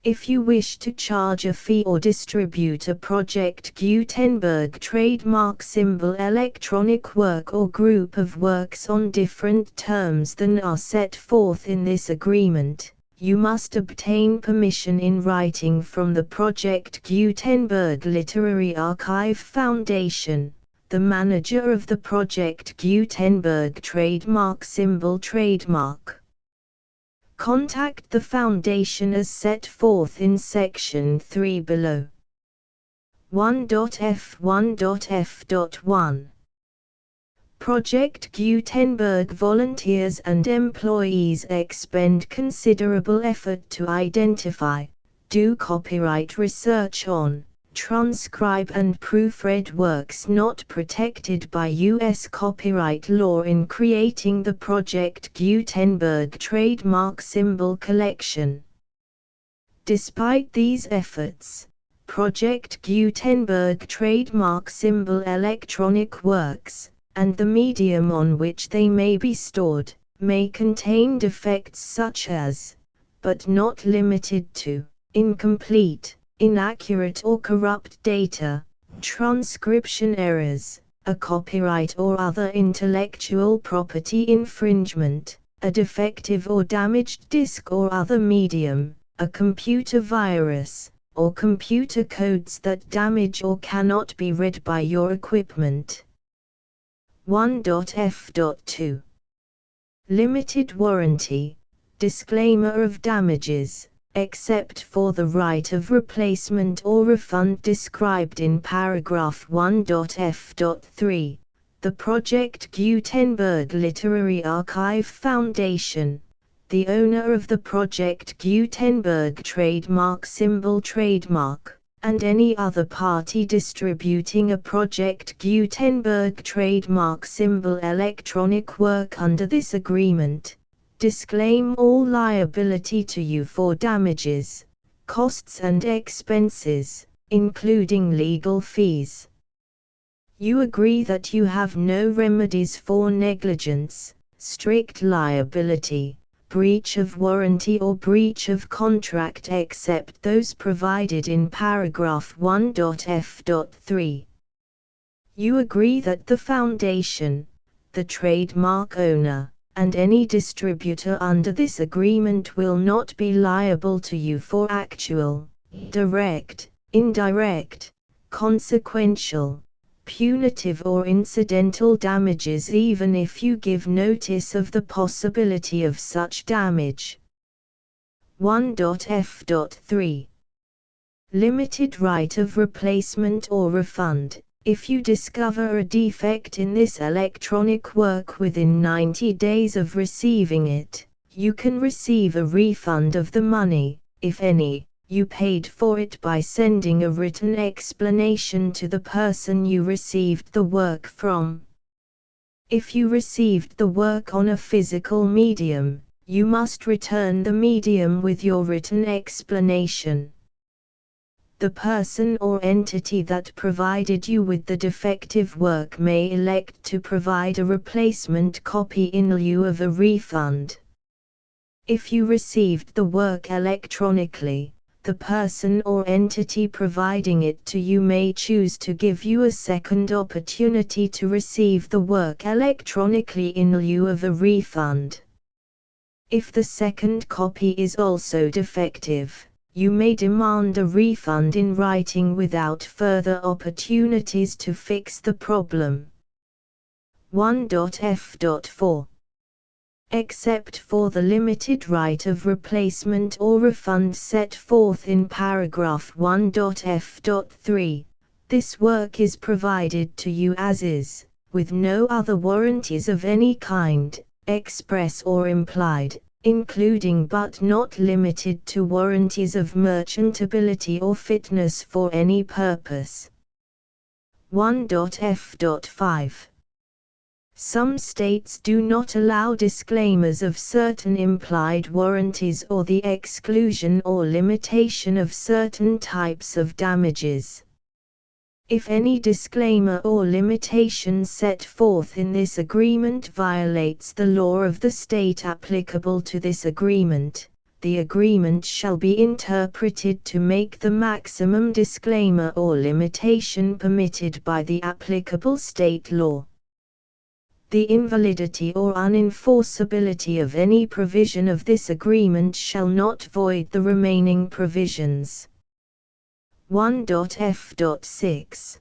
If you wish to charge a fee or distribute a Project Gutenberg trademark symbol electronic work or group of works on different terms than are set forth in this agreement, you must obtain permission in writing from the Project Gutenberg Literary Archive Foundation, the manager of the Project Gutenberg trademark symbol trademark. Contact the Foundation as set forth in Section 3 below. 1.f1.f.1 Project Gutenberg volunteers and employees expend considerable effort to identify, do copyright research on, transcribe and proofread works not protected by U.S. copyright law in creating the Project Gutenberg trademark symbol collection. Despite these efforts, Project Gutenberg trademark symbol electronic works, and the medium on which they may be stored, may contain defects such as, but not limited to, incomplete, inaccurate or corrupt data, transcription errors, a copyright or other intellectual property infringement, a defective or damaged disk or other medium, a computer virus, or computer codes that damage or cannot be read by your equipment. 1.f.2 Limited warranty, disclaimer of damages, except for the right of replacement or refund described in paragraph 1.f.3, the Project Gutenberg Literary Archive Foundation, the owner of the Project Gutenberg trademark symbol trademark, and any other party distributing a Project Gutenberg trademark symbol electronic work under this agreement, disclaim all liability to you for damages, costs and expenses, including legal fees. You agree that you have no remedies for negligence, strict liability, breach of warranty or breach of contract except those provided in paragraph 1.f.3. You agree that the Foundation, the trademark owner, and any distributor under this agreement will not be liable to you for actual, direct, indirect, consequential, punitive or incidental damages even if you give notice of the possibility of such damage. 1.f.3 Limited right of replacement or refund. If you discover a defect in this electronic work within 90 days of receiving it, you can receive a refund of the money, if any, you paid for it by sending a written explanation to the person you received the work from. If you received the work on a physical medium, you must return the medium with your written explanation. The person or entity that provided you with the defective work may elect to provide a replacement copy in lieu of a refund. If you received the work electronically, the person or entity providing it to you may choose to give you a second opportunity to receive the work electronically in lieu of a refund. If the second copy is also defective, you may demand a refund in writing without further opportunities to fix the problem. 1.f.4 Except for the limited right of replacement or refund set forth in paragraph 1.f.3, this work is provided to you as is, with no other warranties of any kind, express or implied, including but not limited to warranties of merchantability or fitness for any purpose. 1.f.5 Some states do not allow disclaimers of certain implied warranties or the exclusion or limitation of certain types of damages. If any disclaimer or limitation set forth in this agreement violates the law of the state applicable to this agreement, the agreement shall be interpreted to make the maximum disclaimer or limitation permitted by the applicable state law. The invalidity or unenforceability of any provision of this agreement shall not void the remaining provisions. 1.f.6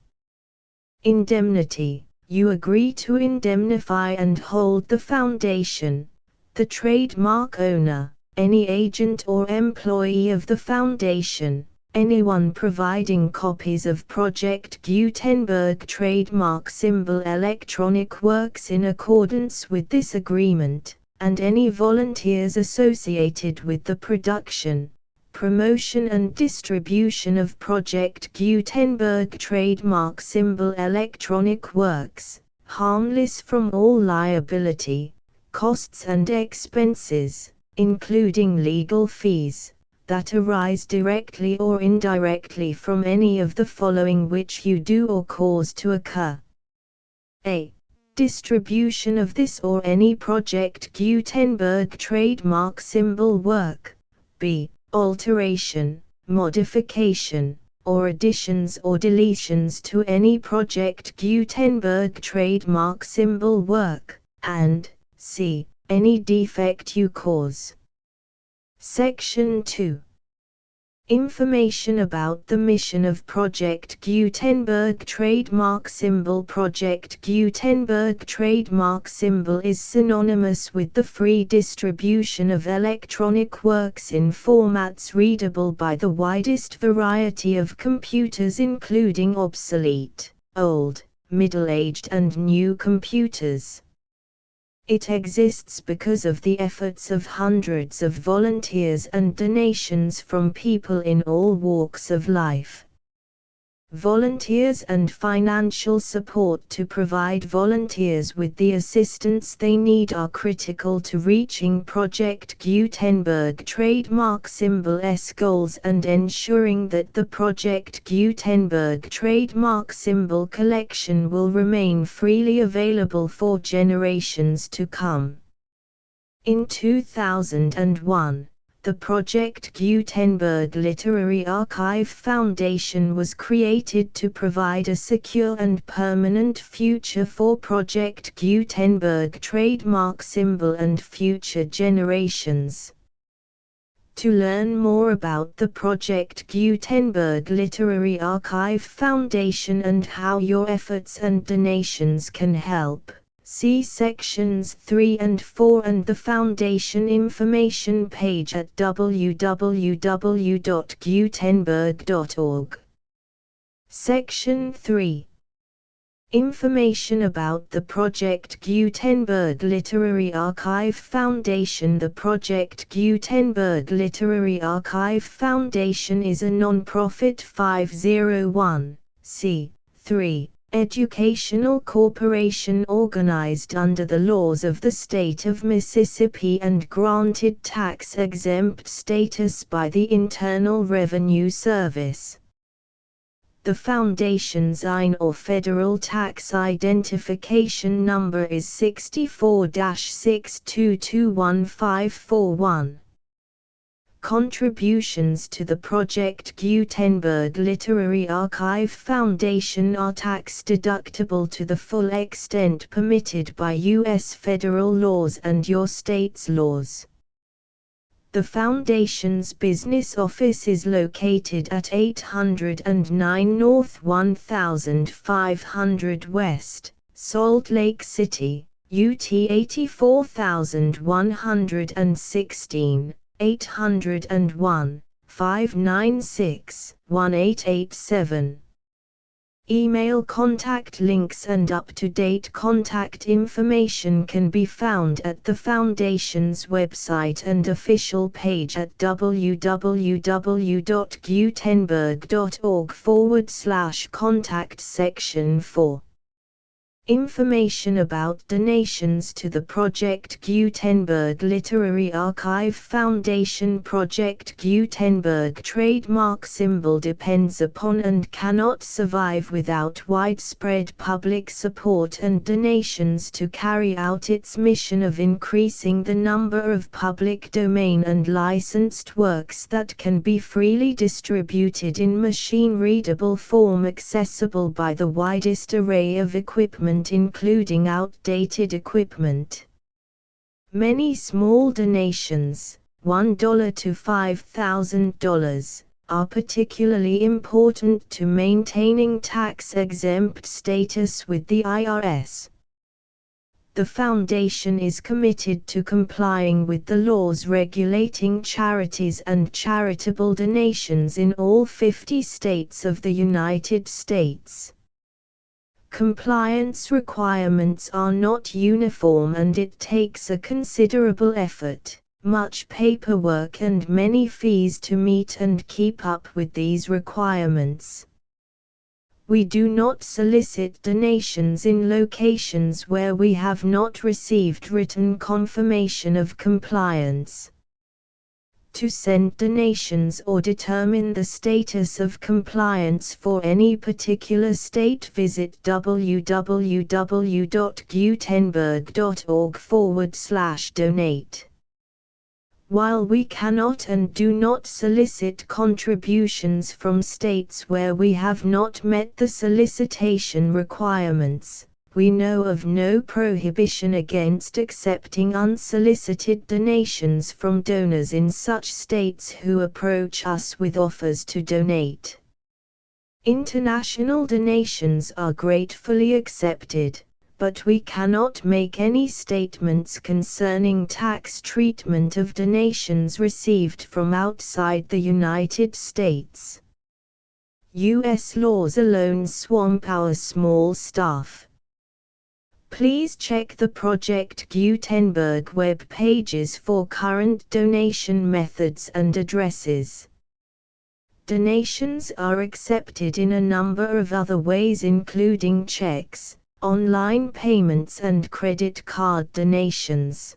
Indemnity. You agree to indemnify and hold the foundation, the trademark owner, any agent or employee of the foundation, anyone providing copies of Project Gutenberg trademark symbol electronic works in accordance with this agreement, and any volunteers associated with the production, promotion and distribution of Project Gutenberg trademark symbol electronic works, harmless from all liability, costs and expenses, including legal fees, that arise directly or indirectly from any of the following which you do or cause to occur. A. Distribution of this or any Project Gutenberg trademark symbol work. B. Alteration, modification, or additions or deletions to any Project Gutenberg trademark symbol work, and C. Any defect you cause. Section 2. Information about the mission of Project Gutenberg trademark symbol. Project Gutenberg trademark symbol is synonymous with the free distribution of electronic works in formats readable by the widest variety of computers, including obsolete, old, middle-aged and new computers. It exists because of the efforts of hundreds of volunteers and donations from people in all walks of life. Volunteers and financial support to provide volunteers with the assistance they need are critical to reaching Project Gutenberg trademark symbol's goals and ensuring that the Project Gutenberg trademark symbol collection will remain freely available for generations to come. In 2001, the Project Gutenberg Literary Archive Foundation was created to provide a secure and permanent future for Project Gutenberg trademark symbol and future generations. To learn more about the Project Gutenberg Literary Archive Foundation and how your efforts and donations can help, see sections 3 and 4 and the Foundation information page at www.gutenberg.org. Section 3. Information about the Project Gutenberg Literary Archive Foundation. The Project Gutenberg Literary Archive Foundation is a non-profit 501(c)(3) educational corporation organized under the laws of the state of Mississippi and granted tax-exempt status by the Internal Revenue Service. The Foundation's IN or Federal Tax Identification Number is 64-6221541. Contributions to the Project Gutenberg Literary Archive Foundation are tax-deductible to the full extent permitted by U.S. federal laws and your state's laws. The Foundation's business office is located at 809 North 1500 West, Salt Lake City, UT 84116. 801-596-1887. Email contact links and up-to-date contact information can be found at the Foundation's website and official page at www.gutenberg.org/contact section 4. Information about donations to the Project Gutenberg Literary Archive Foundation. Project Gutenberg trademark symbol depends upon and cannot survive without widespread public support and donations to carry out its mission of increasing the number of public domain and licensed works that can be freely distributed in machine-readable form accessible by the widest array of equipment, including outdated equipment. Many small donations, $1 to $5,000, are particularly important to maintaining tax-exempt status with the IRS. The Foundation is committed to complying with the laws regulating charities and charitable donations in all 50 states of the United States. Compliance requirements are not uniform and it takes a considerable effort, much paperwork and many fees to meet and keep up with these requirements. We do not solicit donations in locations where we have not received written confirmation of compliance. To send donations or determine the status of compliance for any particular state, visit www.gutenberg.org/donate. While we cannot and do not solicit contributions from states where we have not met the solicitation requirements, we know of no prohibition against accepting unsolicited donations from donors in such states who approach us with offers to donate. International donations are gratefully accepted, but we cannot make any statements concerning tax treatment of donations received from outside the United States. U.S. laws alone swamp our small staff. Please check the Project Gutenberg web pages for current donation methods and addresses. Donations are accepted in a number of other ways, including checks, online payments and credit card donations.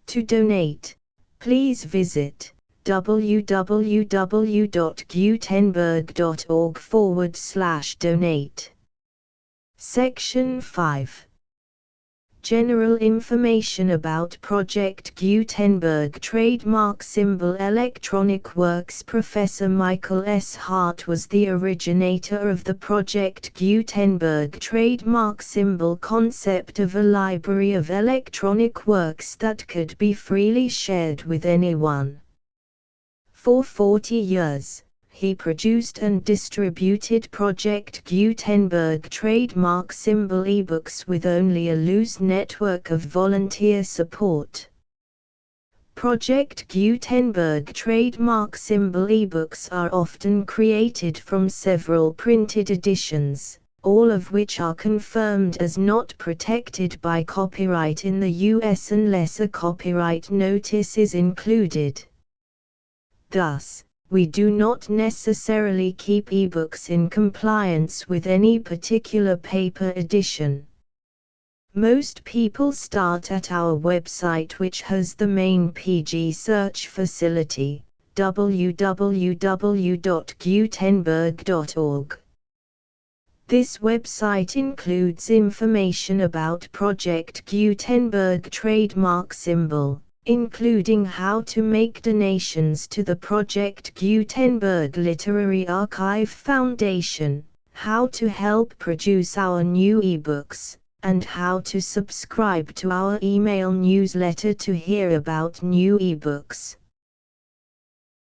To donate, please visit www.gutenberg.org/donate. Section 5. General information about Project Gutenberg trademark symbol. Electronic Works. Professor Michael S. Hart was the originator of the Project Gutenberg trademark symbol concept of a library of electronic works that could be freely shared with anyone. For 40 years, he produced and distributed Project Gutenberg trademark symbol ebooks with only a loose network of volunteer support. Project Gutenberg trademark symbol ebooks are often created from several printed editions, all of which are confirmed as not protected by copyright in the US unless a copyright notice is included. Thus, we do not necessarily keep ebooks in compliance with any particular paper edition. Most people start at our website, which has the main PG search facility, www.gutenberg.org. This website includes information about Project Gutenberg trademark symbol, including how to make donations to the Project Gutenberg Literary Archive Foundation, how to help produce our new ebooks, and how to subscribe to our email newsletter to hear about new ebooks.